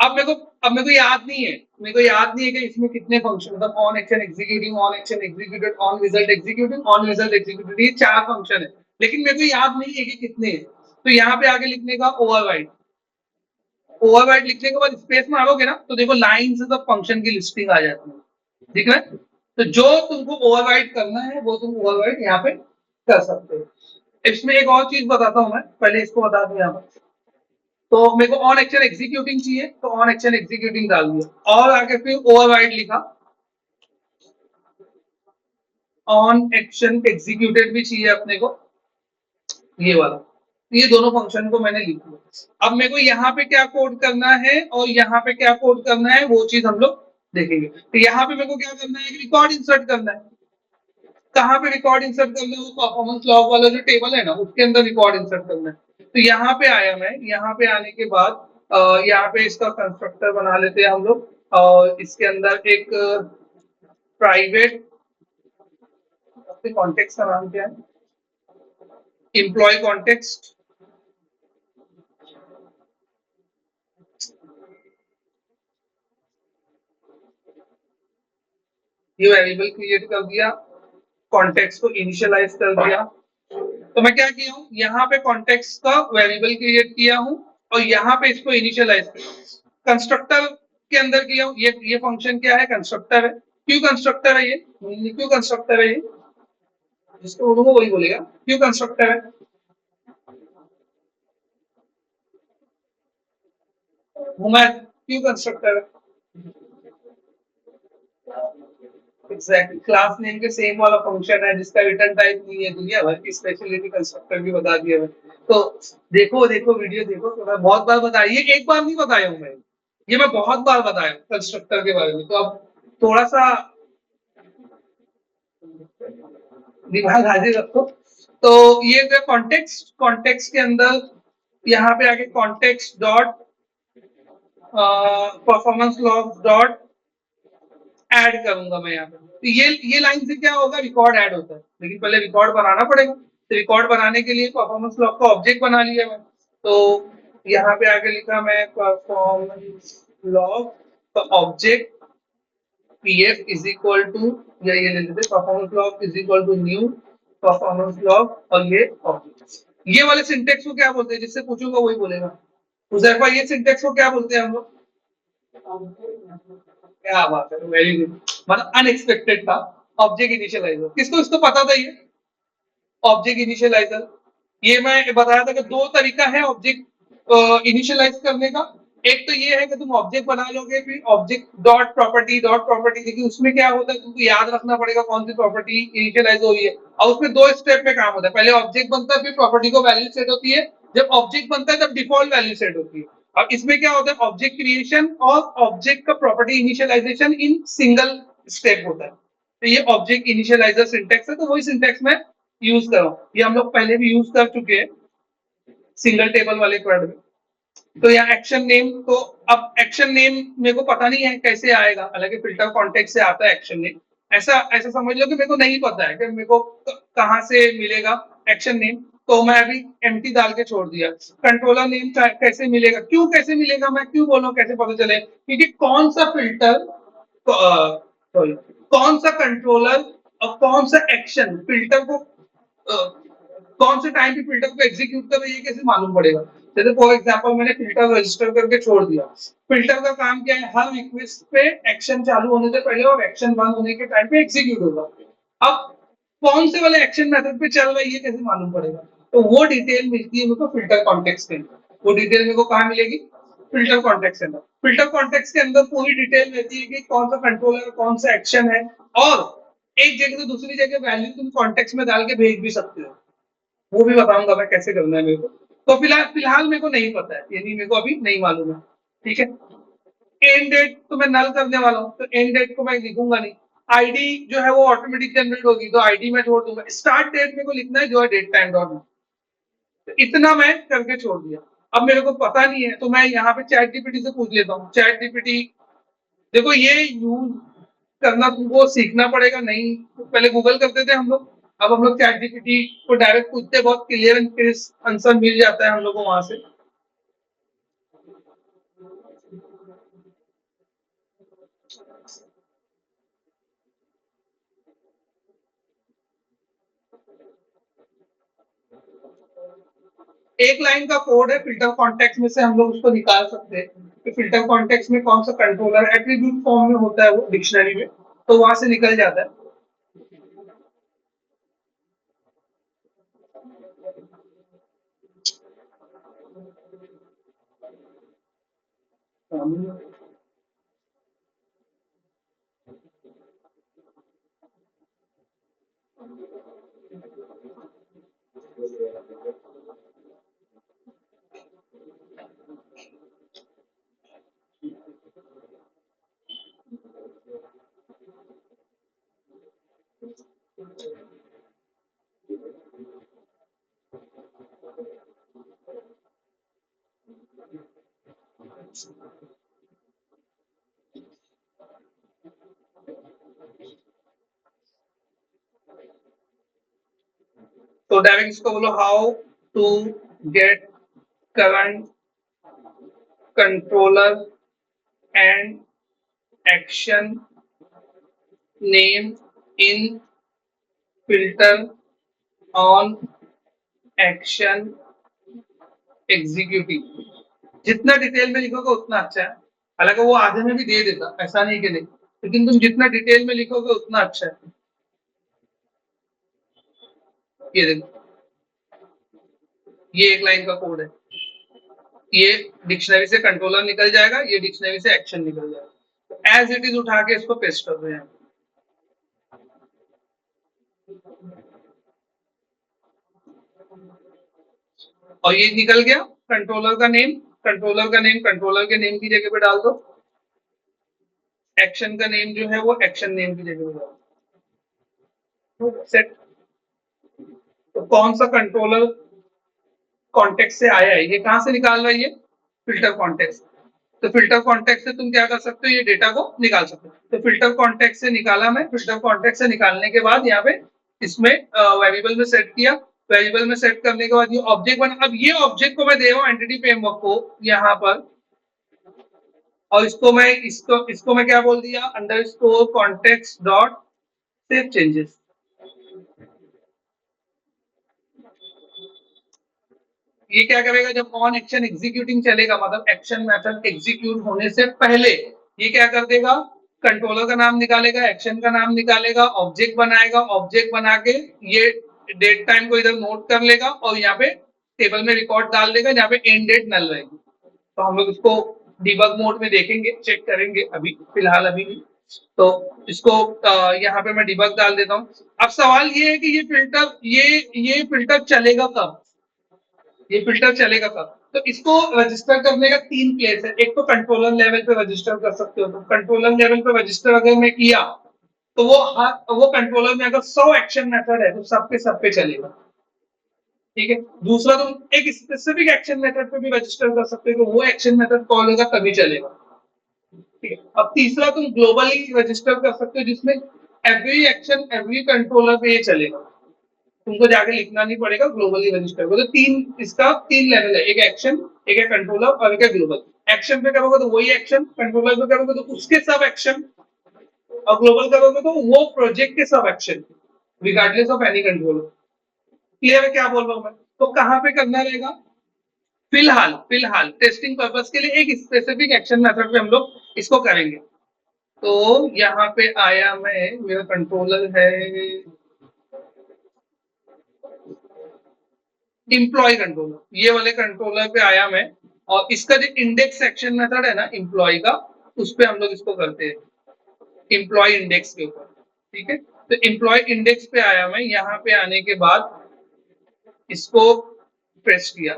अब मेरे को याद नहीं है, मेरे को याद नहीं है कि इसमें कितने फंक्शन, मतलब on action executing, on action executed, on result executing, on result executed, ये 4 फंक्शन है, लेकिन मेरे को याद नहीं है कि कितने हैं। तो यहाँ पे आगे लिखने का ओवरराइड, ओवरराइड लिखने के बाद स्पेस मारोगे ना तो देखो लाइन से सब फंक्शन की लिस्टिंग आ जाती है, ठीक है। तो जो तुमको ओवरराइड करना है वो तुम ओवरराइड यहाँ पे कर सकते हो। इसमें एक और चीज बताता हूँ मैं, पहले इसको बता दूं यहाँ पर। तो मेरे को ऑन एक्शन एग्जीक्यूटिंग चाहिए, तो ऑन एक्शन एग्जीक्यूटिंग डाल दिया, और आगे फिर ओवरराइड लिखा, ऑन एक्शन एग्जीक्यूटेड भी चाहिए अपने को, ये वाला। तो ये दोनों फंक्शन को मैंने लिख लिया। अब मेरे को यहाँ पे क्या कोड करना है और यहाँ पे क्या कोड करना है वो चीज हम लोग देखेंगे। तो यहाँ पे मेरे को क्या करना है, रिकॉर्ड इंसर्ट करना है। कहाँ पे रिकॉर्ड इंसर्ट करना है, वो परफॉर्मेंस लॉग वाला जो टेबल है ना उसके अंदर रिकॉर्ड इंसर्ट करना है। तो यहाँ पे आया मैं, यहाँ पे आने के बाद यहाँ पे इसका कंस्ट्रक्टर बना लेते हैं हम लोग, और इसके अंदर एक प्राइवेट, कॉन्टेक्स्ट का नाम क्या है, एम्प्लॉय कॉन्टेक्स्ट, ये वेरिएबल क्रिएट कर दिया, कॉन्टेक्स्ट को इनिशियलाइज कर दिया। तो मैं क्या किया हूँ, यहाँ पे कॉन्टेक्स्ट का वेरिएबल क्रिएट किया हूँ और यहाँ पे इसको इनिशियलाइज किया, कंस्ट्रक्टर के अंदर किया हूँ। ये फंक्शन क्या है, कंस्ट्रक्टर है। क्यों कंस्ट्रक्टर है ये, क्यों कंस्ट्रक्टर है ये, जिसको बोलूंगा वही बोलेगा क्यों कंस्ट्रक्टर है। घुमा, क्यों कंस्ट्रक्टर है, एग्जैक्टली क्लास नेम के सेम वाला फंक्शन है जिसका रिटर्न टाइप नहीं है, दुनिया भर की स्पेशलिटी कंस्ट्रक्टर भी बता दिया मैं। तो देखो देखो वीडियो देखो, तो मैं बहुत बार बताया, ये एक बार नहीं बताया हूँ मैं, ये मैं बहुत बार बताया कंस्ट्रक्टर के बारे में। तो अब थोड़ा सा दिमाग हाजिर रखो। तो ये जो कॉन्टेक्स्ट, कॉन्टेक्स्ट के अंदर यहाँ पे आके context dot performance log dot add करूंगा मैं यहाँ पे। तो ये लाइन से क्या होगा, रिकॉर्ड ऐड होता है, लेकिन पहले रिकॉर्ड बनाना पड़ेगा। तो रिकॉर्ड बनाने के लिए परफॉर्मेंस लॉग का ऑब्जेक्ट बना लिया मैं। तो यहाँ पे आगे लिखा मैं परफॉर्मेंस लॉग का object pf is equal to, या ये ले लेते performance log is equal to new performance log, और ये ऑब्जेक्ट, ये वाले सिंटेक्स को क्या बोलते हैं, जिससे पूछूंगा वही बोलेगा। हुजैफा, ये सिंटेक्स को क्या बोलते हैं हम लोग? क्या बात है, वेरी गुड। मतलब अनएक्सपेक्टेड था। ऑब्जेक्ट इनिशियलाइजर, किसको इसको पता था ये? ऑब्जेक्ट इनिशियलाइजर, ये मैं बताया था कि दो तरीका है ऑब्जेक्ट इनिशियलाइज करने का। एक तो ये है कि तुम ऑब्जेक्ट बना लोगे, फिर ऑब्जेक्ट डॉट प्रॉपर्टी, लेकिन उसमें क्या होता है, तुमको याद रखना पड़ेगा कौन सी प्रॉपर्टी इनिशियलाइज हो रही है। और उसमें दो स्टेप में काम होता है, पहले ऑब्जेक्ट बनता है, फिर प्रॉपर्टी को वैल्यू सेट होती है। जब ऑब्जेक्ट बनता है तब डिफॉल्ट वैल्यू सेट होती है। अब इसमें क्या होता है, ऑब्जेक्ट क्रिएशन और ऑब्जेक्ट का property initialization in single step होता है। तो ये ऑब्जेक्ट इनिशियलाइजर सिंटेक्स है, तो वही सिंटेक्स में यूज करो। ये हम लोग पहले भी यूज कर चुके हैं सिंगल टेबल वाले क्वेड में। तो यहाँ एक्शन नेम, तो अब एक्शन नेम मेरे को पता नहीं है कैसे आएगा, हालांकि फिल्टर कॉन्टेक्स्ट से आता है एक्शन नेम। ऐसा ऐसा समझ लो कि मेरे को नहीं पता है कि मेरे को कहाँ से मिलेगा एक्शन नेम। तो मैं अभी एम्प्टी डाल के छोड़ दिया। कंट्रोलर नेम कैसे मिलेगा, क्यों कैसे मिलेगा, मैं क्यों बोलूं कैसे पता चले, क्योंकि कौन सा फिल्टर, सॉरी, कौन सा कंट्रोलर और कौन सा एक्शन फिल्टर को कौन से टाइम पे फिल्टर को एग्जीक्यूट कर रही है, कैसे मालूम पड़ेगा? जैसे फॉर एग्जांपल मैंने फिल्टर रजिस्टर करके छोड़ दिया। फिल्टर का काम क्या है, हर रिक्वेस्ट पे एक्शन चालू होने से पहले और एक्शन बंद होने के टाइम पे एग्जीक्यूट होगा। अब कौन से वाले एक्शन मेथड पे चल रही है कैसे मालूम पड़ेगा? तो वो डिटेल मिलती है मेरे को फिल्टर कॉन्टेक्स्ट के अंदर। वो डिटेल मेरे को कहाँ मिलेगी? फिल्टर कॉन्टेक्स्ट के अंदर। फिल्टर कॉन्टेक्स्ट के अंदर पूरी डिटेल रहती है कि कौन सा कंट्रोलर कौन सा एक्शन है, और एक जगह से दूसरी जगह वैल्यू तुम कॉन्टेक्स्ट में डाल के भेज भी सकते हो। वो भी बताऊंगा मैं कैसे करना है मेरे को। तो फिलहाल फिलहाल मेरे को नहीं पता है, यानी मेरे को अभी नहीं मालूम है। ठीक है। एंड डेट तो मैं नल करने वाला हूँ, तो एंड डेट को मैं लिखूंगा नहीं। आईडी जो है वो ऑटोमेटिक जनरेट होगी, तो आईडी मैं छोड़ दूंगा। स्टार्ट डेट मेरे को लिखना है जो है डेट टाइम डॉट। तो इतना मैं करके छोड़ दिया। अब मेरे को पता नहीं है, तो मैं यहाँ पे चैट जीपीटी से पूछ लेता हूँ। चैट जीपीटी, देखो ये यूज करना तुमको सीखना पड़ेगा। नहीं तो पहले गूगल करते थे हम लोग, अब हम लोग चैट जीपीटी को डायरेक्ट पूछते, बहुत क्लियर एंड क्रिस्प आंसर मिल जाता है हम लोग को वहां से। एक लाइन का कोड है, फिल्टर कॉन्टेक्स्ट में से हम लोग उसको निकाल सकते हैं कि फिल्टर कॉन्टेक्स्ट में कौन सा कंट्रोलर एट्रीब्यूट फॉर्म में होता है वो डिक्शनरी में, तो वहां से निकल जाता है। तो डायरेक्ट इसको बोलो, how to get current controller and action name in filter on action executive. जितना डिटेल में लिखोगे उतना अच्छा है। हालांकि वो आधे में भी दे देता, ऐसा नहीं कि नहीं, लेकिन तुम जितना डिटेल में लिखोगे उतना अच्छा है। ये देखो, ये एक लाइन का कोड है। ये डिक्शनरी से कंट्रोलर निकल जाएगा, ये डिक्शनरी से एक्शन निकल जाएगा। एज इट इज उठा के इसको पेस्ट कर रहे हैं। और ये निकल गया कंट्रोलर का नेम। कंट्रोलर का नेम कंट्रोलर के नेम की जगह पे डाल दो। एक्शन का नेम जो है वो एक्शन नेम की जगह पे डाल दो। सेट। तो कौन सा कंट्रोलर कॉन्टेक्स्ट से आया है, ये कहां से निकाल रहा है, ये फिल्टर कॉन्टेक्स्ट। तो फिल्टर कॉन्टेक्स्ट से तुम क्या कर सकते हो, ये डेटा को निकाल सकते हो। तो फिल्टर कॉन्टेक्स्ट से निकाला मैं, फिल्टर कॉन्टेक्स्ट से निकालने के बाद यहाँ पे इसमें वेरिएबल में सेट किया। वेरिएबल में सेट करने के बाद ये ऑब्जेक्ट बना। अब ये ऑब्जेक्ट को मैं दे रहा हूँ एंटिटी फ्रेमवर्क को यहाँ पर, और इसको मैं क्या बोल दिया, underscore context dot save changes. ये क्या करेगा, जब ऑन एक्शन एग्जीक्यूटिंग चलेगा, मतलब एक्शन मेथड एग्जीक्यूट होने से पहले ये क्या कर देगा, कंट्रोलर का नाम निकालेगा, एक्शन का नाम निकालेगा, ऑब्जेक्ट बनाएगा, ऑब्जेक्ट बना के ये डेट टाइम को इधर नोट कर लेगा और यहाँ पे टेबल में रिकॉर्ड डाल देगा जहाँ पे एंड डेट नल रहेगी। तो हम लोग इसको डिबग मोड में देखेंगे, चेक करेंगे अभी फिलहाल अभी भी। तो इसको यहाँ पे मैं डिबग डाल देता हूँ। अब सवाल ये है कि ये फिल्टर चलेगा कब, ये फिल्टर चलेगा कब। तो इसको रजिस्टर करने का 3 प्लेस है। एक तो कंट्रोलर लेवल पे रजिस्टर कर सकते हो, तो कंट्रोलर लेवल पे रजिस्टर अगर मैं किया तो वो कंट्रोलर में अगर 100 एक्शन मेथड है तो सब पे चलेगा, ठीक है। दूसरा, तुम एक स्पेसिफिक एक्शन मेथड पे भी रजिस्टर कर सकते हो, तो वो एक्शन मेथड कॉल होगा तभी चलेगा, ठीक है। अब तीसरा, तुम ग्लोबली रजिस्टर कर सकते हो जिसमें एवरी एक्शन एवरी कंट्रोलर पे ये चलेगा, तुमको जाके लिखना नहीं पड़ेगा, ग्लोबली रजिस्टर करो। तो इसका 3 लेवल है, एक एक्शन, एक है कंट्रोलर और एक है ग्लोबल। एक्शन पे करोगे तो वही एक्शन, कंट्रोलर पे करोगे तो उसके सब एक्शन, और ग्लोबल करोगे तो वो प्रोजेक्ट के सब action, regardless of any controller. Clear है क्या बोल रहा हूं मैं। तो कहाँ पे करना रहेगा, फिलहाल फिलहाल टेस्टिंग पर्पस के लिए एक स्पेसिफिक एक्शन मेथड पे हम लोग इसको करेंगे। तो यहाँ पे आया मैं, मेरा कंट्रोलर है इंप्लॉय कंट्रोलर, ये वाले कंट्रोलर पे आया मैं, और इसका जो इंडेक्स सेक्शन मेथड है ना इंप्लॉय का, उस पे हम लोग इसको करते हैं इंप्लॉय इंडेक्स के ऊपर, ठीक है। तो इंप्लॉय इंडेक्स पे आया मैं, यहाँ पे आने के बाद इसको प्रेस किया,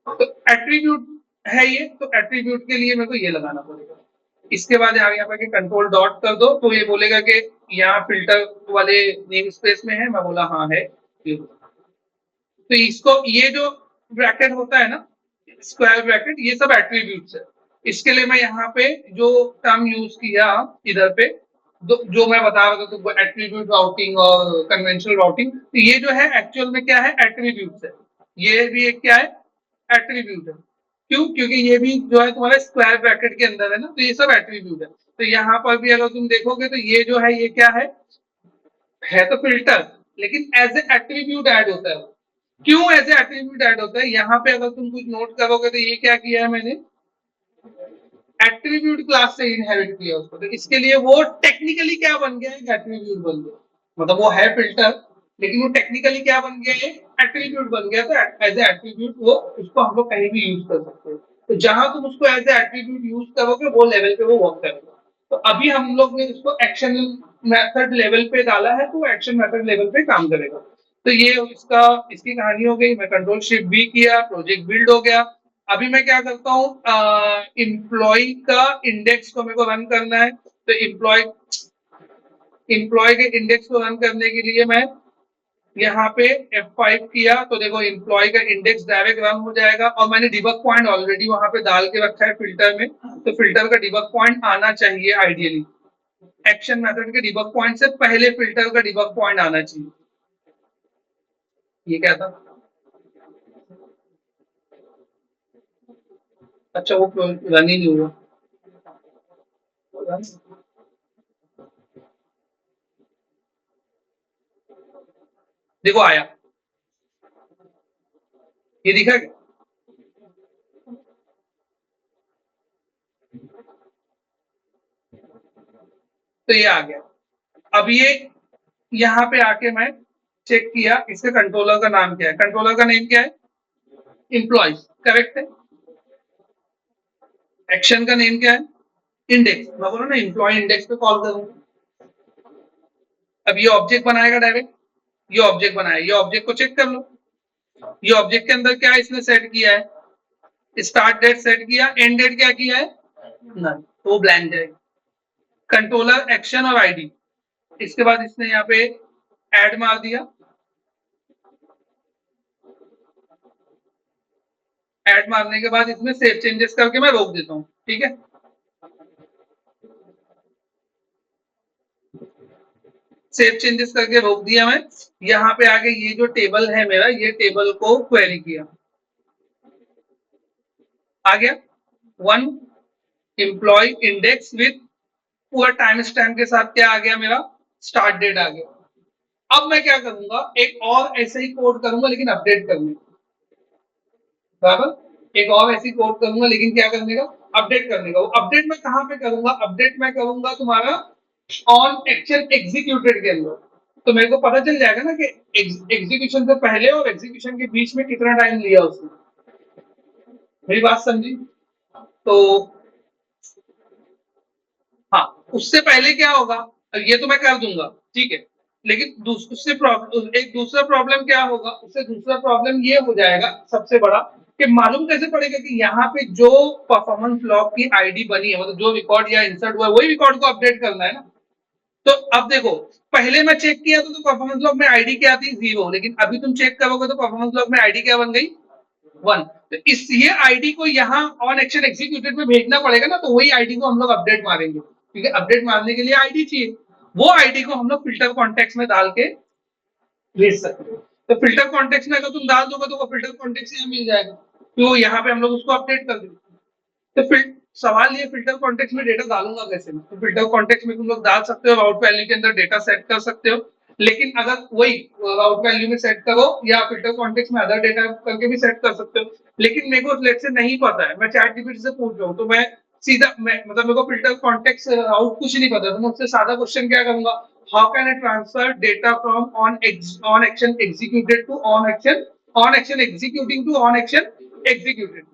तो एट्रीब्यूट है ये, तो एट्रीब्यूट के लिए मेरे को ये लगाना पड़ेगा। इसके बाद यहाँ पे कंट्रोल डॉट कर दो तो ये बोलेगा कि यहाँ फिल्टर वाले नेम स्पेस में है, मैं बोला हाँ है। तो इसको ये जो ब्रैकेट होता है ना, स्क्वायर ब्रैकेट, ये सब एट्रीब्यूट्स है। इसके लिए मैं यहाँ पे जो टर्म यूज किया इधर पे, जो मैं बता रहा था तुमको, एट्रीब्यूट राउटिंग और कन्वेंशनल राउटिंग, तो ये जो है एक्चुअल में क्या है, एट्रीब्यूट्स है। ये भी एक क्या है, एट्रीब्यूट है। क्यों, क्योंकि ये भी जो है तुम्हारे स्क्वायर ब्रैकेट के अंदर है ना, तो ये सब एट्रीब्यूट है। तो यहाँ पर भी अगर तुम देखोगे तो ये जो है ये क्या है तो फिल्टर, लेकिन एज ए एट्रीब्यूट ऐड होता है। क्यों एज ए एट्रीब्यूट ऐड होता है, यहाँ पे अगर तुम कुछ नोट करोगे तो ये क्या किया है मैंने, एट्रीब्यूट क्लास से इनहेरिट किया उसको, तो इसके लिए वो टेक्निकली क्या बन गया, एक एट्रीब्यूट बन गया। मतलब वो है फिल्टर, लेकिन वो टेक्निकली क्या बन गया, है एट्रीब्यूट बन गया। तो एज ए एट्रीब्यूट वो, उसको हम लोग कहीं भी यूज कर सकते हैं। तो जहां तुम उसको एज ए एट्रीब्यूट यूज करोगे वो लेवल पे वो वर्क करेगा। तो अभी हम लोग ने उसको एक्शन मेथड लेवल पे डाला है, तो एक्शन मेथड लेवल पे काम करेगा। तो ये इसकी कहानी हो गई। मैं कंट्रोल शिफ्ट भी किया, प्रोजेक्ट बिल्ड हो गया। अभी मैं क्या करता हूँ, इम्प्लॉय का इंडेक्स को मेरे को रन करना है। तो इम्प्लॉय के इंडेक्स को रन करने के लिए मैं यहाँ पे F5 किया, तो देखो इम्प्लॉय का इंडेक्स डायरेक्ट रन हो जाएगा। और मैंने डिबग पॉइंट ऑलरेडी वहां पे डाल के रखा है फिल्टर में, तो फिल्टर का डिबग पॉइंट आना चाहिए आइडियली। एक्शन मेथड के डिबग पॉइंट से पहले फिल्टर का डिबग पॉइंट आना चाहिए। ये क्या था, अच्छा वो रन ही नहीं हुआ। देखो आया, ये दिखा क्या? तो ये आ गया। अब ये यहाँ पे आके मैं चेक किया इसके कंट्रोलर का नाम क्या है, कंट्रोलर का नेम क्या है, इंप्लॉइज, करेक्ट है। एक्शन का नेम क्या है, इंडेक्स, मैं बोला ना इंप्लॉय इंडेक्स पे कॉल करूंगा। अब ये ऑब्जेक्ट बनाएगा डायरेक्ट, ये ऑब्जेक्ट बनाया, ये ऑब्जेक्ट को चेक कर लो। ये ऑब्जेक्ट के अंदर क्या इसने सेट किया है, स्टार्ट डेट सेट किया, एंड डेट क्या किया है, नन, तो वो ब्लैंक जाएगा। कंट्रोलर, एक्शन और आईडी, इसके बाद इसने यहाँ पे ऐड मार दिया। ऐड मारने के बाद इसमें सेव चेंजेस करके मैं रोक देता हूँ, ठीक है। सेव चेंजेस करके रोक दिया मैं। यहाँ पे आगे ये जो टेबल है मेरा, ये टेबल को क्वेरी किया, आ गया 1 एम्प्लॉय इंडेक्स विथ पूरा टाइम स्टैम्प के साथ, क्या आ गया मेरा, स्टार्ट डेट आ गया। अब मैं क्या करूंगा, एक और ऐसे ही कोड करूंगा लेकिन अपडेट करने, बराबर। एक और ऐसी कोड करूंगा, लेकिन क्या करने का, अपडेट करने का। वो अपडेट मैं कहाँ पे करूंगा, अपडेट मैं करूंगा तुम्हारा ऑन एक्शन एग्जीक्यूटेड के अंदर। तो मेरे को पता चल जाएगा ना कि एग्जीक्यूशन से पहले और एग्जीक्यूशन के बीच में कितना टाइम लिया उसने। मेरी बात समझी? तो हाँ, उससे पहले क्या होगा, ये तो मैं कर दूंगा, ठीक है। लेकिन उससे एक दूसरा प्रॉब्लम क्या होगा, उससे दूसरा प्रॉब्लम ये हो जाएगा सबसे बड़ा, कि मालूम कैसे पड़ेगा कि यहाँ पे जो परफॉर्मेंस लॉग की आईडी बनी है, मतलब जो रिकॉर्ड या इंसर्ट हुआ है, वही रिकॉर्ड को अपडेट करना है ना। तो अब देखो, पहले मैं चेक किया तो परफॉर्मेंस लॉग में आईडी क्या थी, 0। लेकिन अभी तुम चेक करोगे तो परफॉर्मेंस लॉग में आईडी क्या बन गई, 1। तो इस ये आईडी को यहाँ ऑन एक्शन एग्जीक्यूटेड में भेजना पड़ेगा ना, तो वही आईडी को हम लोग अपडेट मारेंगे, क्योंकि अपडेट मारने के लिए आईडी चाहिए। वो आईडी को हम लोग फिल्टर कॉन्टेक्स्ट में डाल के भेज सकते हो। तो फिल्टर कॉन्टेक्स्ट में अगर तुम डाल दोगे तो वो फिल्टर कॉन्टेक्स्ट यहाँ मिल जाएगा, तो यहाँ पे हम लोग उसको अपडेट कर देंगे। तो फिर सवाल ये, फिल्टर कॉन्टेक्स्ट में डेटा डालूंगा कैसे मैं? तो फिल्टर कॉन्टेक्स्ट में तुम लोग डाल सकते हो, राउट वैल्यू के अंदर डेटा सेट कर सकते हो। लेकिन अगर वही राउट वैल्यू में सेट करो या फिल्टर कॉन्टेक्स्ट में अदर डेटा करके भी सेट कर सकते हो। लेकिन मेरे को लेट से नहीं पता है, मैं चैट जीपीटी से पूछ रहा हूँ, तो मैं सीधा मैं मतलब मेरे को फिल्टर कॉन्टेक्स्ट राउट कुछ नहीं पता, तो मैं उससे सादा क्वेश्चन क्या करूंगा, how can I transfer data from on action executed to on action executing to on action executed.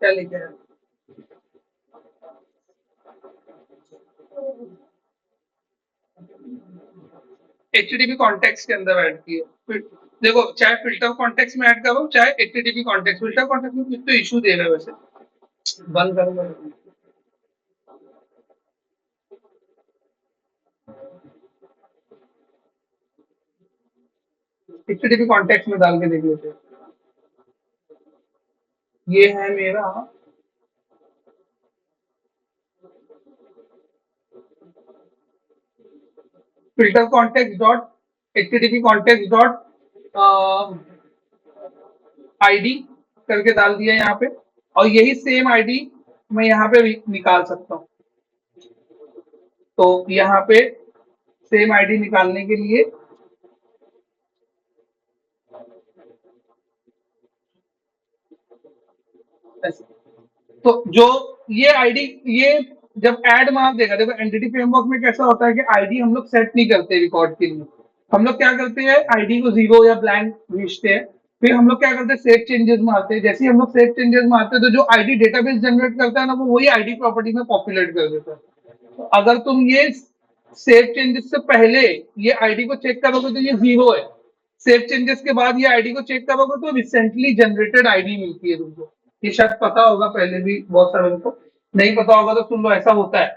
क्या लिखे हैं? एचटीटीपी कॉन्टेक्स्ट के अंदर ऐड किए। देखो, चाहे फिल्टर कॉन्टेक्स्ट में ऐड करो, चाहे एचटीटीपी कॉन्टेक्स्ट, फिल्टर कॉन्टेक्स्ट में कुछ तो इशू दे रहा है वैसे, बंद करूंगा। एचटीटीपी कॉन्टेक्स्ट में डाल के देख लेते हैं। ये है मेरा filter context dot HTTP context dot ID करके डाल दिया यहाँ पे, और यही सेम आईडी मैं यहाँ पे निकाल सकता हूँ। तो यहाँ पे सेम आईडी निकालने के लिए ऐसे। तो जो ये आईडी, ये जब ऐड मार देगा, देखो एंटिटी फ्रेमवर्क में कैसा होता है कि आईडी हम लोग सेट नहीं करते रिकॉर्ड के लिए। हम लोग क्या करते हैं, आईडी को 0 या ब्लैंक भेजते हैं। फिर हम लोग क्या करते हैं, सेव चेंजेस मारते हैं। जैसे ही हम लोग सेव चेंजेस मारते हैं, तो जो आईडी डेटाबेस जनरेट करता है ना, वो वही आईडी प्रॉपर्टी में पॉपुलेट कर देता है। तो अगर तुम ये सेव चेंजेस से पहले ये आईडी को चेक करोगे तो ये 0 है। सेव चेंजेस के बाद ये आईडी को चेक करोगे तो रिसेंटली जनरेटेड आईडी मिलती है तुमको। ये शायद पता होगा, पहले भी बहुत सारे को नहीं पता होगा तो सुन लो, ऐसा होता है।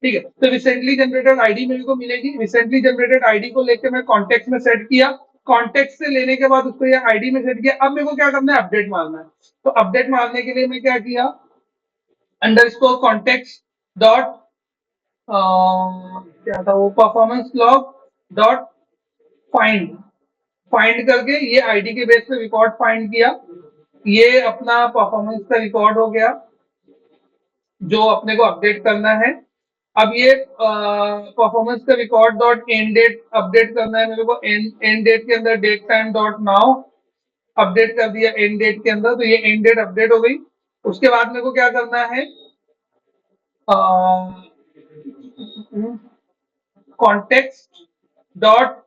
ठीक है, तो रिसेंटली जनरेटेड आईडी मेरे को मिलेगी। रिसेंटली जनरेटेड आईडी को लेकर मैं कॉन्टेक्ट में सेट किया, कॉन्टेक्ट से लेने के बाद उसको ये आईडी में सेट किया। अब मेरे को क्या करना है, अपडेट मारना है। तो अपडेट मारने के लिए मैं क्या किया, अंडरस्कोर कॉन्टेक्ट डॉट क्या था वो, performance log dot find, find करके ये आईडी के बेस पे रिकॉर्ड फाइंड किया। ये अपना परफॉर्मेंस का रिकॉर्ड हो गया जो अपने को अपडेट करना है। अब ये परफॉर्मेंस का record dot end date update करना है मेरे को। एंड डेट के अंदर date time dot now update कर दिया एंड डेट के अंदर, तो ये एंड डेट अपडेट हो गई। उसके बाद मेरे को क्या करना है, कॉन्टेक्स्ट डॉट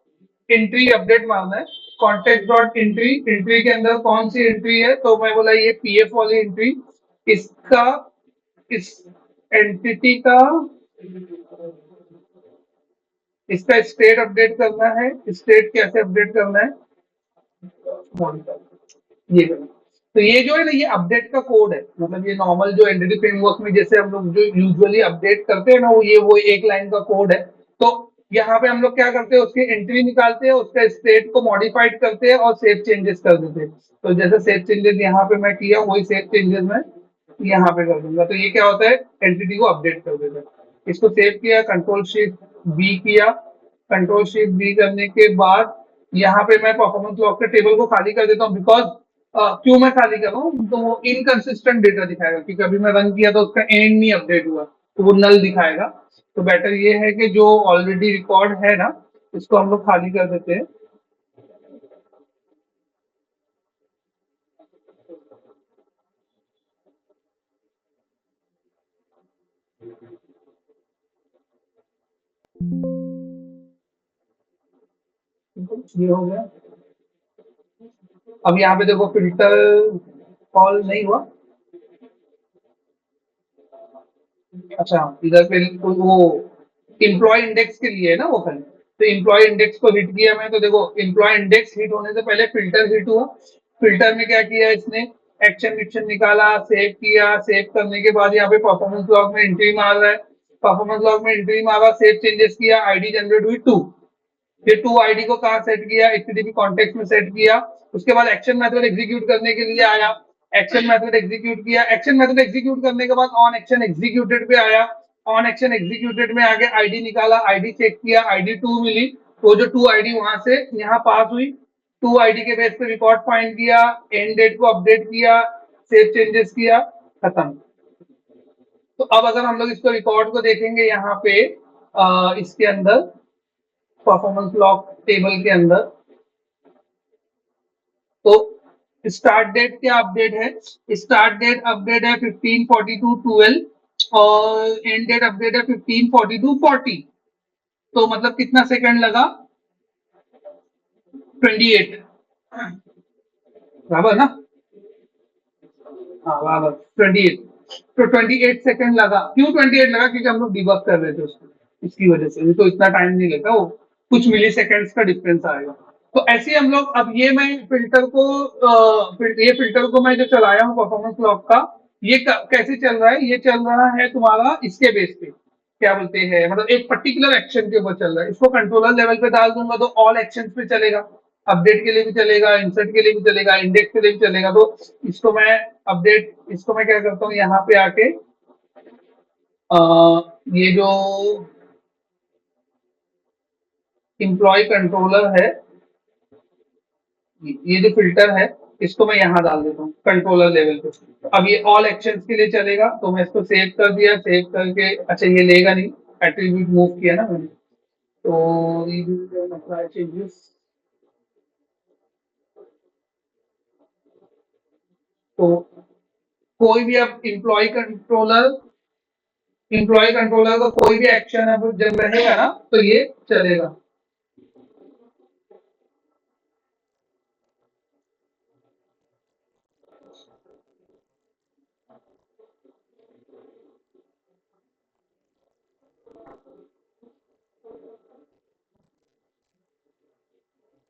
एंट्री अपडेट मारना है। कॉन्टेक्स्ट डॉट एंट्री, एंट्री के अंदर कौन सी एंट्री है, तो मैं बोला ये पीएफ वाली एंट्री, इसका इस एंटिटी का इसका स्टेट अपडेट करना है। स्टेट कैसे अपडेट करना है, ये करना। तो ये जो है ना, ये अपडेट का कोड है, मतलब ये नॉर्मल जो एंटिटी फ्रेमवर्क में जैसे हम लोग जो यूजुअली अपडेट करते हैं ना, वो एक लाइन का कोड है। तो यहाँ पे हम लोग क्या करते हैं, उसकी एंट्री निकालते हैं, उसका स्टेट को मॉडिफाइड करते हैं और सेव चेंजेस कर देते हैं। तो जैसे सेव चेंजेस यहाँ पे मैं किया, वही सेव चेंजेस मैं यहाँ पे कर दूंगा। तो ये क्या होता है, एंटिटी को अपडेट कर देता है। इसको सेव किया, कंट्रोल शिफ्ट बी किया। कंट्रोल शिफ्ट बी करने के बाद यहाँ पे मैं परफॉर्मेंस लॉग के टेबल को खाली कर देता हूँ, बिकॉज क्यों मैं खाली कर रहा हूँ, तो वो इनकंसिस्टेंट डेटा दिखाएगा, क्योंकि अभी मैं रन किया तो उसका एंड नहीं अपडेट हुआ, तो वो नल दिखाएगा। तो बेटर ये है कि जो ऑलरेडी रिकॉर्ड है ना, इसको हम लोग खाली कर देते हैं। ये हो गया। अब यहाँ पे देखो फिल्टर कॉल नहीं हुआ। अच्छा, इधर पे वो एम्प्लॉय इंडेक्स के लिए है ना वो खाली। तो एम्प्लॉय इंडेक्स को हिट किया मैं, तो देखो एम्प्लॉय इंडेक्स हिट होने से पहले फिल्टर हिट हुआ। फिल्टर में क्या किया इसने, एक्शन एक्शन निकाला, सेव किया। सेव करने के बाद यहाँ पे परफॉर्मेंस लॉग में एंट्री मार रहा है। परफॉर्मेंस लॉग में एंट्री मारा, सेव चेंजेस किया, आईडी जनरेट हुई 2। ये 2 आईडी को कहाँ सेट किया, एचटीटीपी कॉन्टेक्स्ट में सेट किया। उसके बाद एक्शन मेथड एग्जीक्यूट करने के लिए आया। एक्शन मेथड एग्जीक्यूट किया। एक्शन मेथड एग्जीक्यूट करने के बाद ऑन एक्शन एग्जीक्यूटेड पे आया। ऑन एक्शन एग्जीक्यूटेड में आगे आईडी निकाला, आईडी चेक किया, आईडी 2 मिली। तो जो 2 आईडी वहां से यहाँ पास हुई, 2 आईडी के बेस पे रिकॉर्ड फाइंड किया, एंड डेट को अपडेट किया, सेव चेंजेस किया, खत्म। तो अब अगर हम लोग इसको रिकॉर्ड को देखेंगे यहाँ पे इसके अंदर परफॉर्मेंस लॉग टेबल के अंदर, तो स्टार्ट डेट क्या अपडेट है, स्टार्ट डेट अपडेट है 15/42/12 और एंड डेट अपडेट है 15/42/40। तो मतलब कितना सेकंड लगा, 28, बराबर ना। हाँ बराबर 28। तो 28 सेकंड लगा। क्यों 28 लगा, क्योंकि हम लोग डिबग कर रहे थे उसको, इसकी वजह से। नहीं तो इतना टाइम नहीं लगता, वो कुछ मिली सेकेंड्स का डिफरेंस आएगा। तो ऐसे ही हम लोग, अब ये मैं फिल्टर को ये फिल्टर को मैं जो चलाया हूँ परफॉर्मेंस लॉग का, ये कैसे चल रहा है, ये चल रहा है तुम्हारा इसके बेस पे, क्या बोलते हैं, मतलब एक पर्टिकुलर एक्शन के ऊपर चल रहा है। इसको कंट्रोलर लेवल पे डाल दूंगा तो ऑल एक्शन पे चलेगा, अपडेट के लिए भी चलेगा, इंसर्ट के लिए भी चलेगा, इंडेक्स के लिए भी चलेगा। तो इसको मैं अपडेट, इसको मैं क्या करता हूँ, यहाँ पे आके ये जो इंप्लॉय कंट्रोलर है, ये जो फिल्टर है, इसको मैं यहाँ डाल देता हूँ कंट्रोलर लेवल पे। अब ये ऑल एक्शंस के लिए चलेगा, तो मैं इसको सेव कर दिया। सेव करके, अच्छा ये लेगा नहीं, एट्रीब्यूट मूव किया ना मैंने, तो चेंजेस, तो कोई भी अब इंप्लॉय कंट्रोलर का कोई भी एक्शन अब जब रहेगा ना, तो ये चलेगा।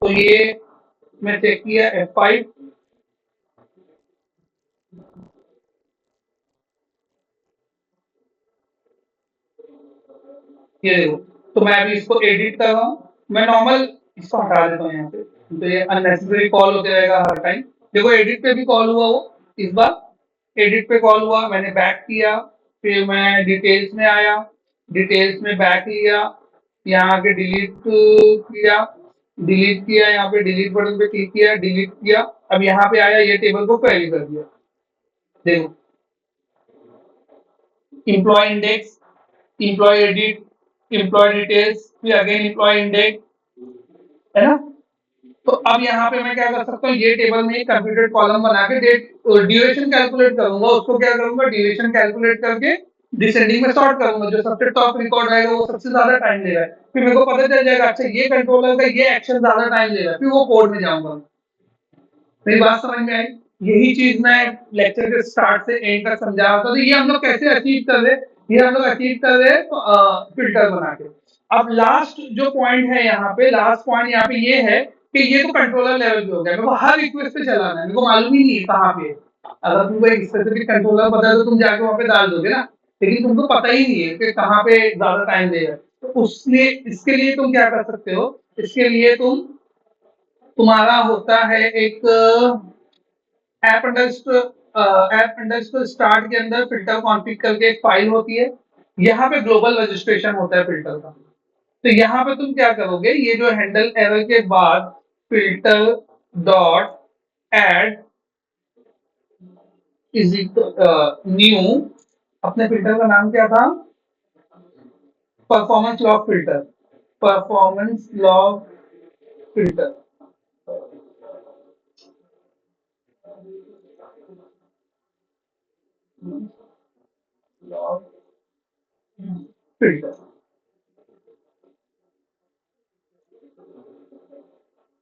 तो ये मैं चेक किया F5, ये देखो। तो मैं अभी इसको एडिट कर रहा हूँ, मैं नॉर्मल इसको हटा देता हूँ यहाँ पे, तो ये अननेसेसरी कॉल होते रहेगा हर टाइम। देखो एडिट पे भी कॉल हुआ, वो इस बार एडिट पे कॉल हुआ, मैंने बैक किया, फिर मैं डिटेल्स में आया, डिटेल्स में बैक लिया, यहाँ आके डिलीट किया, यहाँ पे डिलीट बटन पे क्लिक किया, डिलीट किया। अब यहाँ पे आया, ये टेबल को क्वेरी कर दिया। देखो, employee index, employee edit, employee details, फिर अगेन एम्प्लॉय इंडेक्स, है ना। तो अब यहाँ पे मैं क्या कर सकता हूँ, ये टेबल में एक कंप्यूटेड कॉलम बना के डेट ड्यूरेशन कैलकुलेट करूंगा, उसको क्या करूंगा, ड्यूरेशन कैलकुलेट करके डिसेंडिंग में सॉर्ट करूंगा, जो सबसे टॉप रिकॉर्ड आएगा वो सबसे ज्यादा टाइम ले रहा है, फिर मेरे को पता चल जाएगा अच्छा ये कंट्रोलर का ये एक्शन ज्यादा टाइम ले रहा है, फिर वो कोड में जाऊंगा। मेरी बात समझ में आई? यही चीज मैं लेक्चर के स्टार्ट से एंड तक समझा रहा था। तो ये हम लोग कैसे अचीव कर रहे, ये हम लोग अचीव कर रहे फिल्टर बना के। अब लास्ट जो पॉइंट है यहाँ पे, लास्ट पॉइंट यहाँ पे ये है कि ये तो कंट्रोलर लेवल पे हो गया, मेरे को हर रिक्वेस्ट पे चलाना है, मेरे को मालूम ही नहीं है कहाँ पे। अगर तुमको एक स्पेसिफिक कंट्रोलर पता है तो तुम जाके वहां पे डाल दोगे ना, लेकिन तुमको पता ही नहीं है कि कहाँ पे ज्यादा टाइम देगा। तो उसने इसके लिए तुम क्या कर सकते हो, इसके लिए तुम्हारा होता है एक ऐप अंडरस्कोर स्टार्ट के अंदर फिल्टर कॉन्फ़िग करके एक फाइल होती है, यहाँ पे ग्लोबल रजिस्ट्रेशन होता है फिल्टर का। तो यहाँ पे तुम क्या करोगे, ये जो हैंडल एरर के बाद filter dot add is new, अपने फिल्टर का नाम क्या था, performance log filter, performance log filter, log filter,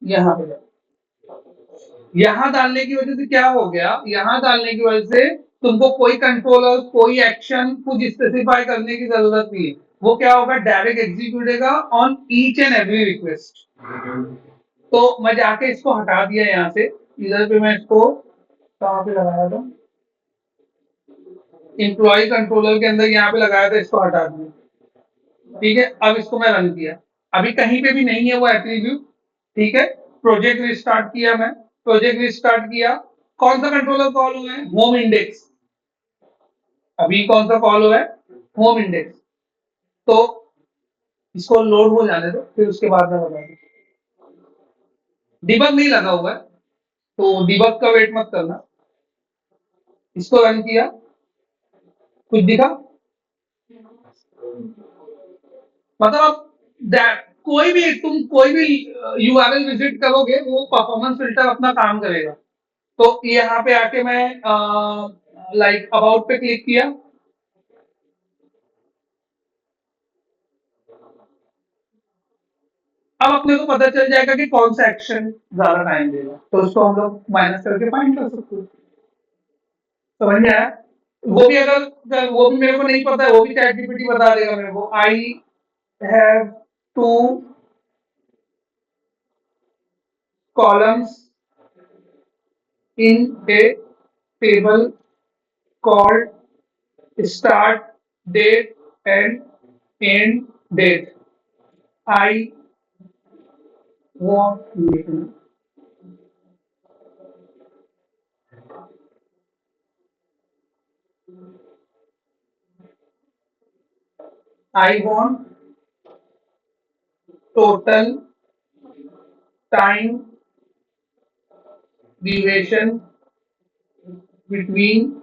यहाँ पे यहाँ डालने की वजह से क्या हो गया, यहाँ डालने की वजह से तुमको कोई कंट्रोलर कोई एक्शन कुछ स्पेसिफाई करने की जरूरत नहीं है, वो क्या होगा डायरेक्ट एग्जीक्यूट होगा on each and every request. तो मैं जाके इसको हटा दिया यहाँ से, इधर पे मैं इसको कहाँ पे लगाया था, एम्प्लॉय कंट्रोलर के अंदर यहाँ पे लगाया था, इसको हटा दिया। ठीक है, अब इसको मैं रन किया, अभी कहीं पे भी नहीं है वो एट्रीब्यूट। ठीक है, प्रोजेक्ट रिस्टार्ट किया, मैं प्रोजेक्ट रिस्टार्ट किया, कौन सा कंट्रोलर कॉल हुआ है, होम इंडेक्स, अभी कौन सा कॉल हुआ है, होम इंडेक्स। तो इसको लोड हो जाने दो, फिर उसके बाद में बता दो। डिबग नहीं लगा हुआ है तो डिबग का वेट मत करना, इसको रन किया, कुछ दिखा, मतलब कोई भी तुम कोई भी यूआरएल विजिट करोगे वो परफॉर्मेंस फिल्टर अपना काम करेगा। तो यहाँ पे आके मैं लाइक अबाउट पे क्लिक किया, अब अपने को पता चल जाएगा कि कौन सा एक्शन ज्यादा टाइम देगा, तो उसको हम लोग माइनस करके फाइंड कर सकते हैं। समझ में आया? वो भी अगर वो भी मेरे को नहीं पता है, वो भी चैट जीपीटी बता देगा मेरे को, I have two columns in a table called start date and end date. I want I want total time duration between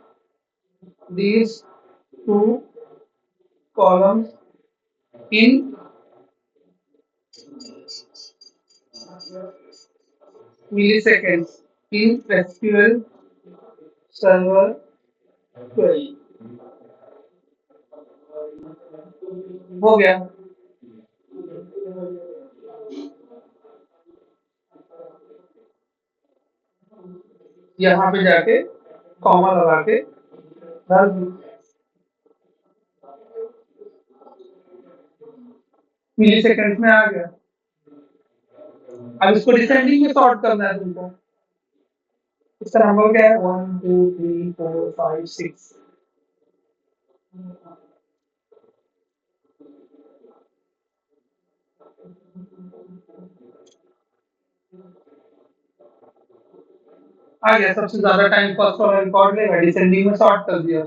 these two columns in milliseconds in SQL Server query. हो गया, यहाँ पे जाके comma लगा के मिली second में आ गया। अब इसको डिसेंडिंग में सॉर्ट करना है तुमको, इसका नंबर क्या है, 1 2 3 4 5 6। आ गया, सबसे ज्यादा टाइम फर्स्ट वाला रिकॉर्ड लेगा, डिसेंडिंग में सॉर्ट कर दिया।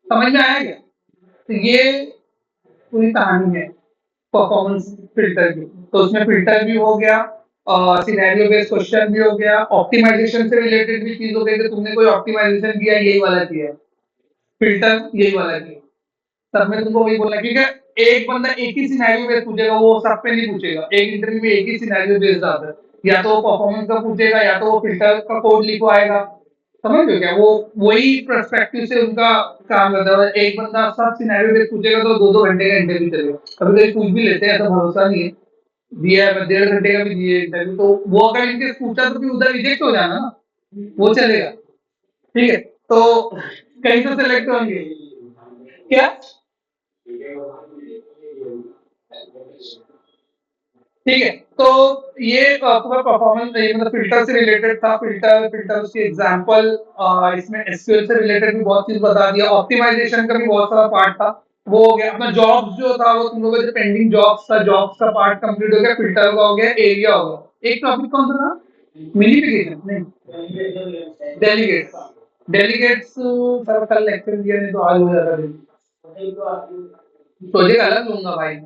समझ में आया क्या? तो ये पूरी कहानी है परफॉर्मेंस फिल्टर की। तो उसमें फिल्टर भी हो गया, सिनेरियो बेस्ड क्वेश्चन भी हो गया, ऑप्टिमाइजेशन से रिलेटेड भी चीज हो गई कि तुमने कोई ऑप्टिमाइजेशन किया, यही वाला किया, फिल्टर यही वाला किया। तब मैं तुमको वही बोला, क्योंकि एक बंदा एक ही सिनेरियो बेस्ड पूछेगा, वो सब पे नहीं पूछेगा। एक इंटरव्यू में एक ही सिनेरियो बेस्ड आता है, या तो वो परफॉर्मेंस का पूछेगा या तो वो फिल्टर का कोड लिखवाएगा। समझ रहे हो क्या? वो वही पर्सपेक्टिव से उनका काम करता है। एक बंदा सब सिनेरियो बेस्ड पूछेगा तो 2-2 घंटे का इंटरव्यू चलेगा। कभी कभी पूछ भी लेते हैं, ऐसा भरोसा नहीं है। दिया है 1.5 घंटे का भी दिए इंटरव्यू, तो वो अगर इनके पूछा तो फिर उधर रिजेक्ट हो जाना ना, वो चलेगा। ठीक है, तो कहीं तो सेलेक्ट होंगे। क्या? ठीक है, तो ये पूरा परफॉर्मेंस ये मतलब फिल्टर से रिलेटेड था। फिल्टर के एग्जांपल, इसमें एसक्यूएल से रिलेटेड भी बहुत चीज बता दिया। ऑप्टिमाइजेशन का भी बहुत सारा पार्ट था, वो हो गया। अपना जॉब्स जो था, वो तुम लोगों का जो पेंडिंग जॉब्स था, जॉब्स का पार्ट कंप्लीट हो गया। फिल्टर का हो गया, एरिया हो गया। एक टॉपिक कौन सा था? मिनिफिकेशन नहीं, डेलीगेट्स। डेलीगेट्स सर कल लेक्चर दिया, नहीं तो आज हो जाता। प्रोजेक्ट अलग लूंगा भाई।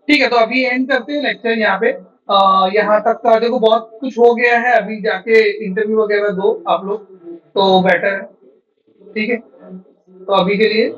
ठीक है, तो अभी एंड करते हैं लेक्चर यहाँ पे। यहाँ तक का देखो बहुत कुछ हो गया है, अभी जाके इंटरव्यू वगैरह दो आप लोग, तो बेटर है। ठीक है, तो अभी के लिए